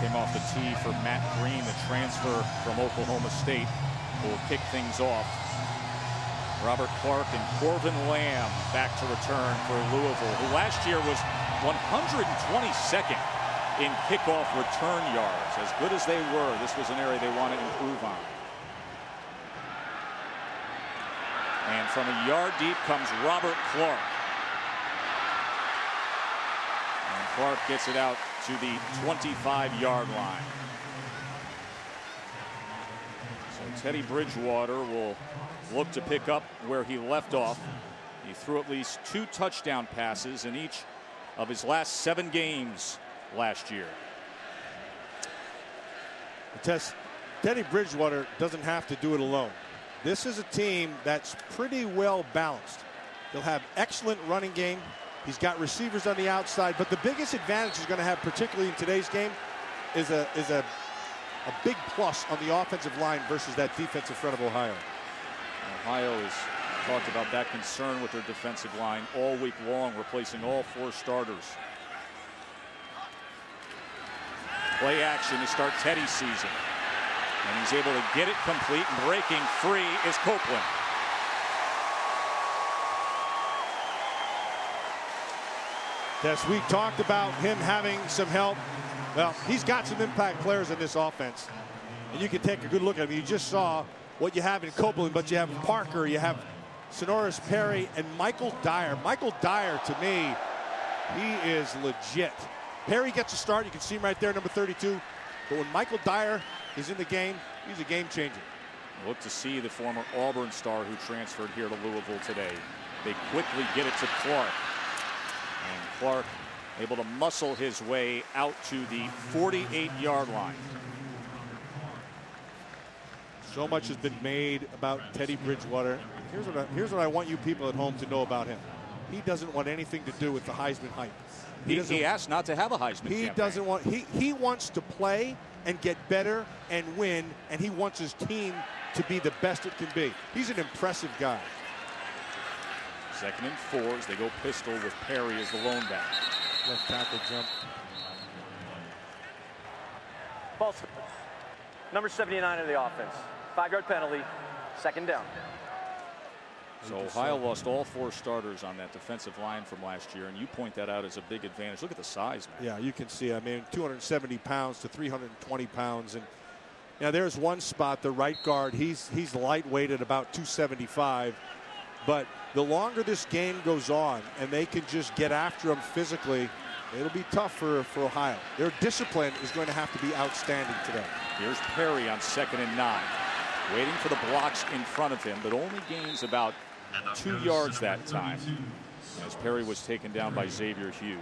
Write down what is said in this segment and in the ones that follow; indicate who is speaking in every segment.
Speaker 1: came off the tee for Matt Green, the transfer from Oklahoma State, who will kick things off. Robert Clark and Corbin Lamb back to return for Louisville, who last year was 122nd in kickoff return yards. As good as they were, this was an area they want to improve on. And from a yard deep comes Robert Clark. And Clark gets it out to the 25-yard line. So Teddy Bridgewater will look to pick up where he left off. He threw at least 2 touchdown passes in each of his last 7 games last year.
Speaker 2: Teddy Bridgewater doesn't have to do it alone. This is a team that's pretty well balanced. They'll have excellent running game. He's got receivers on the outside, but the biggest advantage he's going to have, particularly in today's game, is a big plus on the offensive line versus that defensive front of Ohio.
Speaker 1: Ohio has talked about that concern with their defensive line all week long, replacing all 4 starters. Play action to start Teddy's season. And he's able to get it complete, and breaking free is Copeland.
Speaker 2: Yes, we talked about him having some help. Well, he's got some impact players in this offense. And you can take a good look at him. You just saw what you have in Copeland, but you have Parker, you have Sonoris Perry, and Michael Dyer. Michael Dyer, to me, he is legit. Perry gets a start. You can see him right there, number 32. But when Michael Dyer is in the game, he's a game changer.
Speaker 1: Look to see the former Auburn star who transferred here to Louisville today. They quickly get it to Clark. And Clark able to muscle his way out to the 48-yard line.
Speaker 2: So much has been made about Teddy Bridgewater. Here's what I want you people at home to know about him. He doesn't want anything to do with the Heisman hype.
Speaker 1: He asked not to have a Heisman campaign.
Speaker 2: Doesn't want. He wants to play and get better and win, and he wants his team to be the best it can be. He's an impressive guy.
Speaker 1: 2nd and 4 as they go pistol with Perry as the lone back.
Speaker 2: Left tackle jump.
Speaker 3: False. Number 79 in the offense. 5-yard penalty. 2nd down.
Speaker 1: So Ohio lost all 4 starters on that defensive line from last year, and you point that out as a big advantage. Look at the size, man.
Speaker 2: Yeah, you can see. I mean, 270 pounds to 320 pounds, and there's one spot, the right guard. He's lightweight at about 275, but the longer this game goes on, and they can just get after him physically, it'll be tough for Ohio. Their discipline is going to have to be outstanding today.
Speaker 1: Here's Perry on 2nd and 9, waiting for the blocks in front of him, but only gains about 2 yards that time, as Perry was taken down by Xavier Hughes.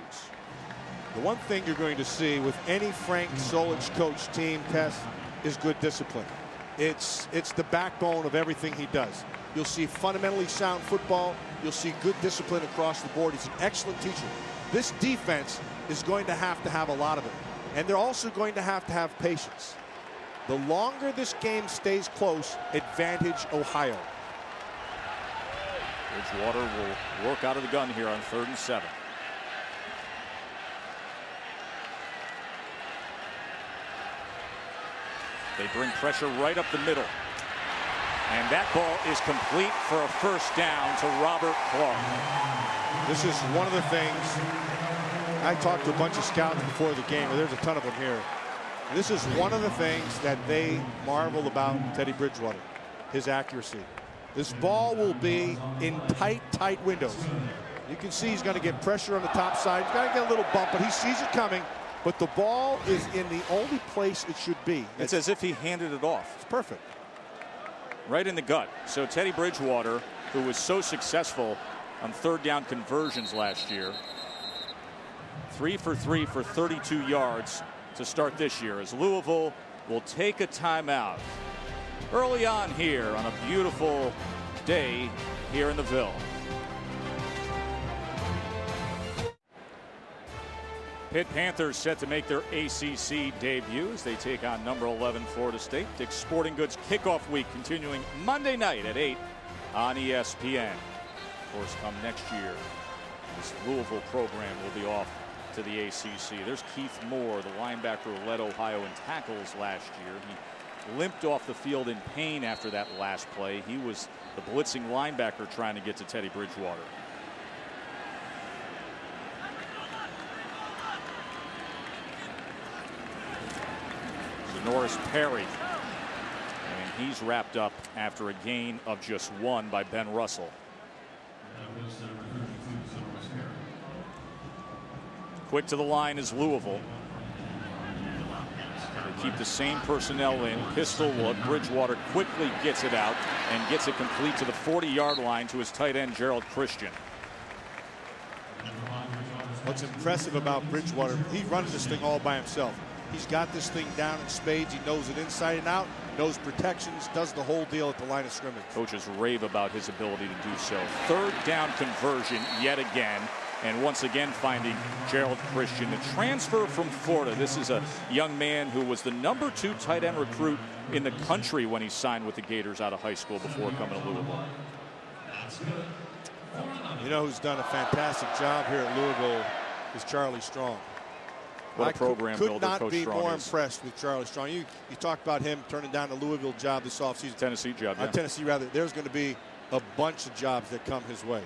Speaker 2: The one thing you're going to see with any Frank Solich coach team, Tess, is good discipline. It's the backbone of everything he does. You'll see fundamentally sound football. You'll see good discipline across the board. He's an excellent teacher. This defense is going to have a lot of it. And they're also going to have patience. The longer this game stays close, advantage Ohio.
Speaker 1: Bridgewater will work out of the gun here on 3rd and 7. They bring pressure right up the middle. And that ball is complete for a 1st down to Robert Clark.
Speaker 2: This is one of the things. I talked to a bunch of scouts before the game, and there's a ton of them here. This is one of the things that they marvel about Teddy Bridgewater, his accuracy. This ball will be in tight windows. You can see he's going to get pressure on the top side. He's going to get a little bump, but he sees it coming. But the ball is in the only place it should be.
Speaker 1: It's as if he handed it off.
Speaker 2: It's perfect.
Speaker 1: Right in the gut. So Teddy Bridgewater, who was so successful on 3rd down conversions last year, 3 for 3 for 32 yards to start this year, as Louisville will take a timeout early on here on a beautiful day here in the Ville. Pitt Panthers set to make their ACC debut as they take on number 11 Florida State. Dick's Sporting Goods kickoff week continuing Monday night at 8 on ESPN. Of course, come next year, this Louisville program will be off to the ACC. There's Keith Moore, the linebacker who led Ohio in tackles last year. He limped off the field in pain after that last play. He was the blitzing linebacker trying to get to Teddy Bridgewater. Norris Perry, and he's wrapped up after a gain of just 1 by Ben Russell. Quick to the line is Louisville. They keep the same personnel in. Pistol look. Bridgewater quickly gets it out and gets it complete to the 40-yard line to his tight end Gerald Christian.
Speaker 2: What's impressive about Bridgewater, he runs this thing all by himself. He's got this thing down in spades. He knows it inside and out, knows protections, does the whole deal at the line of scrimmage.
Speaker 1: Coaches rave about his ability to do so. Third down conversion yet again, and once again finding Gerald Christian, the transfer from Florida. This is a young man who was the #2 tight end recruit in the country when he signed with the Gators out of high school before coming to Louisville.
Speaker 2: You know who's done a fantastic job here at Louisville is Charlie Strong.
Speaker 1: What a program builder
Speaker 2: could not
Speaker 1: Coach
Speaker 2: be
Speaker 1: Strong
Speaker 2: more
Speaker 1: is.
Speaker 2: impressed with Charlie Strong. You talked about him turning down the Louisville job this offseason.
Speaker 1: Tennessee job, yeah.
Speaker 2: Tennessee, rather. There's going to be a bunch of jobs that come his way.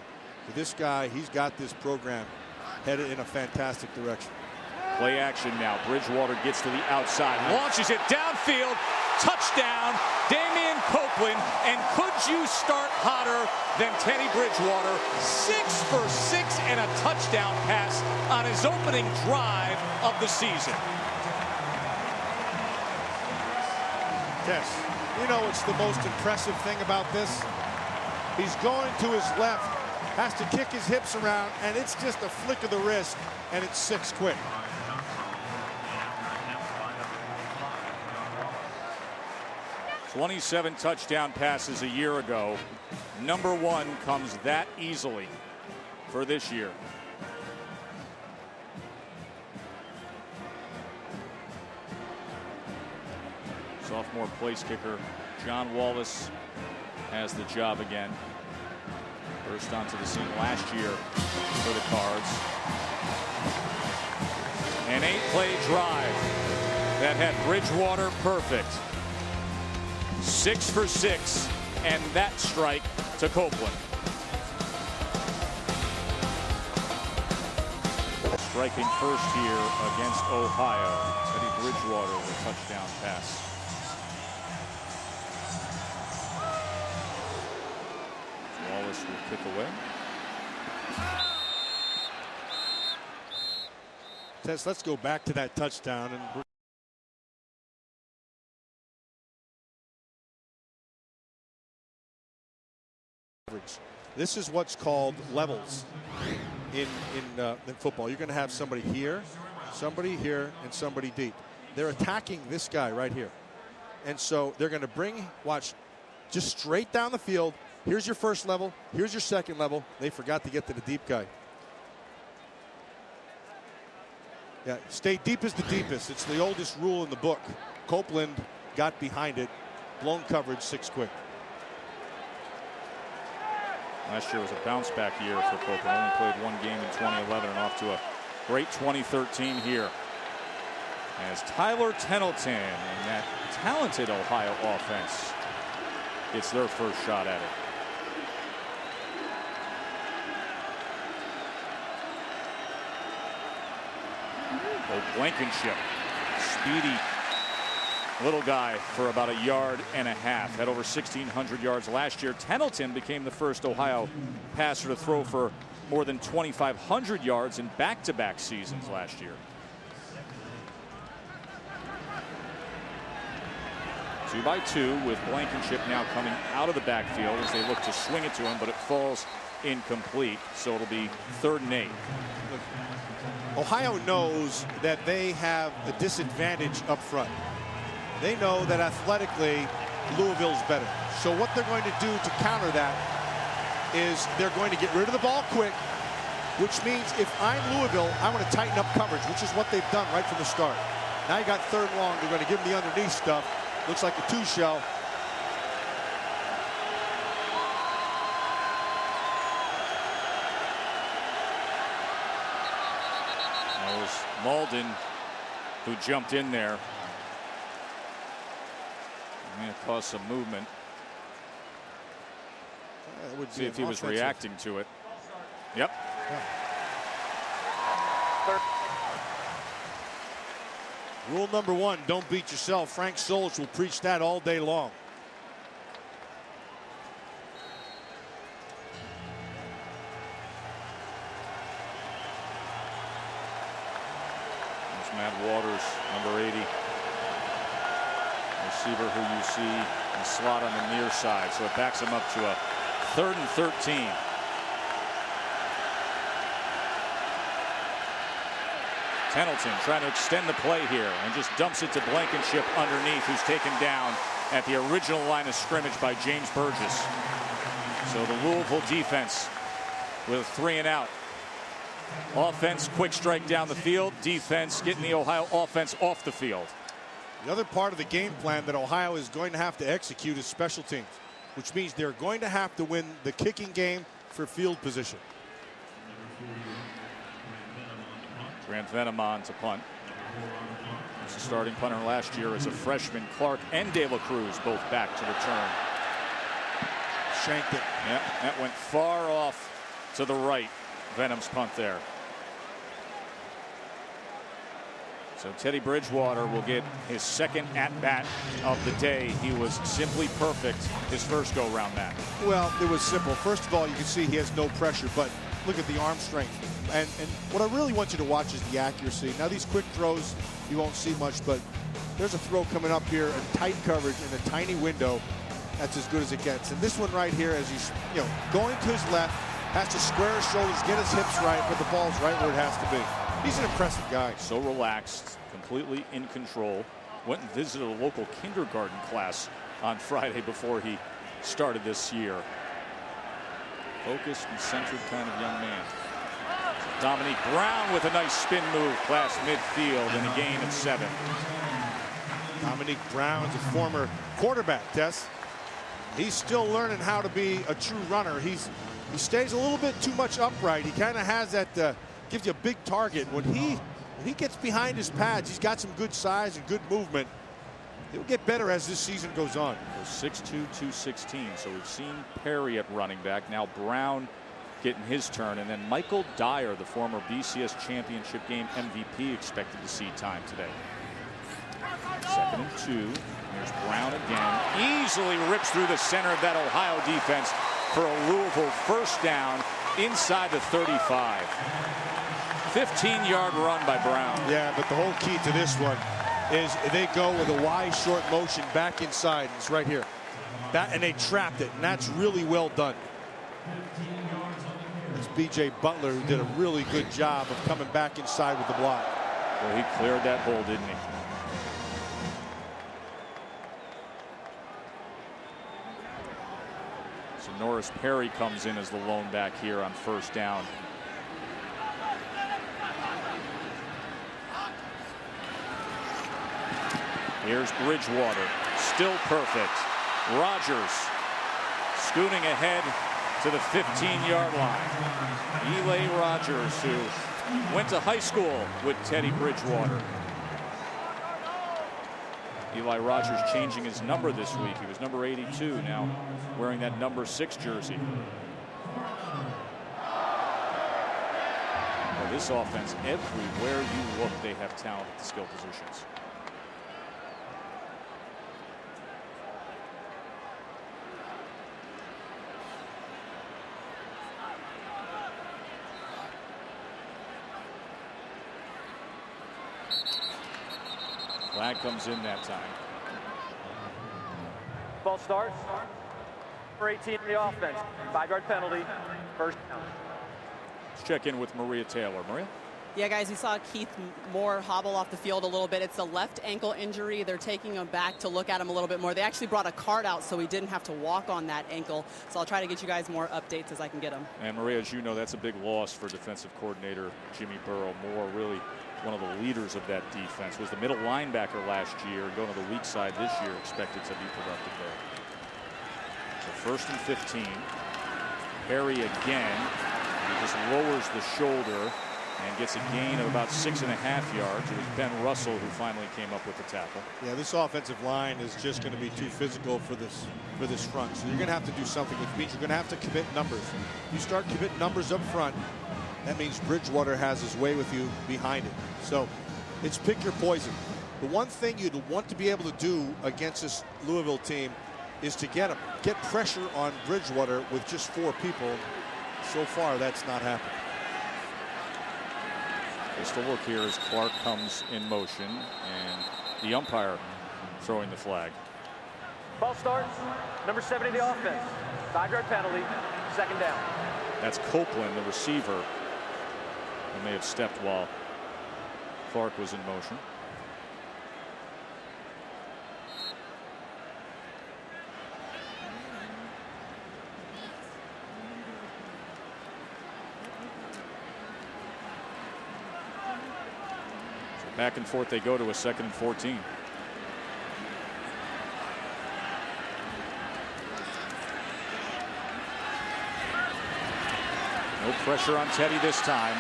Speaker 2: But this guy, he's got this program headed in a fantastic direction.
Speaker 1: Play action now. Bridgewater gets to the outside, launches it downfield, touchdown, Damian Copeland. And could you start hotter than Teddy Bridgewater? 6 for 6 and a touchdown pass on his opening drive of the season.
Speaker 2: Yes. You know what's the most impressive thing about this? He's going to his left, has to kick his hips around, and it's just a flick of the wrist, and it's 6 quick.
Speaker 1: '27 touchdown passes a year ago. #1 comes that easily for this year. Sophomore place kicker John Wallace has the job again. Burst onto the scene last year for the Cards. An 8-play drive that had Bridgewater perfect. 6 for 6, and that strike to Copeland. Striking first here against Ohio. Teddy Bridgewater with a touchdown pass. Wallace will kick away.
Speaker 2: Tess, let's go back to that touchdown. And this is what's called levels in football. You're going to have somebody here, and somebody deep. They're attacking this guy right here. And so they're going to bring, watch, just straight down the field. Here's your first level. Here's your second level. They forgot to get to the deep guy. Yeah, stay deep is the deepest. It's the oldest rule in the book. Copeland got behind it. Blown coverage, 6 quick.
Speaker 1: Last year was a bounce back year for Copeland. Only played 1 game in 2011 and off to a great 2013 here. As Tyler Tettleton and that talented Ohio offense gets their first shot at it. Blankenship, speedy little guy for about 1.5 yards. Had over 1,600 yards last year. Tettleton became the first Ohio passer to throw for more than 2,500 yards in back-to-back seasons last year. 2 by 2 with Blankenship now coming out of the backfield as they look to swing it to him, but it falls incomplete. So it'll be 3rd and 8.
Speaker 2: Ohio knows that they have a disadvantage up front. They know that athletically Louisville's better. So what they're going to do to counter that is they're going to get rid of the ball quick, which means if I'm Louisville, I want to tighten up coverage, which is what they've done right from the start. Now you got 3rd and long. They're going to give them the underneath stuff. Looks like a 2-shell.
Speaker 1: That was Malden who jumped in there. Going to cause some movement. See if he was reacting to it. Yep.
Speaker 2: Yeah. Rule number 1, don't beat yourself. Frank Solich will preach that all day long.
Speaker 1: There's Matt Waters, number 80. Receiver who you see in the slot on the near side. So it backs him up to a 3rd and 13. Pendleton trying to extend the play here and just dumps it to Blankenship underneath, who's taken down at the original line of scrimmage by James Burgess. So the Louisville defense with 3 and out. Offense, quick strike down the field. Defense getting the Ohio offense off the field.
Speaker 2: The other part of the game plan that Ohio is going to have to execute is special teams, which means they're going to have to win the kicking game for field position.
Speaker 1: Grant Venemon to punt. He's the starting punter last year as a freshman. Clark and De La Cruz both back to return.
Speaker 2: Shanked it.
Speaker 1: Yeah, that went far off to the right. Venom's punt there. So Teddy Bridgewater will get his 2nd at-bat of the day. He was simply perfect his first go-round, Matt.
Speaker 2: Well, it was simple. First of all, you can see he has no pressure, but look at the arm strength. And what I really want you to watch is the accuracy. Now, these quick throws, you won't see much, but there's a throw coming up here in tight coverage in a tiny window. That's as good as it gets. And this one right here, as he's going to his left, has to square his shoulders, get his hips right, but the ball's right where it has to be. He's an impressive guy.
Speaker 1: So relaxed, completely in control. Went and visited a local kindergarten class on Friday before he started this year. Focused and centered kind of young man. Dominique Brown with a nice spin move past midfield in a gain of 7.
Speaker 2: Dominique Brown's a former quarterback, Tess. He's still learning how to be a true runner. He stays a little bit too much upright. He kind of has that, gives you a big target. When he gets behind his pads, he's got some good size and good movement. He'll get better as this season goes on.
Speaker 1: 6'2", 216. So we've seen Perry at running back. Now Brown getting his turn. And then Michael Dyer, the former BCS championship game MVP, expected to see time today. 2nd and 2. Here's Brown again. Easily rips through the center of that Ohio defense for a Louisville first down inside the 35. 15-yard run by Brown.
Speaker 2: Yeah, but the whole key to this one is they go with a wide short motion back inside. It's right here. And they trapped it, and that's really well done. It's B.J. Butler who did a really good job of coming back inside with the block.
Speaker 1: Well, he cleared that hole, didn't he? So Norris Perry comes in as the lone back here on first down. Here's Bridgewater, still perfect. Rogers scooting ahead to the 15-yard line. Eli Rogers, who went to high school with Teddy Bridgewater. Eli Rogers changing his number this week. He was number 82, now wearing that number 6 jersey. Well, this offense, everywhere you look, they have talent at the skill positions. Flag comes in that time.
Speaker 3: Ball starts. For 18 in the offense. 5-yard penalty. First down.
Speaker 1: Let's check in with Maria Taylor. Maria?
Speaker 4: Yeah, guys, we saw Keith Moore hobble off the field a little bit. It's a left ankle injury. They're taking him back to look at him a little bit more. They actually brought a cart out so he didn't have to walk on that ankle. So I'll try to get you guys more updates as I can get them.
Speaker 1: And Maria, as you know, that's a big loss for defensive coordinator Jimmy Burrow. Moore, really one of the leaders of that defense, was the middle linebacker last year, going to the weak side this year, expected to be productive there. So 1st and 15. Perry again. He just lowers the shoulder and gets a gain of about 6.5 yards. It was Ben Russell who finally came up with the tackle.
Speaker 2: Yeah, this offensive line is just going to be too physical for this front. So you're going to have to do something, which means you're going to have to commit numbers. You start committing numbers up front, that means Bridgewater has his way with you behind it. So it's pick your poison. The one thing you'd want to be able to do against this Louisville team is to get pressure on Bridgewater with just 4 people. So far, that's not happened.
Speaker 1: Just a look here as Clark comes in motion, and the umpire throwing the flag.
Speaker 3: Ball starts. Number 70 the offense. 5-yard penalty. 2nd down.
Speaker 1: That's Copeland, the receiver, who may have stepped while Clark was in motion. Back and forth they go to a 2nd and 14. No pressure on Teddy this time.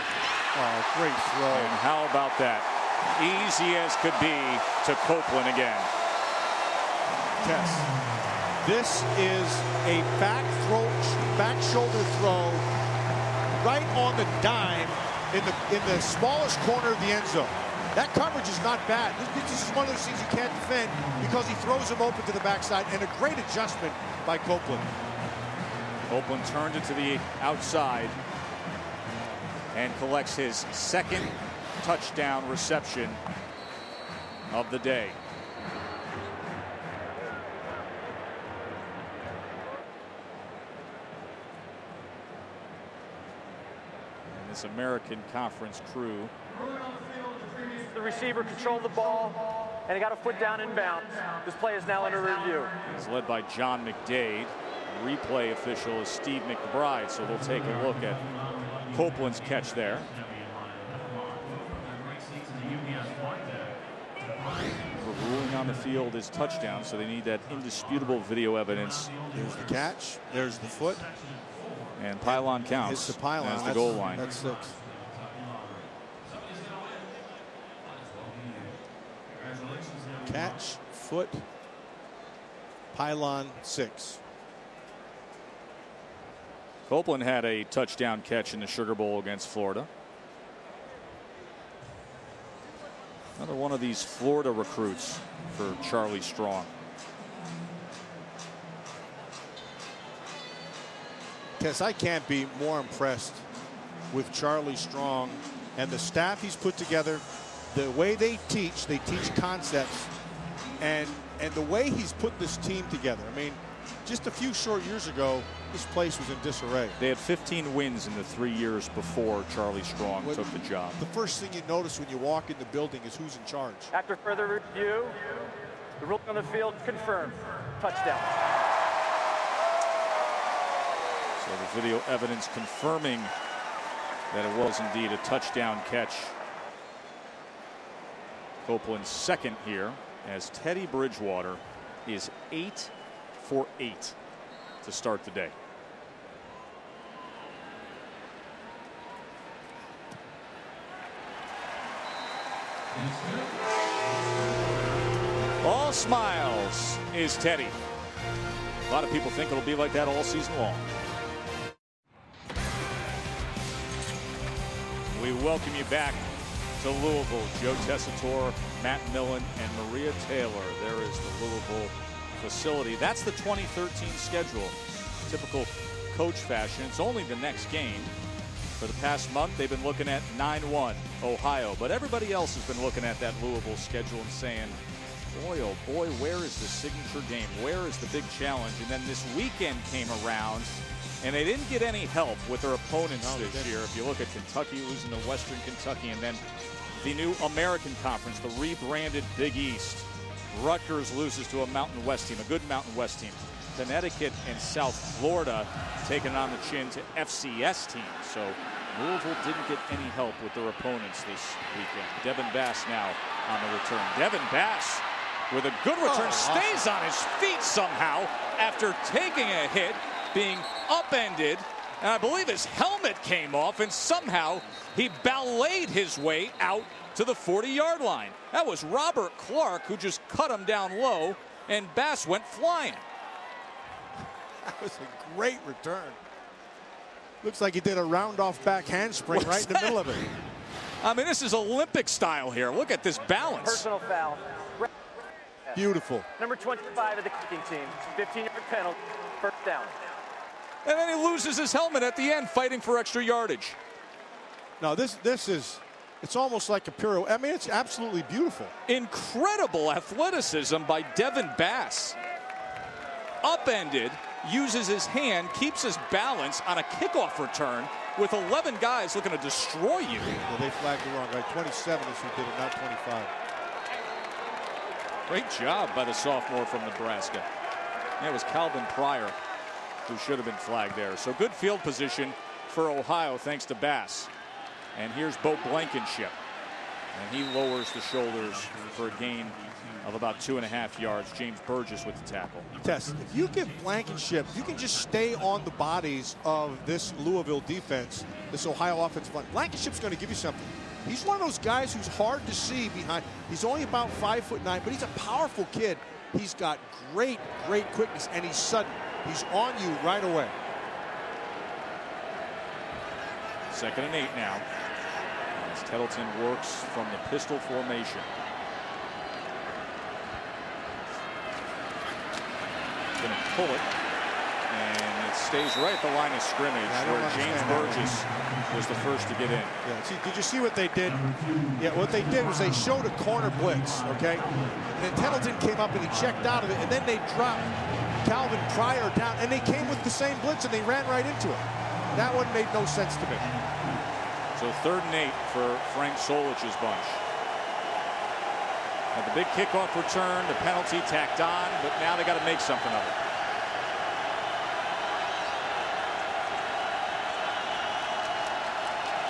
Speaker 2: Oh, great throw.
Speaker 1: And how about that? Easy as could be to Copeland again.
Speaker 2: Tess, this is a back shoulder throw right on the dime in the smallest corner of the end zone. That coverage is not bad. This is one of those things you can't defend because he throws him open to the backside, and a great adjustment by Copeland.
Speaker 1: Copeland turned it to the outside and collects his 2nd touchdown reception of the day. And this American Conference crew.
Speaker 3: The receiver controlled the ball, and he got a foot down inbounds. This play is now under review.
Speaker 1: It's led by John McDade. Replay official is Steve McBride, so they'll take a look at Copeland's catch there. The ruling on the field is touchdown, so they need that indisputable video evidence.
Speaker 2: There's the catch. There's the foot.
Speaker 1: And pylon counts.
Speaker 2: It's the pylon.
Speaker 1: As the goal line.
Speaker 2: That's 6. Catch, foot, pylon, 6.
Speaker 1: Copeland had a touchdown catch in the Sugar Bowl against Florida. Another one of these Florida recruits for Charlie Strong.
Speaker 2: Tess, I can't be more impressed with Charlie Strong and the staff he's put together. The way they teach concepts, and the way he's put this team together. I mean, just a few short years ago, this place was in disarray.
Speaker 1: They had 15 wins in the 3 years before Charlie Strong took the job.
Speaker 2: The first thing you notice when you walk in the building is who's in charge.
Speaker 3: After further review, the ruling on the field confirmed. Touchdown.
Speaker 1: So the video evidence confirming that it was indeed a touchdown catch. Copeland's 2nd here, as Teddy Bridgewater is 8 for 8 to start the day. All smiles is Teddy. A lot of people think it'll be like that all season long. We welcome you back to Louisville. Joe Tessitore, Matt Millen, and Maria Taylor. There is the Louisville facility. That's the 2013 schedule. Typical coach fashion. It's only the next game. For the past month, they've been looking at 9-1 Ohio. But everybody else has been looking at that Louisville schedule and saying, boy, oh boy, where is the signature game? Where is the big challenge? And then this weekend came around, and they didn't get any help with their opponents this year. If you look at Kentucky losing to Western Kentucky, and then the new American Conference, the rebranded Big East. Rutgers loses to a Mountain West team, a good Mountain West team. Connecticut and South Florida taking it on the chin to FCS teams. So Louisville didn't get any help with their opponents this weekend. Devin Bass now on the return. Devin Bass with a good return, stays on his feet somehow after taking a hit, being upended And I believe his helmet came off, and somehow he balleted his way out to the 40-yard line. That was Robert Clark who just cut him down low, and Bass went flying.
Speaker 2: That was a great return. Looks like he did a round-off back handspring right in the middle of it.
Speaker 1: I mean, this is Olympic style here. Look at this balance.
Speaker 3: Personal foul.
Speaker 2: Beautiful.
Speaker 3: Number 25 of the kicking team. 15-yard penalty. First down.
Speaker 1: And then he loses his helmet at the end, fighting for extra yardage.
Speaker 2: No, this is, it's almost like a pirouette. I mean, it's absolutely beautiful.
Speaker 1: Incredible athleticism by Devin Bass. Upended, uses his hand, keeps his balance on a kickoff return with 11 guys looking to destroy you.
Speaker 2: Well, they flagged it wrong. Right, 27 is who did it, not 25.
Speaker 1: Great job by the sophomore from Nebraska. It was Calvin Pryor who should have been flagged there. So good field position for Ohio thanks to Bass. And here's Bo Blankenship. And he lowers the shoulders for a gain of about 2.5 yards. James Burgess with the tackle.
Speaker 2: Tess, if you give Blankenship, you can just stay on the bodies of this Louisville defense, this Ohio offensive line. Blankenship's going to give you something. He's one of those guys who's hard to see behind. He's only about 5'9", but he's a powerful kid. He's got great quickness, and he's sudden. He's on you right away.
Speaker 1: 2nd and 8 now. As Tettleton works from the pistol formation. Going to pull it, and it stays right at the line of scrimmage where James Burgess was the first to get in.
Speaker 2: Yeah, see, did you see what they did? Yeah, what they did was they showed a corner blitz, okay? And then Tettleton came up and he checked out of it, and then they dropped Calvin Pryor down, and they came with the same blitz and they ran right into it. That one made no sense to me.
Speaker 1: So 3rd and 8 for Frank Solich's bunch. Now the big kickoff return, the penalty tacked on, but now they got to make something of it.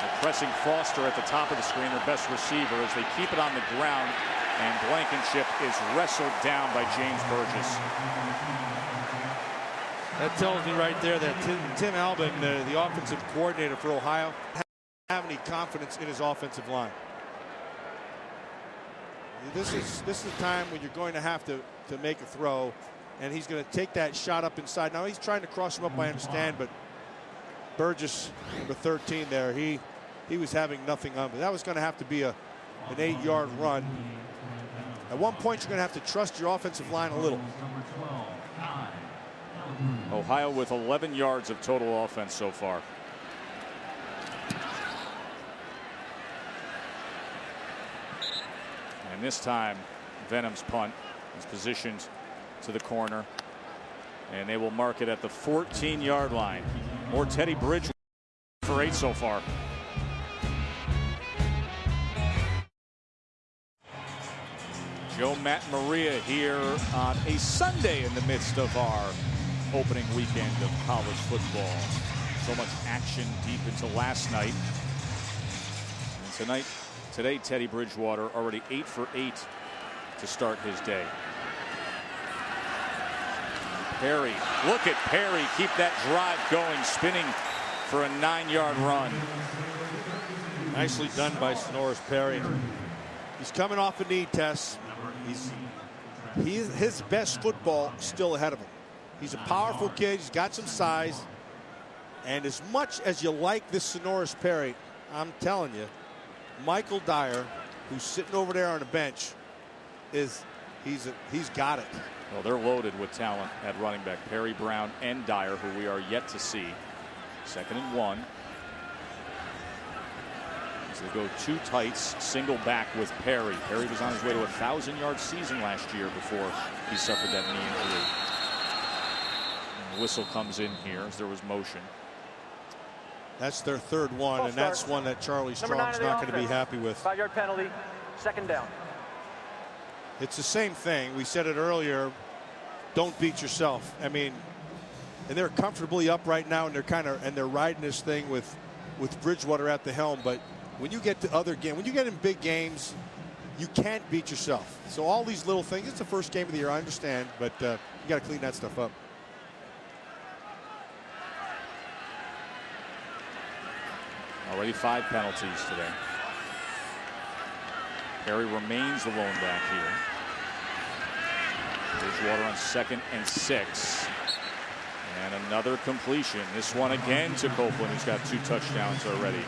Speaker 1: They're pressing Foster at the top of the screen, their best receiver, as they keep it on the ground, and Blankenship is wrestled down by James Burgess.
Speaker 2: That tells me right there that Tim Albin, the offensive coordinator for Ohio, doesn't have any confidence in his offensive line. This is the time when you're going to have to make a throw, and he's going to take that shot up inside. Now he's trying to cross him up, I understand, but Burgess, number 13 there, he was having nothing on it. That was going to have to be an 8-yard run. At one point, you're going to have to trust your offensive line a little.
Speaker 1: Ohio with 11 yards of total offense so far. And this time, Venom's punt is positioned to the corner, and they will mark it at the 14-yard line. More Teddy Bridgewater for 8 so far. Joe Matt Maria here on a Sunday in the midst of our opening weekend of college football. So much action deep into last night. And today Teddy Bridgewater already 8 for 8 to start his day. Perry, look at Perry, keep that drive going, spinning for a 9-yard run.
Speaker 2: Nicely done by Sonoris Perry. He's coming off a knee test. His best football still ahead of him. He's a powerful kid. He's got some size. And as much as you like this Sonoris Perry, I'm telling you, Michael Dyer, who's sitting over there on the bench, he's got it.
Speaker 1: Well, they're loaded with talent at running back. Perry, Brown, and Dyer, who we are yet to see. 2nd and 1. As they go 2 tights, single back with Perry. Perry was on his way to a 1,000-yard season last year before he suffered that knee injury. And the whistle comes in here as there was motion.
Speaker 2: That's their 3rd one, and that's one that Charlie Strong's not going to be happy with.
Speaker 3: 5-yard penalty, 2nd down.
Speaker 2: It's the same thing. We said it earlier. Don't beat yourself. I mean, and they're comfortably up right now, and they're riding this thing with Bridgewater at the helm. But when you get to other games, when you get in big games, you can't beat yourself. So all these little things. It's the first game of the year, I understand, but you got to clean that stuff up.
Speaker 1: Already 5 penalties today. Perry remains the lone back here. Bridgewater on 2nd and 6. And another completion. This one again to Copeland, who's got 2 touchdowns already.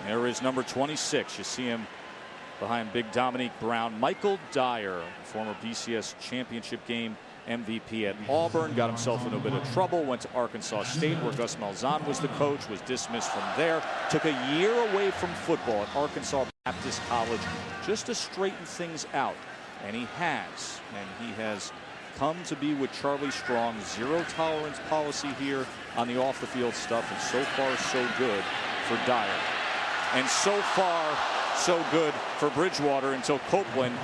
Speaker 1: There is number 26. You see him behind big Dominique Brown. Michael Dyer, former BCS championship game MVP at Auburn, got himself into a bit of trouble, went to Arkansas State where Gus Malzahn was the coach, was dismissed from there, took a year away from football at Arkansas Baptist College just to straighten things out. And he has. And he has come to be with Charlie Strong's zero tolerance policy here on the off the field stuff. And so far so good for Dyer. And so far so good for Bridgewater until Copeland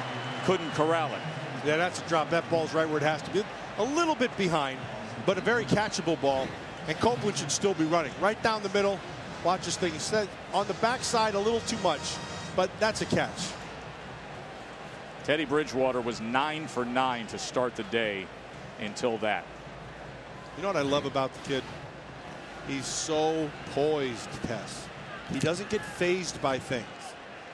Speaker 1: couldn't corral it.
Speaker 2: Yeah, that's a drop. That ball's right where it has to be. A little bit behind, but a very catchable ball. And Copeland should still be running. Right down the middle. Watch this thing. He said on the backside a little too much, but that's a catch.
Speaker 1: Teddy Bridgewater was 9 for 9 to start the day until that.
Speaker 2: You know what I love about the kid? He's so poised, Tess. He doesn't get phased by things.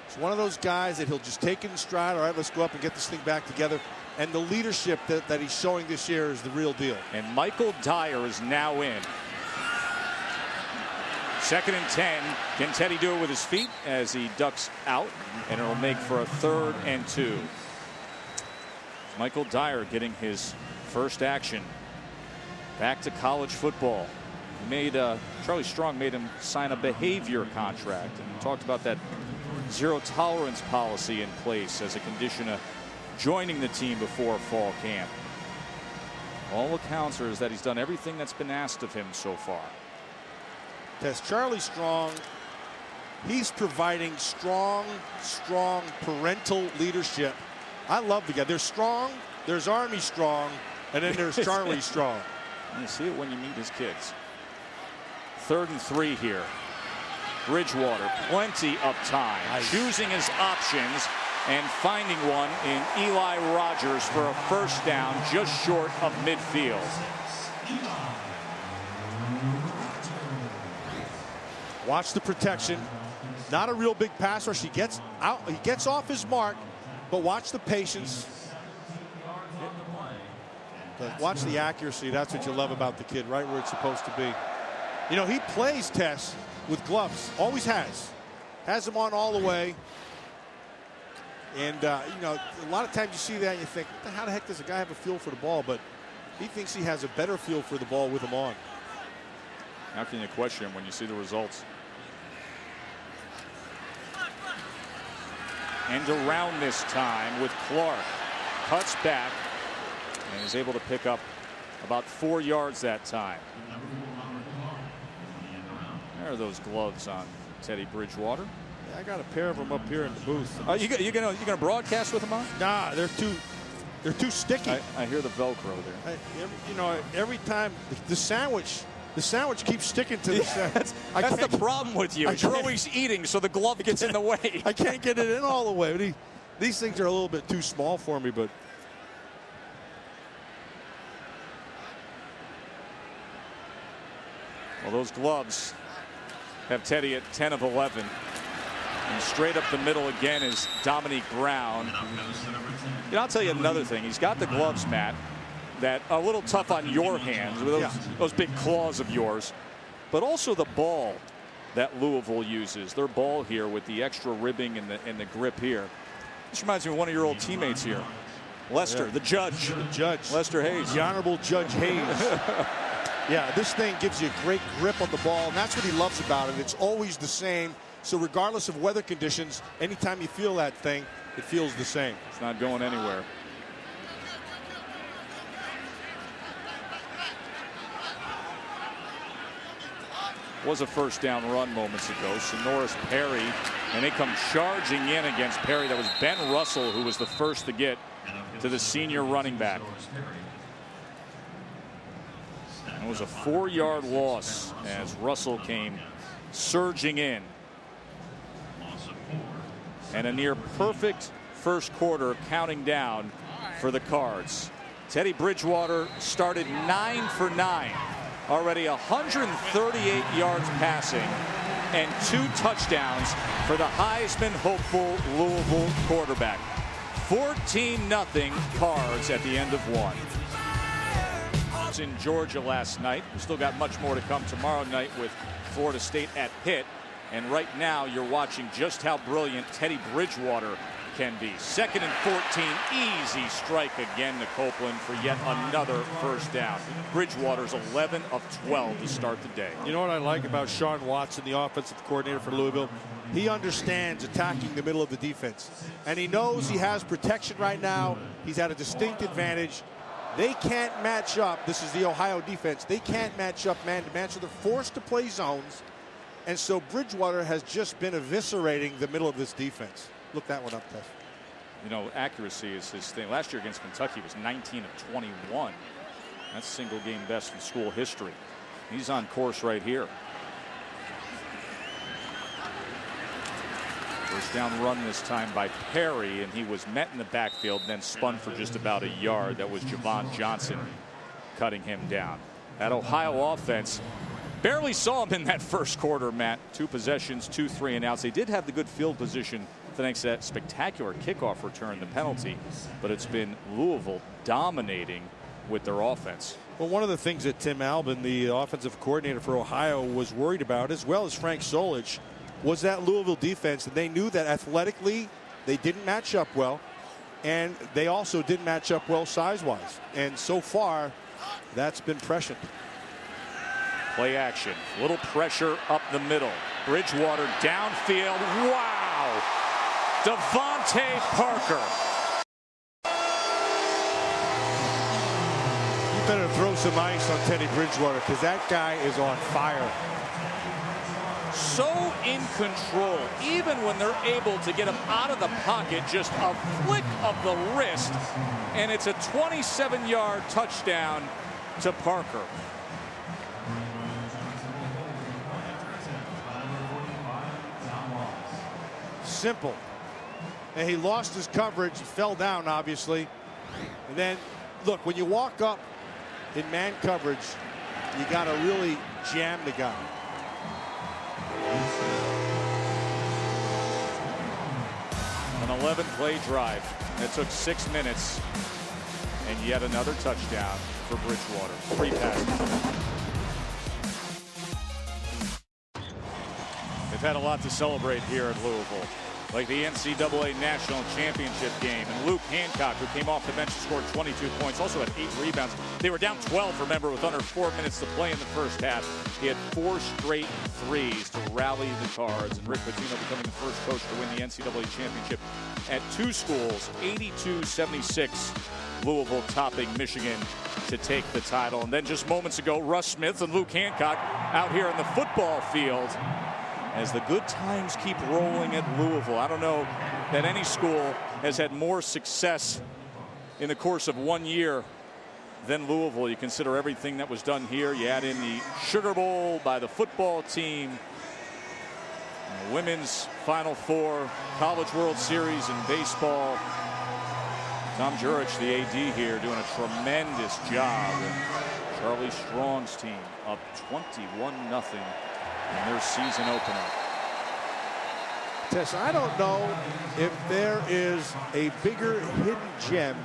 Speaker 2: It's one of those guys that he'll just take it in stride. All right, let's go up and get this thing back together. And the leadership that he's showing this year is the real deal.
Speaker 1: And Michael Dyer is now in. 2nd and 10. Can Teddy do it with his feet as he ducks out? And it'll make for a 3rd and 2. Michael Dyer getting his first action back to college football. He made Charlie Strong made him sign a behavior contract, and he talked about that zero tolerance policy in place as a condition of joining the team before fall camp. All accounts are that he's done everything that's been asked of him so far.
Speaker 2: Tess, Charlie Strong, he's providing strong parental leadership. I love the guy. There's Strong, there's Army Strong, and then there's Charlie Strong.
Speaker 1: You see it when you meet his kids. 3rd and 3 here. Bridgewater, plenty of time, choosing his options and finding one in Eli Rogers for a first down just short of midfield.
Speaker 2: Watch the protection. Not a real big pass rush. He gets out. He gets off his mark, but watch the patience. But watch the accuracy. That's what you love about the kid, right where it's supposed to be. You know, he plays Tess with gloves. Always has. Has them on all the way. And, you know, a lot of times you see that and you think, how the heck does a guy have a feel for the ball? But he thinks he has a better feel for the ball with them on.
Speaker 1: How can you question him when you see the results? And around this time with Clark. Cuts back and is able to pick up about 4 yards that time. There are those gloves on Teddy Bridgewater.
Speaker 2: Yeah, I got a pair of them up here in the booth.
Speaker 1: You gonna broadcast with them on?
Speaker 2: Nah, they're too sticky.
Speaker 1: I hear the Velcro there.
Speaker 2: You know, every time the sandwich keeps sticking to the sandwich.
Speaker 1: That's the problem with you. You're always eating, so the glove gets in the way.
Speaker 2: I can't get it in all the way. These things are a little bit too small for me, but.
Speaker 1: Well, those gloves have Teddy at 10 of 11. And straight up the middle again is Dominique Brown. You know, I'll tell you another thing. He's got the gloves, Matt, that are a little tough on your hands with those big claws of yours. But also the ball that Louisville uses. Their ball here with the extra ribbing and the grip here. This reminds me of one of your old teammates here. Lester, the judge.
Speaker 2: The judge.
Speaker 1: Lester Hayes.
Speaker 2: The Honorable Judge Hayes. Yeah, this thing gives you a great grip on the ball, and that's what he loves about it. It's always the same. So regardless of weather conditions, anytime you feel that thing, it feels the same.
Speaker 1: It's not going anywhere. Was a first down run moments ago. Sonoris Perry, and they come charging in against Perry. That was Ben Russell who was the first to get to the senior running back. It was a 4-yard loss as Russell came surging in. And a near perfect first quarter counting down for the Cards. Teddy Bridgewater started 9 for 9. Already 138 yards passing and 2 touchdowns for the Heisman hopeful Louisville quarterback. 14-0 Cards at the end of 1. In Georgia last night. We still got much more to come tomorrow night with Florida State at Pitt. And right now you're watching just how brilliant Teddy Bridgewater can be. 2nd and 14, easy strike again to Copeland for yet another first down. Bridgewater's 11 of 12 to start the day.
Speaker 2: You know what I like about Sean Watson, the offensive coordinator for Louisville? He understands attacking the middle of the defense. And he knows he has protection right now. He's at a distinct advantage. They can't match up. This is the Ohio defense. They can't match up man-to-man, so they're forced to play zones. And so Bridgewater has just been eviscerating the middle of this defense. Look that one up, Tess.
Speaker 1: You know, accuracy is his thing. Last year against Kentucky was 19 of 21. That's single game best in school history. He's on course right here. First down run this time by Perry, and he was met in the backfield, then spun for just about a yard. That was Javon Johnson cutting him down. That Ohio offense barely saw him in that first quarter, Matt. 2 possessions, 2 3-and-outs. They did have the good field position thanks to that spectacular kickoff return, the penalty, but it's been Louisville dominating with their offense.
Speaker 2: Well, one of the things that Tim Albin, the offensive coordinator for Ohio, was worried about, as well as Frank Solich, was that Louisville defense. And they knew that athletically they didn't match up well, and they also didn't match up well size-wise. And so far, that's been prescient.
Speaker 1: Play action, little pressure up the middle. Bridgewater downfield. Wow! Devontae Parker.
Speaker 2: You better throw some ice on Teddy Bridgewater, because that guy is on fire.
Speaker 1: So in control, even when they're able to get him out of the pocket, just a flick of the wrist, and it's a 27-yard touchdown to Parker.
Speaker 2: Simple. And he lost his coverage, fell down, obviously. And then, look, when you walk up in man coverage, you got to really jam the guy.
Speaker 1: An 11-play drive that took 6 minutes, and yet another touchdown for Bridgewater. 3 passes. They've had a lot to celebrate here at Louisville, like the NCAA National Championship game. And Luke Hancock, who came off the bench and scored 22 points, also had 8 rebounds. They were down 12, remember, with under 4 minutes to play in the first half. He had 4 straight threes to rally the Cards, and Rick Pitino becoming the first coach to win the NCAA championship at 2 schools. 82-76, Louisville topping Michigan to take the title. And then just moments ago, Russ Smith and Luke Hancock out here on the football field as the good times keep rolling at Louisville. I don't know that any school has had more success in the course of 1 year than Louisville. You consider everything that was done here. You add in the Sugar Bowl by the football team, the women's Final Four, College World Series in baseball. Tom Jurich, the AD here, doing a tremendous job. And Charlie Strong's team up 21-0 in their season opener.
Speaker 2: Tess, I don't know if there is a bigger hidden gem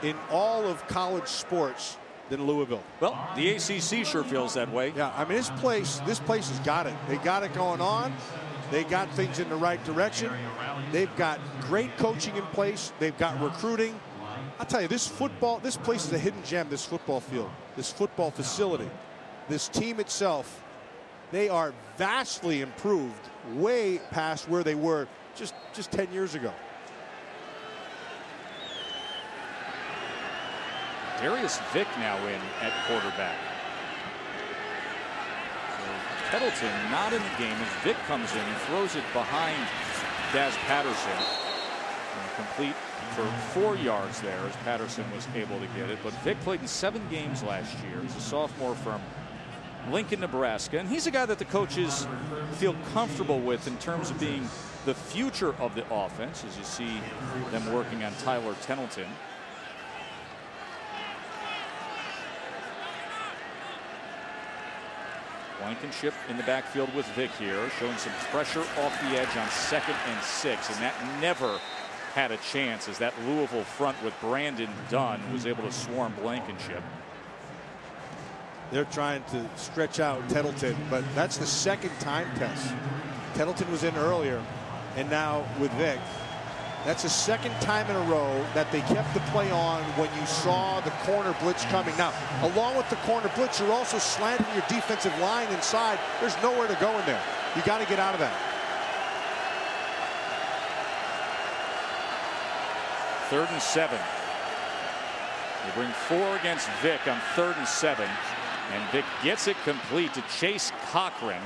Speaker 2: in all of college sports than Louisville.
Speaker 1: Well, the ACC sure feels that way.
Speaker 2: Yeah, I mean, this place has got it. They got it going on. They got things in the right direction. They've got great coaching in place. They've got recruiting. I'll tell you, this place is a hidden gem, this football field, this football facility, this team itself. They are vastly improved, way past where they were just 10 years ago.
Speaker 1: Darius Vick now in at quarterback. So Kettleton not in the game as Vick comes in and throws it behind Daz Patterson. And complete for 4 yards there as Patterson was able to get it. But Vick played in 7 games last year. He's a sophomore from Lincoln, Nebraska, and he's a guy that the coaches feel comfortable with in terms of being the future of the offense, as you see them working on Tyler Tettleton. Blankenship in the backfield with Vic here, showing some pressure off the edge on 2nd and 6, and that never had a chance as that Louisville front with Brandon Dunn was able to swarm Blankenship.
Speaker 2: They're trying to stretch out Tettleton, but that's the 2nd time test. Tettleton was in earlier, and now with Vic. That's the 2nd time in a row that they kept the play on when you saw the corner blitz coming. Now, along with the corner blitz, you're also slanting your defensive line inside. There's nowhere to go in there. You got to get out of that.
Speaker 1: 3rd and 7. They bring 4 against Vic on 3rd and 7. And Vic gets it complete to Chase Cochran.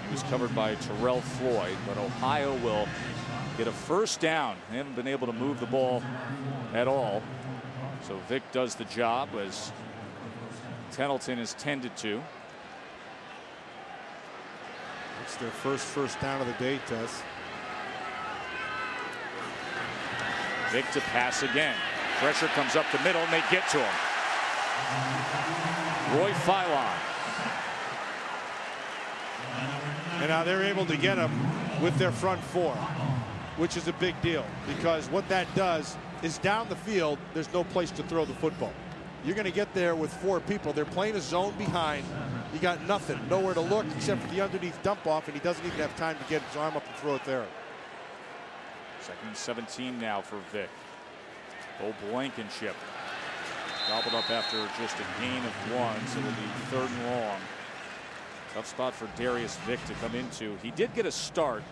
Speaker 1: He was covered by Terrell Floyd, but Ohio will get a 1st down. They haven't been able to move the ball at all. So Vic does the job as Tettleton is tended to.
Speaker 2: It's their first down of the day, Tess.
Speaker 1: Vic to pass again. Pressure comes up the middle, and they get to him. Roy Philon.
Speaker 2: And now they're able to get him with their front 4, which is a big deal, because what that does is down the field, there's no place to throw the football. You're going to get there with 4 people. They're playing a zone behind. You got nothing, nowhere to look except for the underneath dump off, and he doesn't even have time to get his arm up and throw it there.
Speaker 1: 2nd and 17 now for Vic. Bo Blankenship gobbled up after just a gain of 1, so it'll be 3rd and long. Tough spot for Darius Vic to come into. He did get a start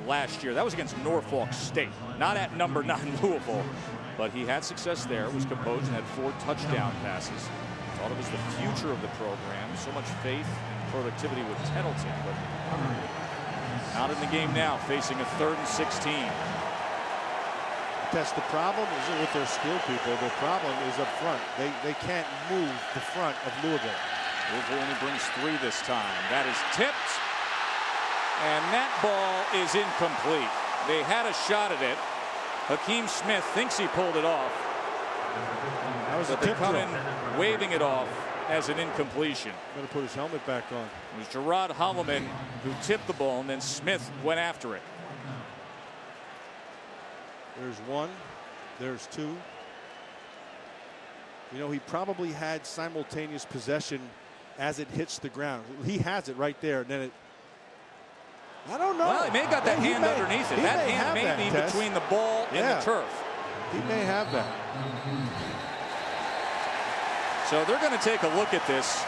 Speaker 1: last year. That was against Norfolk State, not at number 9 Louisville, but he had success there, was composed, and had 4 touchdown passes. Thought it was the future of the program. So much faith and productivity with Tettleton, but not in the game now, facing a 3rd and 16.
Speaker 2: That's the problem isn't with their skill people. The problem is up front. They can't move the front of Louisville.
Speaker 1: Louisville only brings 3 this time. That is tipped, and that ball is incomplete. They had a shot at it. Hakeem Smith thinks he pulled it off.
Speaker 2: That was
Speaker 1: but they come in waving it off as an incompletion.
Speaker 2: Going to put his helmet back on.
Speaker 1: It was Gerard Holloman who tipped the ball, and then Smith went after it.
Speaker 2: There's 1. There's 2. You know, he probably had simultaneous possession as it hits the ground. He has it right there, and then it. I don't know.
Speaker 1: Well, he may have got that hand underneath it. That hand may be between the ball and the turf.
Speaker 2: He may have that.
Speaker 1: So they're going to take a look at this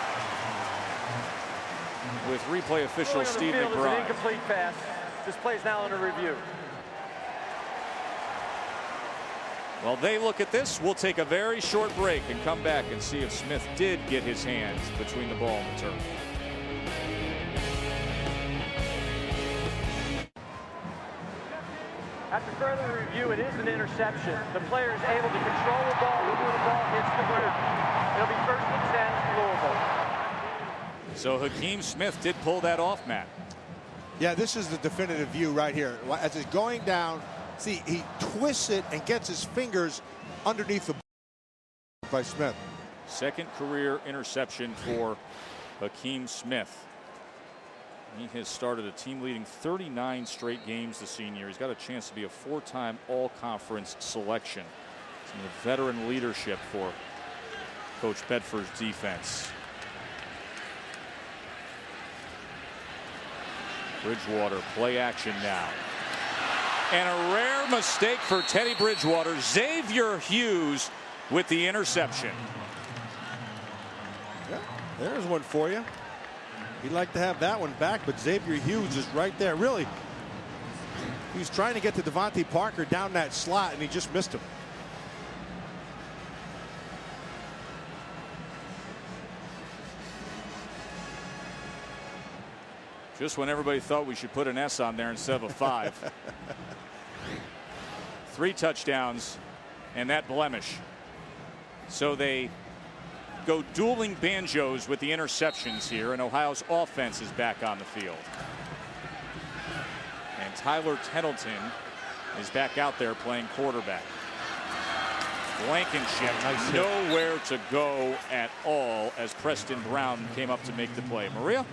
Speaker 1: with replay official Steve McBride.
Speaker 3: An incomplete pass. This play is now under review.
Speaker 1: While they look at this, we'll take a very short break and come back and see if Smith did get his hands between the ball and the turf.
Speaker 3: After further review, it is an interception. The player is able to control the ball when the ball hits the ground. It'll be 1st and 10 Louisville.
Speaker 1: So Hakeem Smith did pull that off, Matt.
Speaker 2: Yeah, this is the definitive view right here. As it's going down, see, he twists it and gets his fingers underneath the ball by Smith.
Speaker 1: 2nd career interception for Hakeem Smith. He has started a team-leading 39 straight games this senior. He's got a chance to be a 4-time all-conference selection. Some of the veteran leadership for Coach Bedford's defense. Bridgewater, play action now. And a rare mistake for Teddy Bridgewater. Xavier Hughes with the interception.
Speaker 2: Yeah, there's one for you. He'd like to have that one back, but Xavier Hughes is right there. Really, he was trying to get to Devontae Parker down that slot, and he just missed him.
Speaker 1: Just when everybody thought we should put an S on there instead of a 5. 3 touchdowns and that blemish. So they go dueling banjos with the interceptions here, and Ohio's offense is back on the field. And Tyler Tettleton is back out there playing quarterback. Blankenship
Speaker 2: Nice hit.
Speaker 1: nowhere to go at all as Preston Brown came up to make the play. Maria?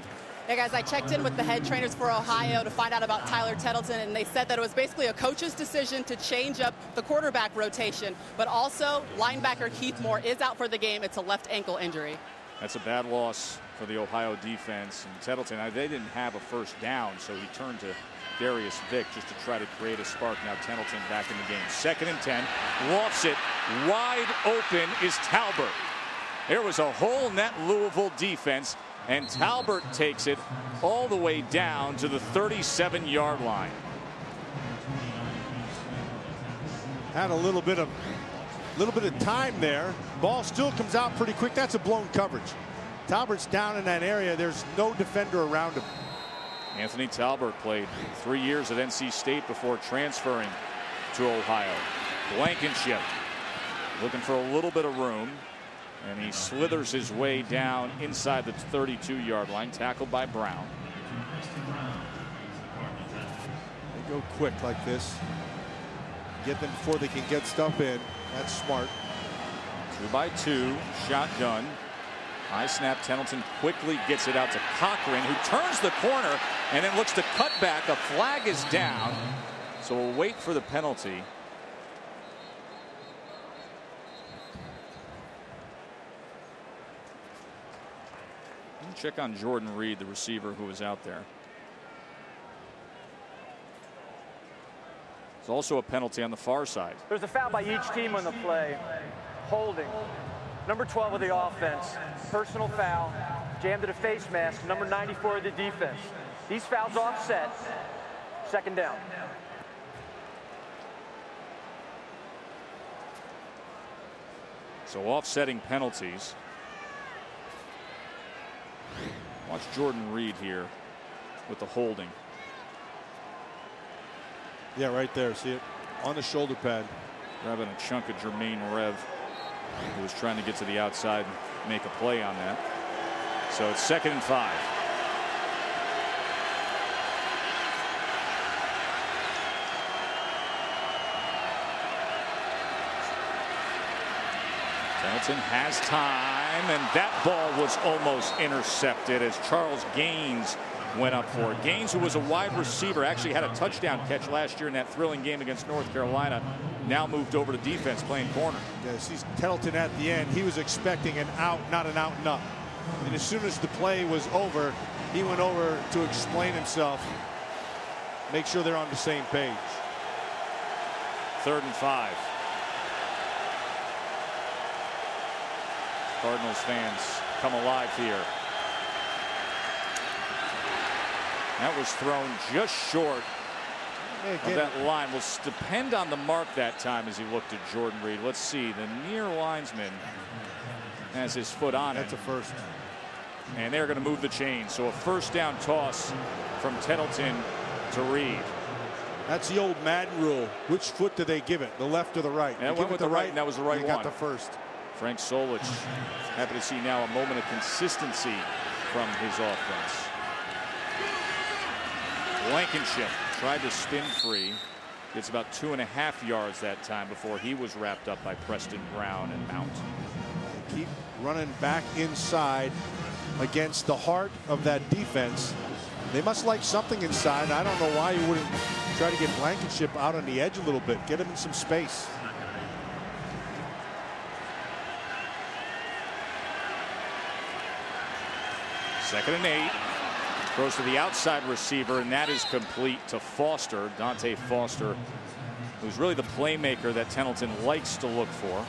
Speaker 4: Yeah, guys, I checked in with the head trainers for Ohio to find out about Tyler Tettleton, and they said that it was basically a coach's decision to change up the quarterback rotation, but also linebacker Keith Moore is out for the game. It's a left ankle injury.
Speaker 1: That's a bad loss for the Ohio defense. And Tettleton, they didn't have a first down, so he turned to Darius Vick just to try to create a spark. Now Tettleton back in the game. 2nd and 10. Lofts it. Wide open is Talbert. There was a hole in that Louisville defense, and Talbert takes it all the way down to the 37-yard line.
Speaker 2: Had a little bit of time there. Ball still comes out pretty quick. That's a blown coverage. Talbert's down in that area. There's no defender around him.
Speaker 1: Anthony Talbert played 3 years at NC State before transferring to Ohio. Blankenship looking for a little bit of room, and he slithers his way down inside the 32-yard line, tackled by Brown.
Speaker 2: They go quick like this. Get them before they can get stuff in. That's smart.
Speaker 1: 2-by-2 shotgun. High snap. Tettleton quickly gets it out to Cochran, who turns the corner and then looks to cut back. A flag is down, so we'll wait for the penalty. Check on Jordan Reed, the receiver who was out there. There's also a penalty on the far side.
Speaker 3: There's a foul by each team on the play. Holding. Number 12 of the offense. Personal foul. Jammed to the face mask. Number 94 of the defense. These fouls offset. 2nd down.
Speaker 1: So offsetting penalties. Watch Jordan Reed here with the holding.
Speaker 2: Yeah, right there. See it on the shoulder pad.
Speaker 1: Grabbing a chunk of Jermaine Rev, who was trying to get to the outside and make a play on that. So it's 2nd and 5. Tettleton has time, and that ball was almost intercepted as Charles Gaines went up for it. Gaines, who was a wide receiver, actually had a touchdown catch last year in that thrilling game against North Carolina, now moved over to defense playing corner.
Speaker 2: Yeah, sees Tettleton at the end. He was expecting an out, not an out and up. And as soon as the play was over, he went over to explain himself, make sure they're on the same page.
Speaker 1: 3rd and 5. Cardinals fans come alive here. That was thrown just short of that line. Will depend on the mark that time as he looked at Jordan Reed. Let's see. The near linesman has his foot on it.
Speaker 2: That's a first.
Speaker 1: And they're going to move the chain. So a 1st down toss from Tettleton to Reed.
Speaker 2: That's the old Madden rule. Which foot do they give it? The left or the right?
Speaker 1: Yeah, went with the right, and that was the right one.
Speaker 2: Got the first.
Speaker 1: Frank Solich happy to see now a moment of consistency from his offense. Blankenship tried to spin free. Gets about 2.5 yards that time before he was wrapped up by Preston Brown and Mount.
Speaker 2: They keep running back inside against the heart of that defense. They must like something inside. I don't know why you wouldn't try to get Blankenship out on the edge a little bit. Get him in some space.
Speaker 1: Second and 8. Throws to the outside receiver, and that is complete to Foster. Dante Foster, who's really the playmaker that Tettleton likes to look for.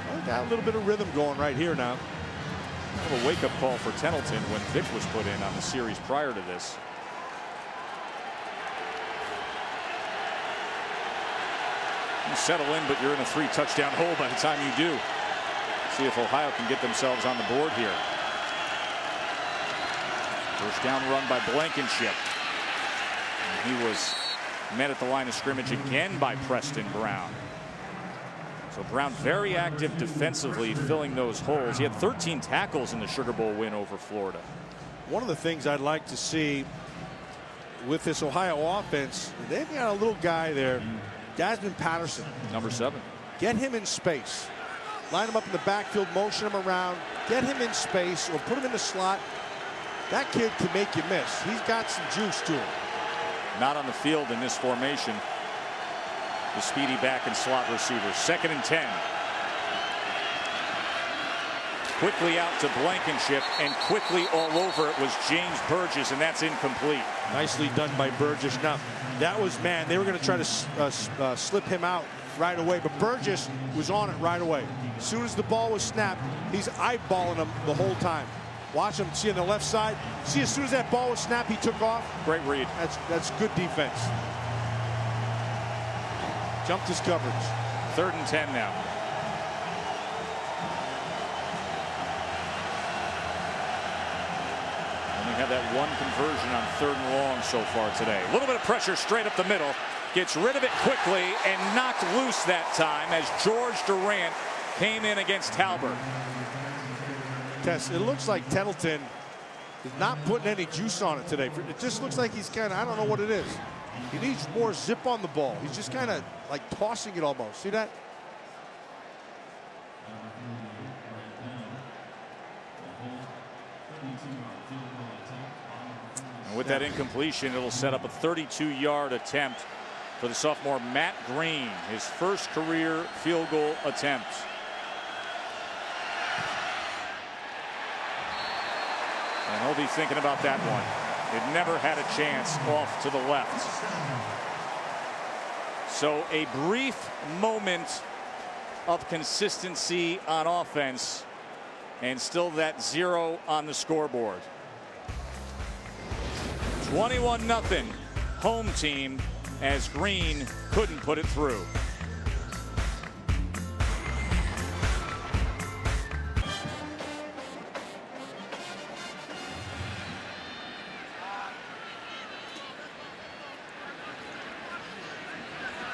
Speaker 2: Well, got a little bit of rhythm going right here now.
Speaker 1: Kind of a wake-up call for Tettleton when Vick was put in on the series prior to this. You settle in, but you're in a 3-touchdown hole by the time you do. See if Ohio can get themselves on the board here. First down run by Blankenship. And he was met at the line of scrimmage again by Preston Brown. So Brown very active defensively, filling those holes. He had 13 tackles in the Sugar Bowl win over Florida.
Speaker 2: One of the things I'd like to see with this Ohio offense, they've got a little guy there Desmond Patterson.
Speaker 1: Number 7.
Speaker 2: Get him in space. Line him up in the backfield, motion him around, get him in space, or put him in the slot. That kid can make you miss. He's got some juice to him.
Speaker 1: Not on the field in this formation. The speedy back and slot receiver. 2nd and 10. Quickly out to Blankenship, and quickly all over it was James Burgess, and that's incomplete.
Speaker 2: Nicely done by Burgess. Now, that was, man, they were going to try to slip him out right away, but Burgess was on it right away. As soon as the ball was snapped, he's eyeballing him the whole time. Watch him, see on the left side. See, as soon as that ball was snapped, he took off.
Speaker 1: Great read.
Speaker 2: That's good defense. Jumped his coverage.
Speaker 1: 3rd and 10 now. Only have that one conversion on 3rd and long so far today. A little bit of pressure straight up the middle. Gets rid of it quickly and knocked loose that time as George Durant came in against Talbert.
Speaker 2: Tess, it looks like Tettleton is not putting any juice on it today. It just looks like he's kind of, I don't know what it is. He needs more zip on the ball. He's just kind of like tossing it almost. See that?
Speaker 1: And with that incompletion, it'll set up a 32-yard attempt for the sophomore Matt Green, his first career field goal attempt. And he'll be thinking about that one. It never had a chance off to the left. So a brief moment of consistency on offense, and still that 0 on the scoreboard. 21-0 home team, as Green couldn't put it through.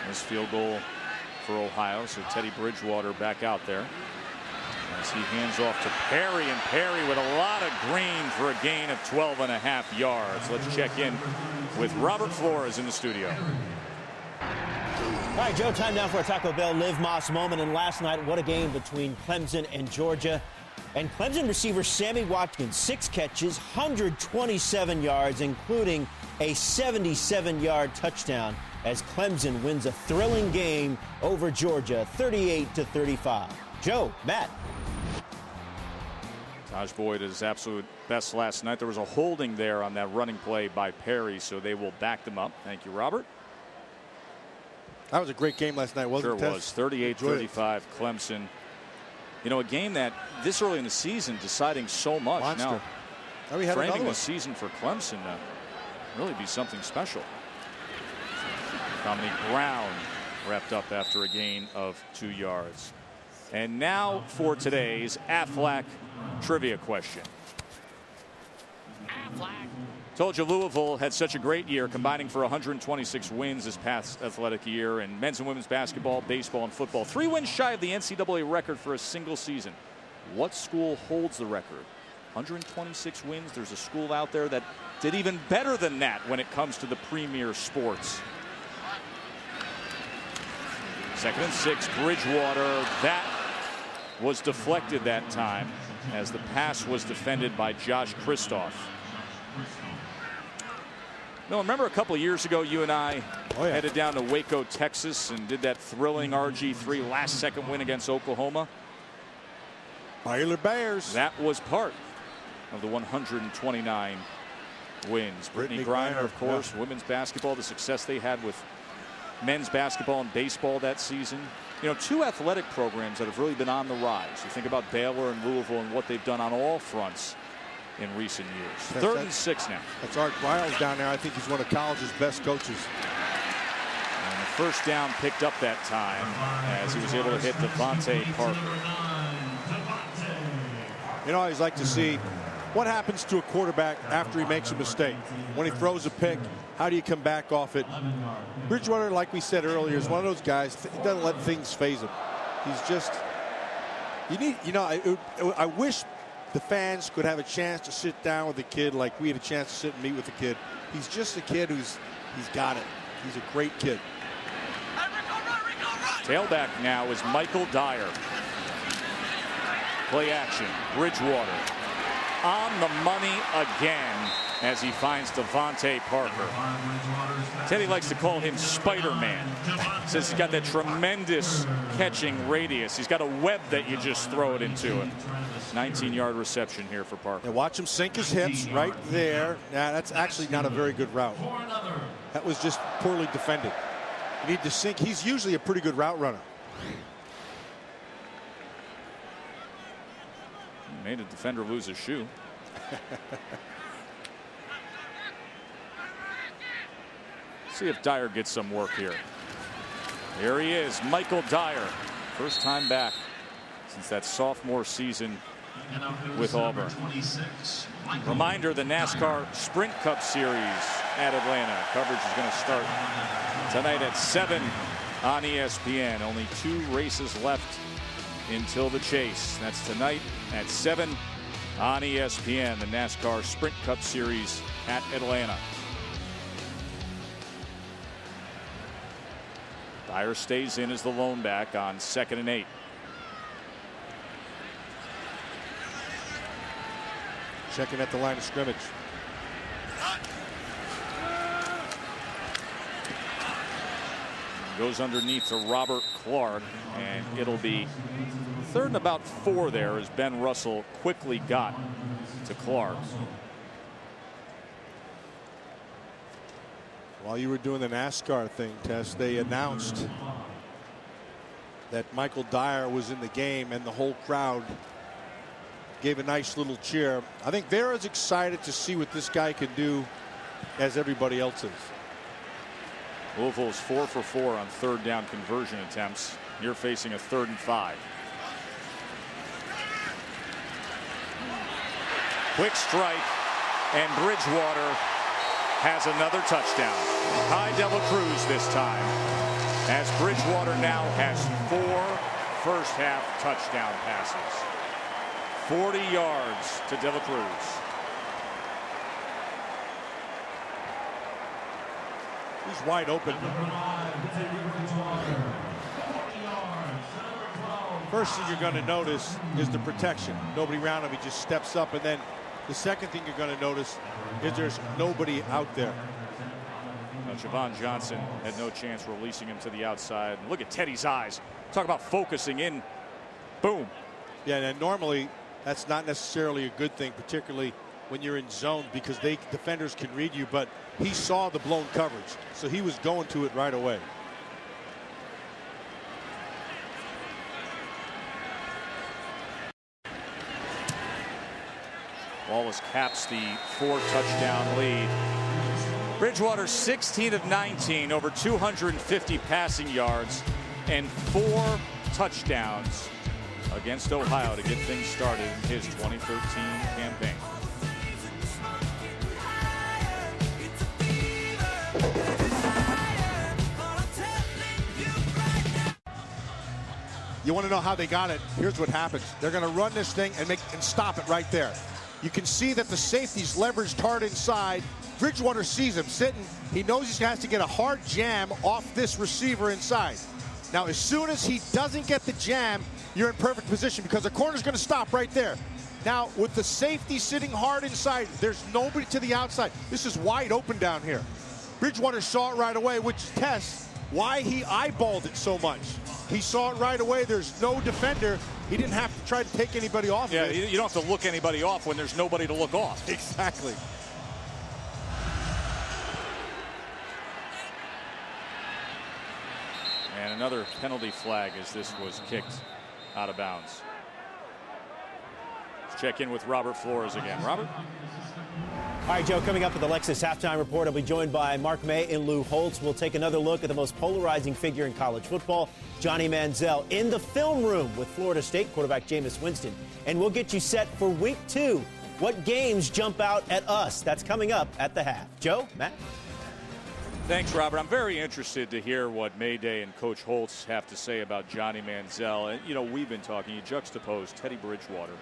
Speaker 1: This field goal for Ohio, so Teddy Bridgewater back out there as he hands off to Perry, and Perry with a lot of green for a gain of 12.5 yards. Let's check in with Robert Flores in the studio.
Speaker 5: All right, Joe, time now for a Taco Bell Liv Moss moment. And last night, what a game between Clemson and Georgia. And Clemson receiver Sammy Watkins, 6 catches, 127 yards, including a 77-yard touchdown, as Clemson wins a thrilling game over Georgia, 38-35. Joe, Matt.
Speaker 1: Taj Boyd at his absolute best last night. There was a holding there on that running play by Perry, so they will back them up. Thank you, Robert.
Speaker 2: That was a great game last night, wasn't it?
Speaker 1: Sure was. 38-35 Clemson. You know, a game that this early in the season deciding so much.
Speaker 2: Monster.
Speaker 1: Now,
Speaker 2: we had
Speaker 1: framing the season for Clemson really be something special. Dominique Brown wrapped up after a gain of 2 yards. And now for today's Aflac trivia question. Aflac. Told you Louisville had such a great year, combining for 126 wins this past athletic year in men's and women's basketball, baseball, and football. 3 wins shy of the NCAA record for a single season. What school holds the record? 126 wins. There's a school out there that did even better than that when it comes to the premier sports. 2nd and 6, Bridgewater. That was deflected that time as the pass was defended by Josh Kristoff. No, remember a couple of years ago, you and I headed down to Waco, Texas, and did that thrilling RG3 last-second win against Oklahoma?
Speaker 2: Baylor Bears.
Speaker 1: That was part of the 129 wins. Brittany Griner, of course, women's basketball, the success they had with men's basketball and baseball that season. You know, 2 athletic programs that have really been on the rise. You think about Baylor and Louisville and what they've done on all fronts in recent years. 3rd and 6 now.
Speaker 2: That's Art Briles down there. I think he's one of college's best coaches.
Speaker 1: And the first down picked up that time as he was able to hit Devontae Parker.
Speaker 2: You know, I always like to see what happens to a quarterback after he makes a mistake. When he throws a pick, how do you come back off it? Bridgewater, like we said earlier, is one of those guys. He doesn't let things phase him. He's just, I wish the fans could have a chance to sit down with the kid like we had a chance to sit and meet with the kid. He's just a kid he's got it. He's a great kid.
Speaker 1: Tailback now is Michael Dyer. Play action. Bridgewater on the money again as he finds Devontae Parker. Teddy likes to call him Spider-Man. Says he's got that tremendous catching radius. He's got a web that you just throw it into him. 19-yard reception here for Parker.
Speaker 2: And watch him sink his hips right there. Now, that's actually not a very good route. That was just poorly defended. You need to sink. He's usually a pretty good route runner.
Speaker 1: Made a defender lose his shoe. See if Dyer gets some work here. Here he is, Michael Dyer. First time back since that sophomore season with Auburn. Reminder, the NASCAR Sprint Cup Series at Atlanta. Coverage is going to start tonight at 7 on ESPN. Only 2 races left until the chase. That's tonight at 7 on ESPN, the NASCAR Sprint Cup Series at Atlanta. Dyer stays in as the lone back on 2nd and 8.
Speaker 2: Checking at the line of scrimmage.
Speaker 1: Goes underneath to Robert Clark, and it'll be 3rd and about 4 there as Ben Russell quickly got to Clark.
Speaker 2: While you were doing the NASCAR thing, Tess, they announced that Michael Dyer was in the game, and the whole crowd gave a nice little cheer. I think they're as excited to see what this guy can do as everybody else is.
Speaker 1: Louisville is 4 for 4 on 3rd down conversion attempts. You're facing a 3rd and 5. Quick strike, and Bridgewater has another touchdown. High Devil Cruz this time, as Bridgewater now has 4 first-half touchdown passes. 40 yards to Devil Cruz.
Speaker 2: He's wide open. First thing you're going to notice is the protection. Nobody around him. He just steps up. And then the second thing you're going to notice is there's nobody out there.
Speaker 1: Now, Javon Johnson had no chance releasing him to the outside. And look at Teddy's eyes. Talk about focusing in. Boom.
Speaker 2: Yeah, and normally that's not necessarily a good thing, particularly when you're in zone, because defenders can read you, but he saw the blown coverage, so he was going to it right away.
Speaker 1: Wallace caps the 4-touchdown lead. Bridgewater 16 of 19, over 250 passing yards and 4 touchdowns against Ohio to get things started in his 2013 campaign.
Speaker 2: You want to know how they got it? Here's what happens. They're going to run this thing and stop it right there. You can see that the safety's leveraged hard inside. Bridgewater sees him sitting. He knows he has to get a hard jam off this receiver inside. Now, as soon as he doesn't get the jam, you're in perfect position because the corner's going to stop right there. Now, with the safety sitting hard inside, there's nobody to the outside. This is wide open down here. Bridgewater saw it right away, which tests why he eyeballed it so much. He saw it right away. There's no defender. He didn't have to try to take anybody off.
Speaker 1: Yeah,
Speaker 2: of it.
Speaker 1: you don't have to look anybody off when there's nobody to look off.
Speaker 2: Exactly.
Speaker 1: And another penalty flag as this was kicked out of bounds. Let's check in with Robert Flores again. Robert?
Speaker 5: All right, Joe, coming up with the Lexus Halftime Report, I'll be joined by Mark May and Lou Holtz. We'll take another look at the most polarizing figure in college football, Johnny Manziel, in the film room with Florida State quarterback Jameis Winston. And we'll get you set for week 2. What games jump out at us? That's coming up at the half. Joe, Matt?
Speaker 1: Thanks, Robert. I'm very interested to hear what Mayday and Coach Holtz have to say about Johnny Manziel. And, you know, we've been talking, you juxtapose Teddy Bridgewater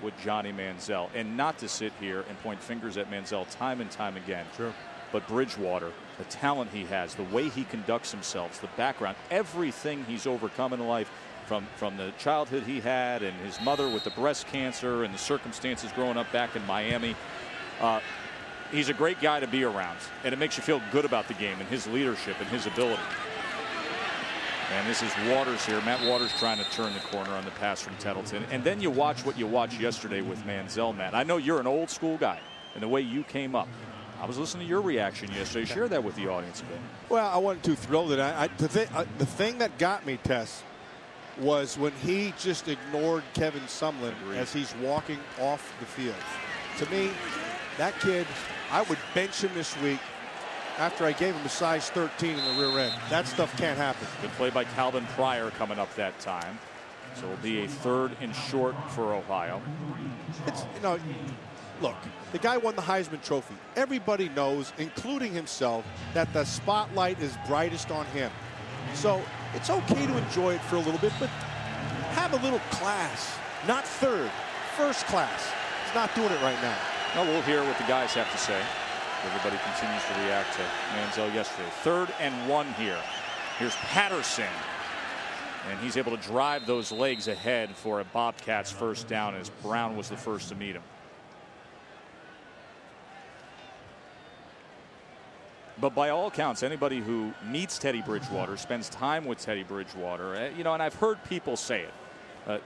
Speaker 1: with Johnny Manziel, and not to sit here and point fingers at Manziel time and time again.
Speaker 2: Sure.
Speaker 1: But Bridgewater, the talent he has, the way he conducts himself, the background, everything he's overcome in life, from the childhood he had and his mother with the breast cancer and the circumstances growing up back in Miami. He's a great guy to be around, and it makes you feel good about the game and his leadership and his ability. And this is Waters here. Matt Waters trying to turn the corner on the pass from Tettleton. And then you watch what you watched yesterday with Manziel, Matt. I know you're an old school guy, and the way you came up. I was listening to your reaction yesterday. Share that with the audience a bit.
Speaker 2: Well, I wasn't too thrilled that the thing that got me, Tess, was when he just ignored Kevin Sumlin as he's walking off the field. To me, that kid, I would bench him this week after I gave him a size 13 in the rear end. That stuff can't happen.
Speaker 1: Good play by Calvin Pryor coming up that time. So it'll be a 3rd and short for Ohio.
Speaker 2: It's, you know, look, the guy won the Heisman Trophy. Everybody knows, including himself, that the spotlight is brightest on him. So it's okay to enjoy it for a little bit, but have a little class. Not third, first class. He's not doing it right now.
Speaker 1: Well, we'll hear what the guys have to say. Everybody continues to react to Manziel yesterday. 3rd and 1 here. Here's Patterson. And he's able to drive those legs ahead for a Bobcats first down as Brown was the first to meet him. But by all accounts, anybody who meets Teddy Bridgewater, spends time with Teddy Bridgewater, you know, and I've heard people say it.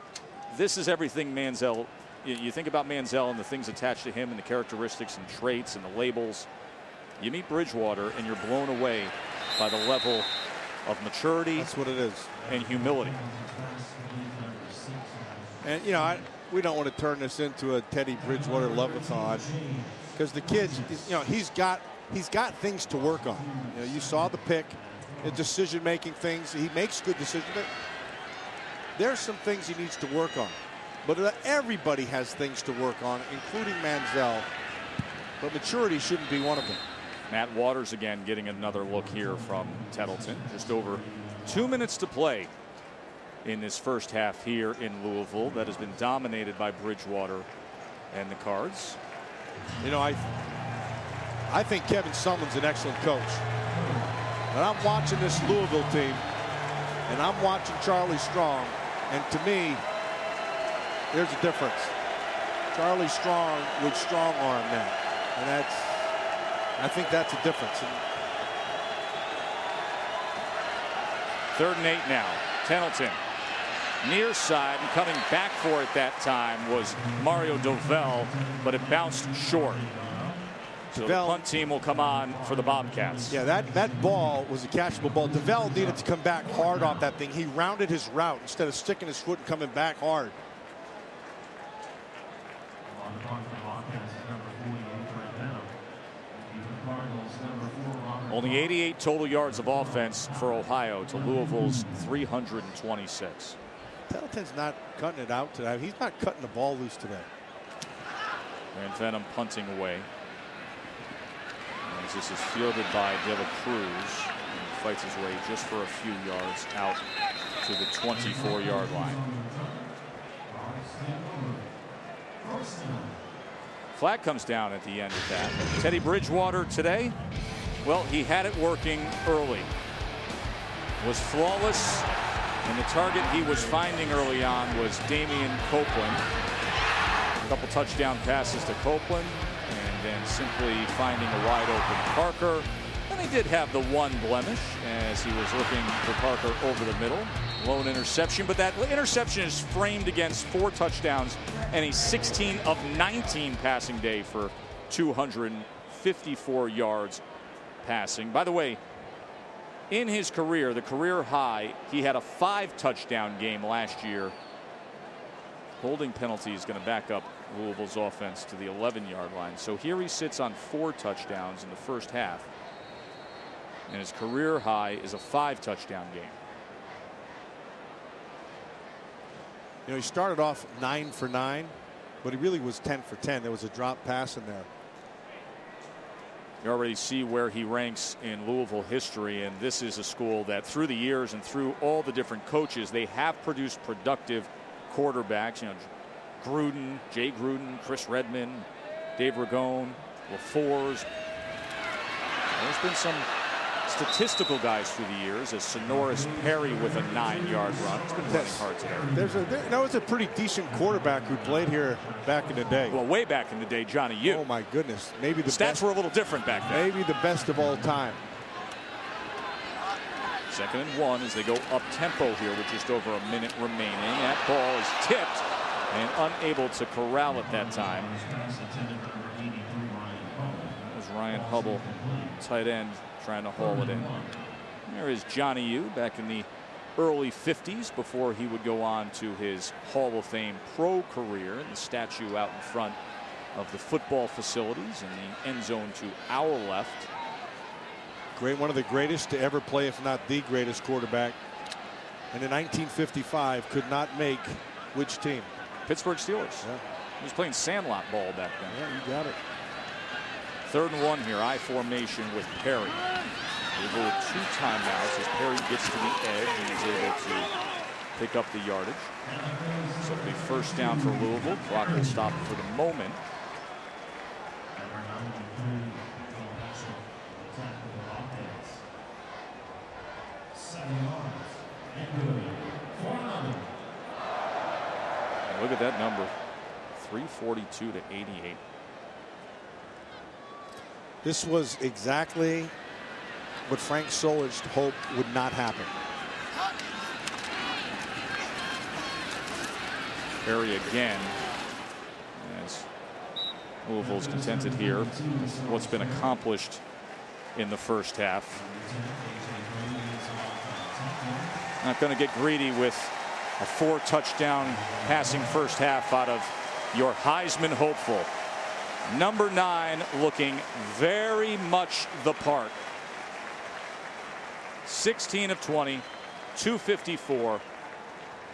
Speaker 1: This is everything Manziel. You think about Manziel and the things attached to him and the characteristics and traits and the labels. You meet Bridgewater and you're blown away by the level of maturity.
Speaker 2: That's what it is.
Speaker 1: And humility.
Speaker 2: And, you know, we don't want to turn this into a Teddy Bridgewater love-a-thon because the kid, you know, he's got things to work on. You know, you saw the pick, the decision-making things. He makes good decisions. There's some things he needs to work on. But everybody has things to work on, including Manziel. But maturity shouldn't be one of them.
Speaker 1: Matt Waters again getting another look here from Tettleton. Just over 2 minutes to play in this first half here in Louisville that has been dominated by Bridgewater and the Cards.
Speaker 2: You know, I think Kevin Sumlin's an excellent coach. And I'm watching this Louisville team, and I'm watching Charlie Strong, and to me, there's a difference. Charlie Strong would strong arm that. And I think that's a difference.
Speaker 1: 3rd and 8 now. Tettleton near side, and coming back for it that time was Mario Dovell, but it bounced short. So the punt team will come on for the Bobcats.
Speaker 2: Yeah, that ball was a catchable ball. Dovell needed to come back hard off that thing. He rounded his route instead of sticking his foot and coming back hard.
Speaker 1: Only 88 total yards of offense for Ohio to Louisville's 326.
Speaker 2: Tettleton's not cutting it out today. He's not cutting the ball loose today.
Speaker 1: And Venom punting away. As this is fielded by De La Cruz. And fights his way just for a few yards out to the 24-yard line. Flag comes down at the end of that. Teddy Bridgewater today, well, he had it working early. Was flawless, and the target he was finding early on was Damian Copeland. A couple touchdown passes to Copeland, and then simply finding a wide open Parker. And he did have the one blemish as he was looking for Parker over the middle. Lone interception, but that interception is framed against 4 touchdowns and a 16 of 19 passing day for 254 yards passing. By the way, in his career, the career high, he had a 5-touchdown game last year. Holding penalty is going to back up Louisville's offense to the 11-yard line. So here he sits on 4 touchdowns in the first half. And his career high is a 5-touchdown game.
Speaker 2: You know, he started off 9 for 9, but he really was 10 for 10. There was a drop pass in there.
Speaker 1: You already see where he ranks in Louisville history, and this is a school that through the years and through all the different coaches, they have produced productive quarterbacks. You know, Gruden, Jay Gruden, Chris Redmond, Dave Ragone, LaFours. There's been some statistical guys through the years, as Sonoris Perry with a 9-yard run. It's been running hard today.
Speaker 2: That was a pretty decent quarterback who played here back in the day.
Speaker 1: Well, way back in the day, Johnny U.
Speaker 2: Oh my goodness, maybe the
Speaker 1: stats were a little different back then.
Speaker 2: Maybe the best of all time.
Speaker 1: 2nd and 1 as they go up tempo here with just over a minute remaining. That ball is tipped and unable to corral it that time. There's Ryan Hubble, tight end, trying to haul it in. There is Johnny U back in the early 50s before he would go on to his Hall of Fame pro career. And the statue out in front of the football facilities in the end zone to our left.
Speaker 2: One of the greatest to ever play, if not the greatest quarterback. And in 1955 could not make which team?
Speaker 1: Pittsburgh Steelers.
Speaker 2: Yeah.
Speaker 1: He was playing sandlot ball back then.
Speaker 2: Yeah, you got it.
Speaker 1: 3rd and 1 here, I formation with Perry. We'll go with 2 timeouts as Perry gets to the edge and is able to pick up the yardage. So it'll be 1st down for Louisville. Clock will stop for the moment. And look at that number, 342 to 88.
Speaker 2: This was exactly what Frank Solich hoped would not happen.
Speaker 1: Perry again, as Louisville's contented here with what's been accomplished in the first half. Not going to get greedy with a 4-touchdown passing first half out of your Heisman hopeful. Number 9 looking very much the part. 16 of 20, 254,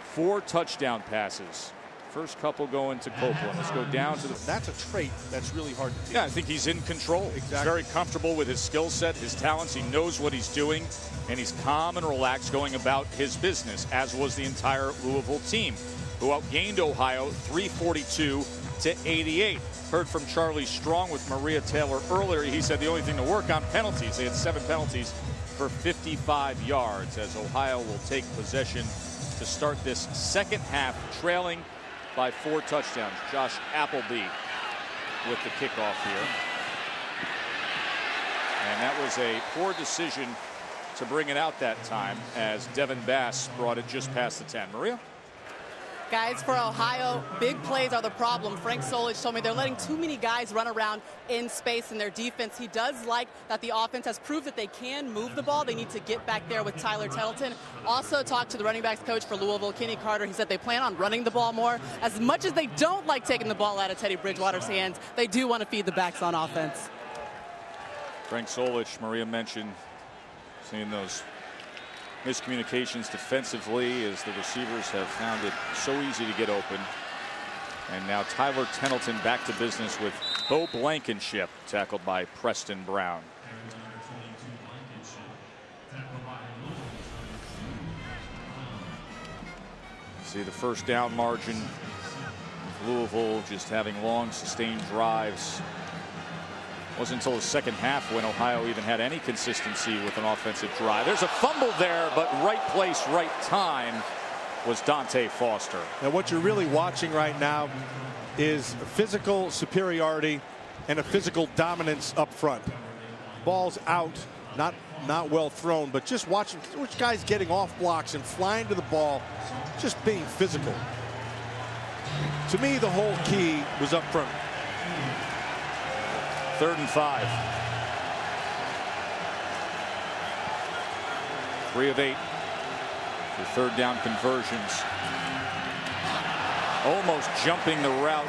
Speaker 1: 4 touchdown passes. First couple going to Copeland. Let's go down to the.
Speaker 2: That's a trait that's really hard to teach.
Speaker 1: Yeah, I think he's in control.
Speaker 2: Exactly.
Speaker 1: He's very comfortable with his skill set, his talents. He knows what he's doing, and he's calm and relaxed going about his business, as was the entire Louisville team, who outgained Ohio 342 to 88. Heard from Charlie Strong with Maria Taylor earlier. He said the only thing to work on, penalties. They had 7 penalties for 55 yards as Ohio will take possession to start this second half, trailing by 4 touchdowns. Josh Appleby with the kickoff here. And that was a poor decision to bring it out that time as Devin Bass brought it just past the 10. Maria?
Speaker 4: Guys, for Ohio, big plays are the problem. Frank Solich told me they're letting too many guys run around in space in their defense. He does like that the offense has proved that they can move the ball. They need to get back there with Tyler Tettleton. Also talked to the running backs coach for Louisville, Kenny Carter. He said they plan on running the ball more. As much as they don't like taking the ball out of Teddy Bridgewater's hands, they do want to feed the backs on offense.
Speaker 1: Frank Solich, Maria mentioned, seeing those miscommunications defensively as the receivers have found it so easy to get open. And now Tyler Tettleton back to business with Bo Blankenship, tackled by Preston Brown. See the first down margin. Louisville just having long sustained drives. Wasn't until the second half when Ohio even had any consistency with an offensive drive. There's a fumble there, but right place, right time was Dante Foster.
Speaker 2: And what you're really watching right now is physical superiority and a physical dominance up front. Ball's out, not well thrown, but just watching which guys getting off blocks and flying to the ball, just being physical. To me, the whole key was up front.
Speaker 1: 3rd and 5. 3 of 8 for 3rd down conversions. Almost jumping the route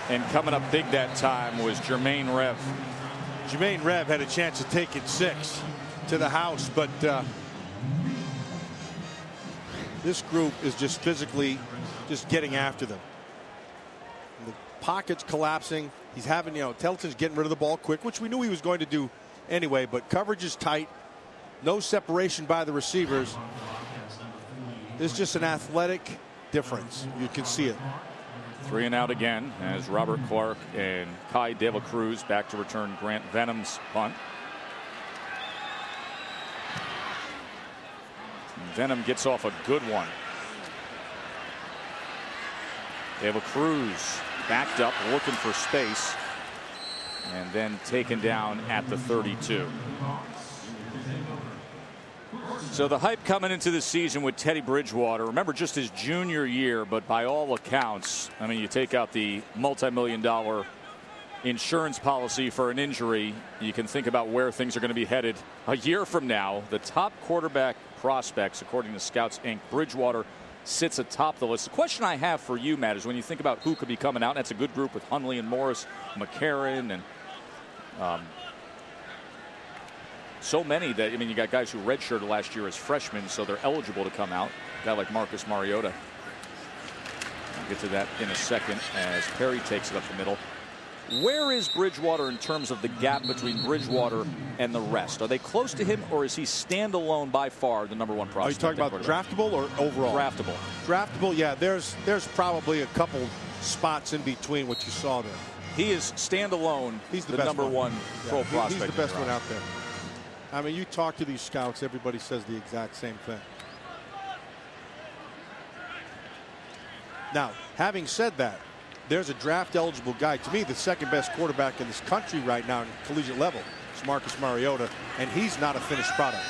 Speaker 1: and coming up big that time was Jermaine Rev.
Speaker 2: Jermaine Rev had a chance to take it 6 to the house, but this group is just physically just getting after them. The pocket's collapsing. He's having, Tettleton's getting rid of the ball quick, which we knew he was going to do anyway, but coverage is tight. No separation by the receivers. There's just an athletic difference. You can see it.
Speaker 1: 3 and out again as Robert Clark and Kai De La Cruz back to return Grant Venom's punt. Venom gets off a good one. They have a Cruz backed up, looking for space, and then taken down at the 32. So the hype coming into the season with Teddy Bridgewater, remember just his junior year, but by all accounts, I mean, you take out the multi-million-dollar insurance policy for an injury, you can think about where things are going to be headed a year from now. The top quarterback prospects, according to Scouts Inc., Bridgewater sits atop the list. The question I have for you, Matt, is when you think about who could be coming out, and that's a good group with Hundley and Morris, McCarron, and so many that, I mean, you got guys who redshirted last year as freshmen, so they're eligible to come out. A guy like Marcus Mariota. I'll get to that in a second as Perry takes it up the middle. Where is Bridgewater in terms of the gap between Bridgewater and the rest? Are they close to him, or is he standalone by far the #1 prospect?
Speaker 2: Are you talking about draftable or overall?
Speaker 1: Draftable.
Speaker 2: Draftable, yeah. There's probably a couple spots in between what you saw there.
Speaker 1: He is standalone.
Speaker 2: He's the
Speaker 1: best #1 pro prospect.
Speaker 2: He's the best one out there. I mean, you talk to these scouts, everybody says the exact same thing. Now, having said that, there's a draft eligible guy. To me, the second best quarterback in this country right now in collegiate level is Marcus Mariota, and he's not a finished product.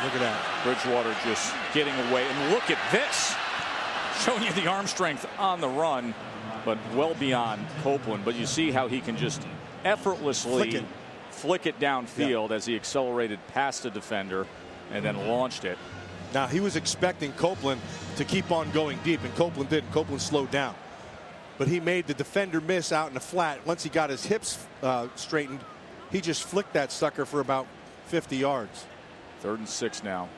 Speaker 2: Look at that.
Speaker 1: Bridgewater just getting away, and look at this. Showing you the arm strength on the but well beyond Copeland. But you see how he can just effortlessly flick it downfield as he accelerated past the defender and then launched it.
Speaker 2: Now, he was expecting Copeland to keep on going deep, and Copeland didn't. Copeland slowed down. But he made the defender miss out in the flat. Once he got his hips straightened, he just flicked that sucker for about 50 yards.
Speaker 1: 3rd and 6 now.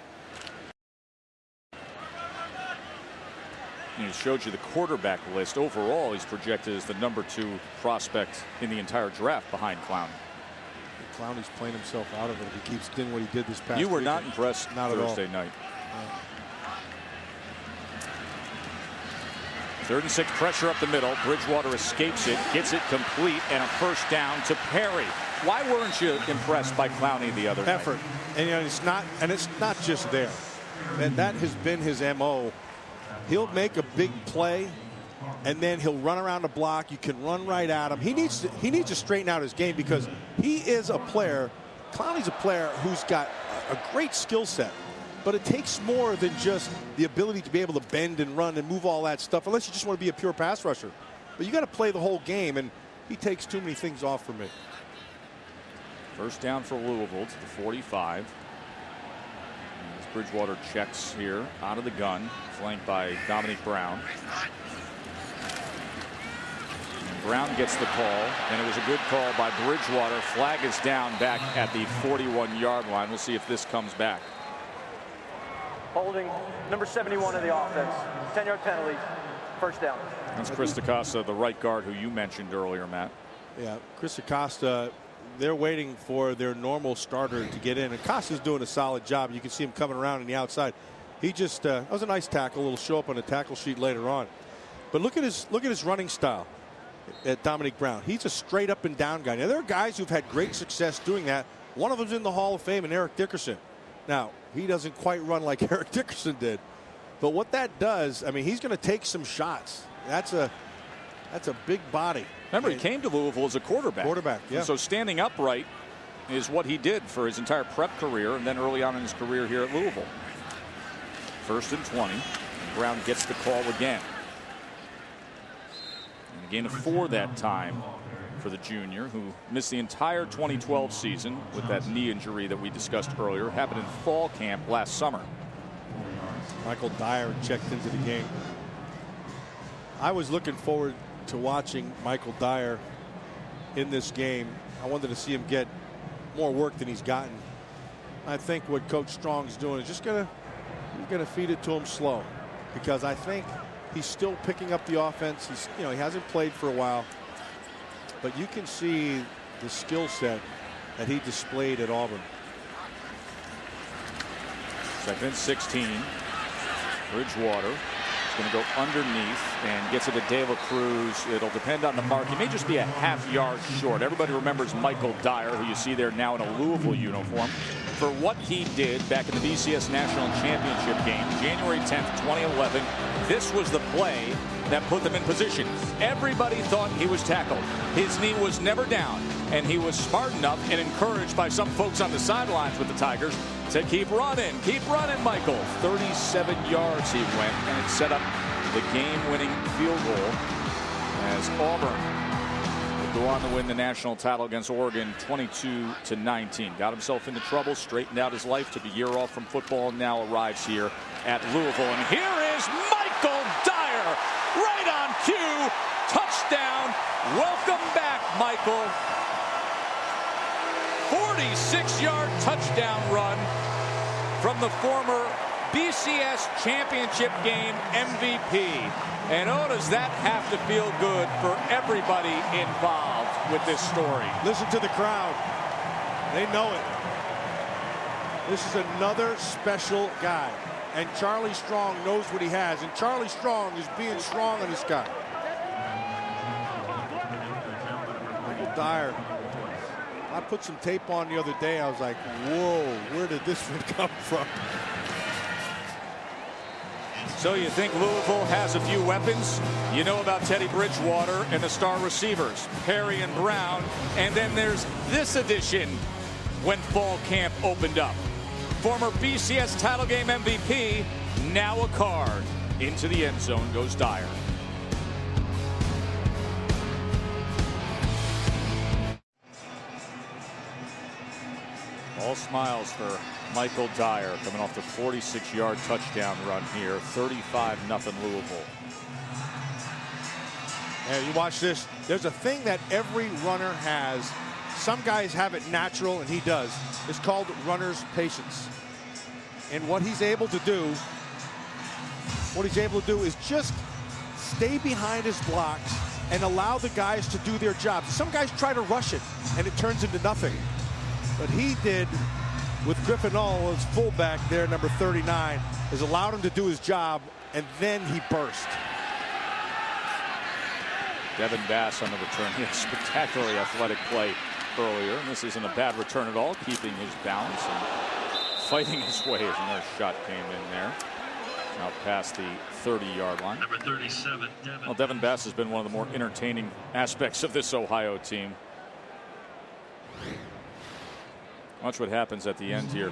Speaker 1: He showed you the quarterback list. Overall, he's projected as the #2 prospect in the entire draft behind Clowney.
Speaker 2: Clowney's playing himself out of it. He keeps doing what he did this past
Speaker 1: You were
Speaker 2: weekend.
Speaker 1: not impressed
Speaker 2: not
Speaker 1: Thursday night. 3rd and 6, pressure up the middle. Bridgewater escapes it, gets it complete, and a first down to Perry. Why weren't you impressed by Clowney the other night?
Speaker 2: Effort, and it's not just there. And that has been his MO. He'll make a big play, and then he'll run around the block. You can run right at him. He needs to straighten out his game, because he is a player. Clowney's a player who's got a great skill set, but it takes more than just the ability to be able to bend and run and move all that stuff, unless you just want to be a pure pass rusher. But you got to play the whole game, and he takes too many things off for me.
Speaker 1: First down for Louisville to the 45. As Bridgewater checks here out of the gun, flanked by Dominique Brown. And Brown gets the call, and it was a good call by Bridgewater. Flag is down back at the 41-yard line. We'll see if this comes back.
Speaker 3: Holding number 71 of the offense. 10-yard penalty. First down.
Speaker 1: That's Chris Acosta, the right guard who you mentioned earlier, Matt.
Speaker 2: Yeah, Chris Acosta, they're waiting for their normal starter to get in. And Acosta's doing a solid job. You can see him coming around on the outside. He just that was a nice tackle. It'll show up on the tackle sheet later on. But look at his running style at Dominique Brown. He's a straight up and down guy. Now, there are guys who've had great success doing that. One of them's in the Hall of Fame, and Eric Dickerson. Now, he doesn't quite run like Eric Dickerson did. But what that does, I mean, he's going to take some shots. That's a big body.
Speaker 1: Remember, he came to Louisville as a quarterback.
Speaker 2: Yeah.
Speaker 1: And so standing upright is what he did for his entire prep career, and then early on in his career here at Louisville. 1st and 20. And Brown gets the call again. And a gain of 4 that time for the junior, who missed the entire 2012 season with that knee injury that we discussed earlier. Happened in fall camp last summer.
Speaker 2: Michael Dyer checked into the game. I was looking forward to watching Michael Dyer in this game. I wanted to see him get more work than he's gotten. I think what Coach Strong's doing is just he's gonna feed it to him slow, because I think he's still picking up the offense. He hasn't played for a while, but you can see the skill set that he displayed at Auburn.
Speaker 1: 2nd and 16. Bridgewater is going to go underneath and gets it to De La Cruz. It'll depend on the mark. He may just be a half yard short. Everybody remembers Michael Dyer, who you see there now in a Louisville uniform. for what he did back in the BCS National Championship game, January 10th, 2011. This was the play that put them in position. Everybody thought he was tackled. His knee was never down, and he was smart enough and encouraged by some folks on the sidelines with the Tigers to keep running, Michael. 37 yards he went, and it set up the game-winning field goal as Auburn would go on to win the national title against Oregon 22-19. Got himself into trouble, straightened out his life, took a year off from football, and now arrives here at Louisville. And here is Michael Dyer, right on cue, touchdown. Welcome back, Michael. 46-yard touchdown run from the former BCS championship game MVP. And oh, does that have to feel good for everybody involved with this story.
Speaker 2: Listen to the crowd. They know it. This is another special guy. And Charlie Strong knows what he has. And Charlie Strong is being strong on this guy. Michael Dyer. I put some tape on the other day. I was like, whoa, where did this one come from?
Speaker 1: So you think Louisville has a few weapons? You know about Teddy Bridgewater and the star receivers, Perry and Brown. And then there's this addition when fall camp opened up. Former BCS title game MVP, now a card. Into the end zone goes Dyer. All smiles for Michael Dyer coming off the 46-yard touchdown run here. 35-0 Louisville.
Speaker 2: And you watch this. There's a thing that every runner has. Some guys have it natural, and he does. It's called runner's patience. And what he's able to do is just stay behind his blocks and allow the guys to do their jobs. Some guys try to rush it, and it turns into nothing. But he did with Griffin All, his fullback there, number 39, has allowed him to do his job, and then he burst.
Speaker 1: Devin Bass on the return. He had a spectacularly athletic play earlier, and this isn't a bad return at all, keeping his balance and fighting his way as another shot came in there. Out past the 30-yard line.
Speaker 6: Number 37, Devin.
Speaker 1: Well, Devin Bass has been one of the more entertaining aspects of this Ohio team. Watch what happens at the end here.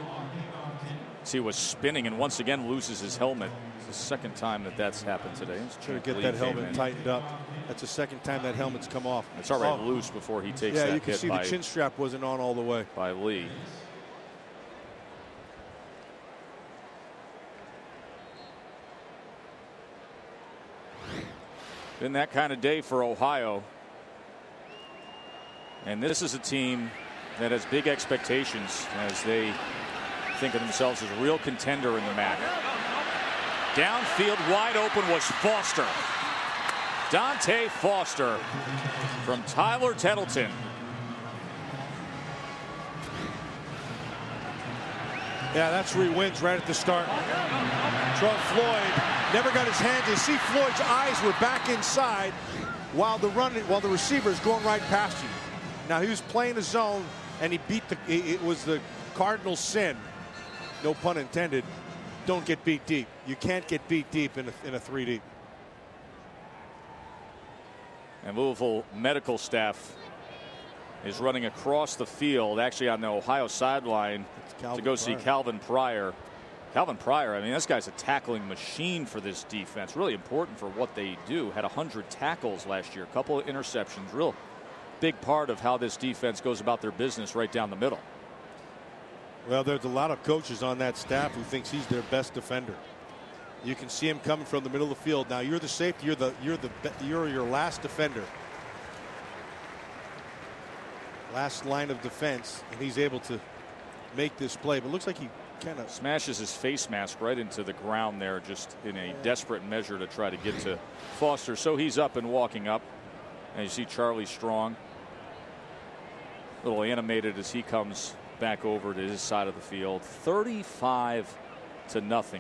Speaker 1: See, he was spinning and once again loses his helmet. It's the second time that's happened today.
Speaker 2: Trying to get that helmet tightened up. That's the second time that helmet's come off.
Speaker 1: It's already loose before he takes that hit.
Speaker 2: Yeah, you can see the chin strap wasn't on all the way.
Speaker 1: By Lee. Been that kind of day for Ohio. And this is a team that has big expectations as they think of themselves as a real contender in the MAC. Downfield wide open was Foster. Dante Foster from Tyler Tettleton.
Speaker 2: Yeah, that's where he wins right at the start. Trump Floyd never got his hands. You see Floyd's eyes were back inside while the receiver is going right past you. Now he was playing a zone and he beat it was the Cardinal sin. No pun intended. Don't get beat deep. You can't get beat deep in a 3 deep.
Speaker 1: And Louisville medical staff is running across the field, actually on the Ohio sideline, to go see Calvin Pryor. Calvin Pryor, I mean, this guy's a tackling machine for this defense. Really important for what they do. Had 100 tackles last year, a couple of interceptions. Real big part of how this defense goes about their business right down the middle.
Speaker 2: Well, there's a lot of coaches on that staff who thinks he's their best defender. You can see him coming from the middle of the field. Now you're the safety. You're your last defender. Last line of defense, and he's able to make this play. But it looks like he kind of
Speaker 1: smashes his face mask right into the ground there, just in a desperate measure to try to get to Foster. So he's up and walking up. And you see Charlie Strong, a little animated as he comes back over to his side of the field. 35-0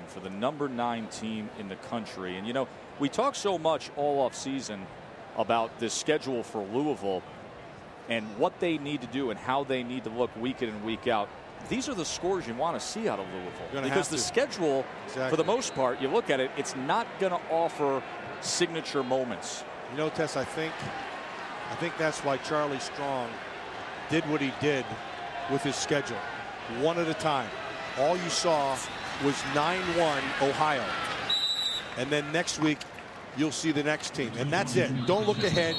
Speaker 1: for the number 9 team in the country. And you know, we talk so much all off season about this schedule for Louisville and what they need to do and how they need to look week in and week out. these are the scores you want to see out of Louisville, because the
Speaker 2: to.
Speaker 1: schedule,
Speaker 2: Exactly.
Speaker 1: for the most part, you look at it, it's not going to offer signature moments.
Speaker 2: You know, Tess, I think that's why Charlie Strong did what he did with his schedule. One at a time. All you saw was 9-1 Ohio. And then next week, you'll see the next team. And that's it. Don't look ahead.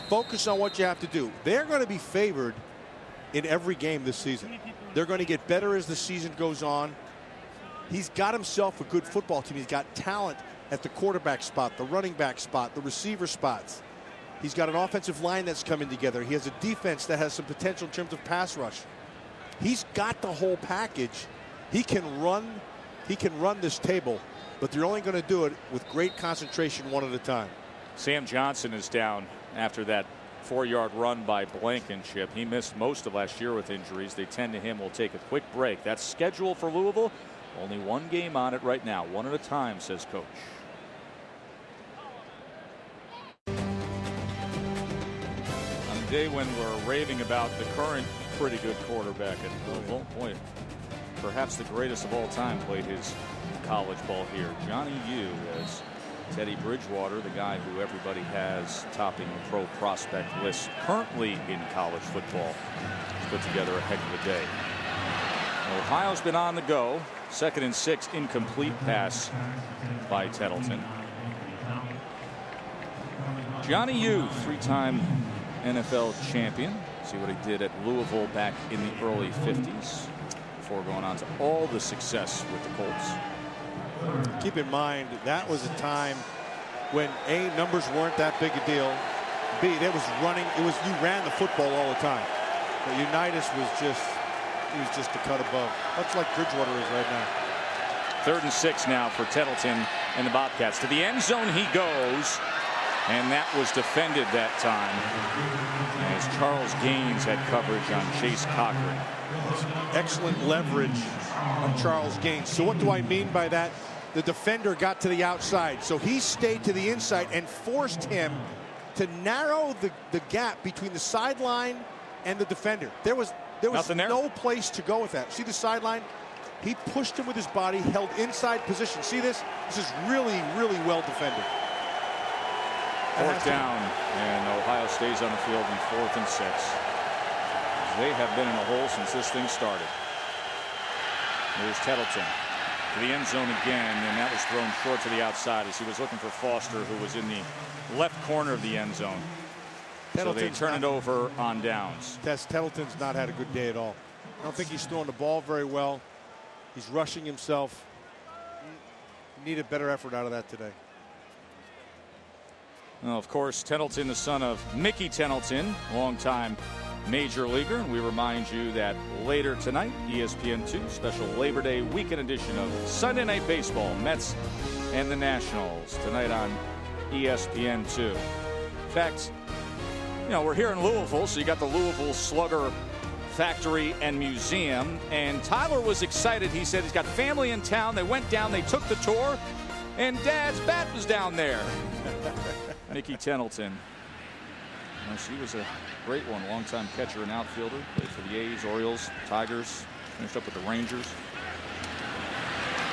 Speaker 2: Focus on what you have to do. They're going to be favored in every game this season. They're going to get better as the season goes on. He's got himself a good football team. He's got talent at the quarterback spot, the running back spot, the receiver spots. He's got an offensive line that's coming together. He has a defense that has some potential in terms of pass rush. He's got the whole package. He can run this table, but they're only going to do it with great concentration, one at a time.
Speaker 1: Sam Johnson is down after that 4-yard run by Blankenship. He missed most of last year with injuries. They tend to him. We'll take a quick break. That's scheduled for Louisville. Only one game on it right now. One at a time, says Coach. On a day when we're raving about the current pretty good quarterback at Louisville, boy, perhaps the greatest of all time, played his college ball here. Johnny Yu, as Teddy Bridgewater, the guy who everybody has topping the pro prospect list currently in college football, has put together a heck of a day. Ohio's been on the go. 2nd and 6, incomplete pass by Tettleton. Johnny Yu, 3-time NFL champion. See what he did at Louisville back in the early 50s before going on to all the success with the Colts.
Speaker 2: Keep in mind, that was a time when A, numbers weren't that big a deal. B, that was running. You ran the football all the time. But Unitas was just a cut above, much like Bridgewater is right now.
Speaker 1: 3rd and 6 now for Tettleton and the Bobcats. To the end zone he goes, and that was defended that time as Charles Gaines had coverage on Chase Cochran.
Speaker 2: Excellent leverage on Charles Gaines. So what do I mean by that? The defender got to the outside, so he stayed to the inside and forced him to narrow the gap between the sideline and the defender. There was no place to go with that. See the sideline? He pushed him with his body, held inside position. See this? This is really, really well defended.
Speaker 1: 4th down, and Ohio stays on the field in 4th and 6. They have been in a hole since this thing started. Here's Tettleton to the end zone again, and that was thrown short to the outside as he was looking for Foster, who was in the left corner of the end zone. So they turn it over on downs.
Speaker 2: Tettleton's not had a good day at all. I don't think he's throwing the ball very well. He's rushing himself. He needed better effort out of that today.
Speaker 1: Well, of course, Tettleton, the son of Mickey Tettleton, longtime major leaguer. And we remind you that later tonight, ESPN2, special Labor Day weekend edition of Sunday Night Baseball, Mets and the Nationals, tonight on ESPN2. In fact, you know, we're here in Louisville, so you got the Louisville Slugger Factory and Museum, and Tyler was excited. He said he's got family in town. They went down, they took the tour, and Dad's bat was down there. Mickey Tettleton. He was a great one, longtime catcher and outfielder. Played for the A's, Orioles, Tigers, finished up with the Rangers.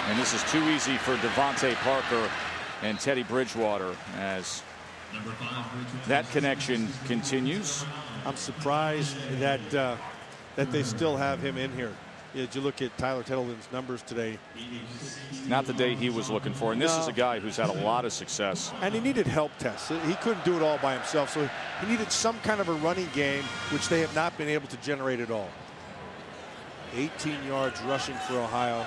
Speaker 1: And this is too easy for Devontae Parker and Teddy Bridgewater as that connection continues.
Speaker 2: I'm surprised that they still have him in here. Did you look at Tyler Tettleton's numbers today?
Speaker 1: Not the day he was looking for. And this is a guy who's had a lot of success.
Speaker 2: And he needed help, Tess. He couldn't do it all by himself. So he needed some kind of a running game, which they have not been able to generate at all. 18 yards rushing for Ohio.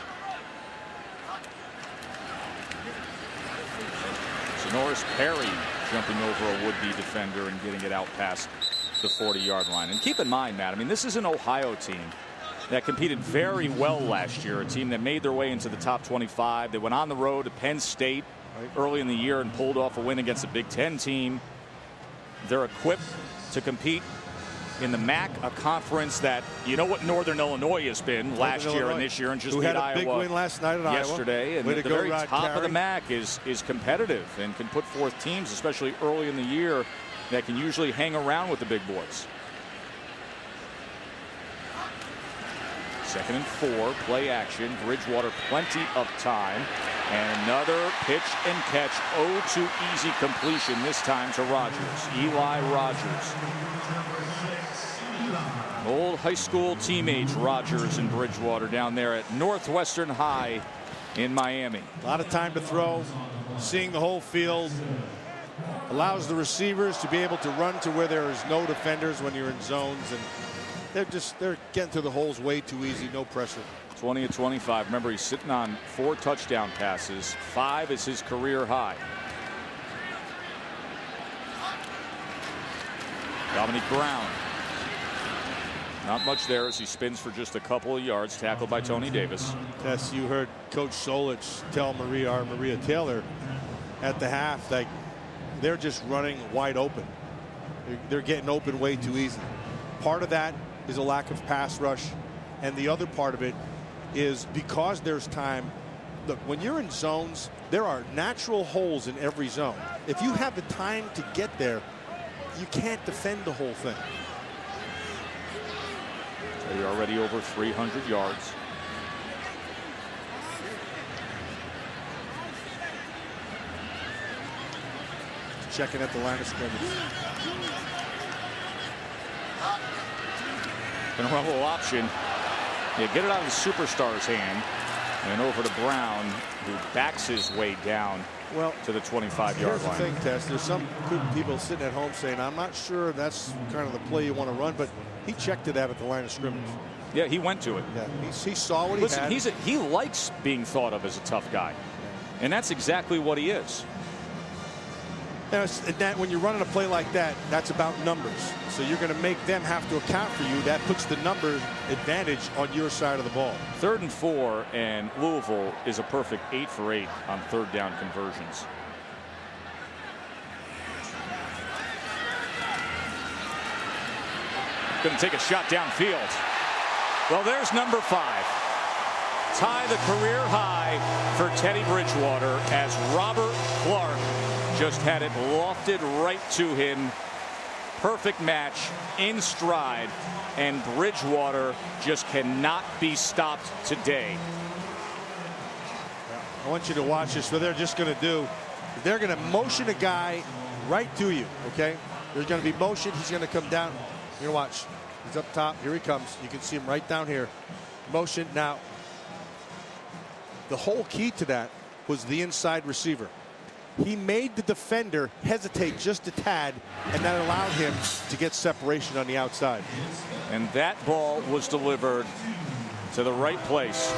Speaker 1: Norris Perry jumping over a would-be defender and getting it out past the 40-yard line. And keep in mind, Matt, I mean, this is an Ohio team that competed very well last year, a team that made their way into the top 25. They went on the road to Penn State early in the year and pulled off a win against a Big Ten team. They're equipped to compete in the MAC, a conference that, you know what Northern Illinois has been last year and this year, and just beat Iowa.
Speaker 2: Who had a big win last night at
Speaker 1: yesterday.
Speaker 2: Iowa.
Speaker 1: And the very top of the MAC is competitive and can put forth teams, especially early in the year, that can usually hang around with the big boys. 2nd and 4. Play action. Bridgewater plenty of time. And another pitch and catch. 0-2 easy completion, this time to Rogers. Eli Rogers. Old high school teammates Rogers and Bridgewater down there at Northwestern High in Miami.
Speaker 2: A lot of time to throw, seeing the whole field. Allows the receivers to be able to run to where there is no defenders when you're in zones, and they're getting to the holes way too easy. No pressure.
Speaker 1: 20 of 25. Remember, he's sitting on 4 touchdown passes. 5 is his career high. Dominique Brown. Not much there as he spins for just a couple of yards, tackled by Tony Davis.
Speaker 2: Yes, you heard Coach Solich tell Maria Taylor at the half that they're just running wide open. They're getting open way too easy. Part of that is a lack of pass rush, and the other part of it is because there's time. Look, when you're in zones, there are natural holes in every zone. If you have the time to get there, you can't defend the whole thing.
Speaker 1: They're already over 300 yards.
Speaker 2: Checking at the line of scrimmage.
Speaker 1: Gonna run a little option. Yeah, get it out of the superstar's hand and over to Brown, who backs his way down to the 25-yard line.
Speaker 2: Here's the thing, Tess. There's some good people sitting at home saying, I'm not sure that's kind of the play you want to run, but he checked it out at the line of scrimmage.
Speaker 1: Yeah, he went to it.
Speaker 2: Yeah, he saw what he had.
Speaker 1: Listen, he likes being thought of as a tough guy, and that's exactly what he is.
Speaker 2: And that when you're running a play like that, that's about numbers. So you're going to make them have to account for you. That puts the number advantage on your side of the ball.
Speaker 1: 3rd and 4, and Louisville is a perfect 8 for 8 on 3rd down conversions. Going to take a shot downfield. Well, there's number 5. Tie the career high for Teddy Bridgewater as Robert Clark just had it lofted right to him. Perfect match in stride, and Bridgewater just cannot be stopped today.
Speaker 2: I want you to watch this. What they're just going to do, they're going to motion a guy right to you. Okay, there's going to be motion. He's going to come down. You're going to watch. He's up top. Here he comes. You can see him right down here. Motion. Now, the whole key to that was the inside receiver. He made the defender hesitate just a tad, and that allowed him to get separation on the outside.
Speaker 1: And that ball was delivered to the right place,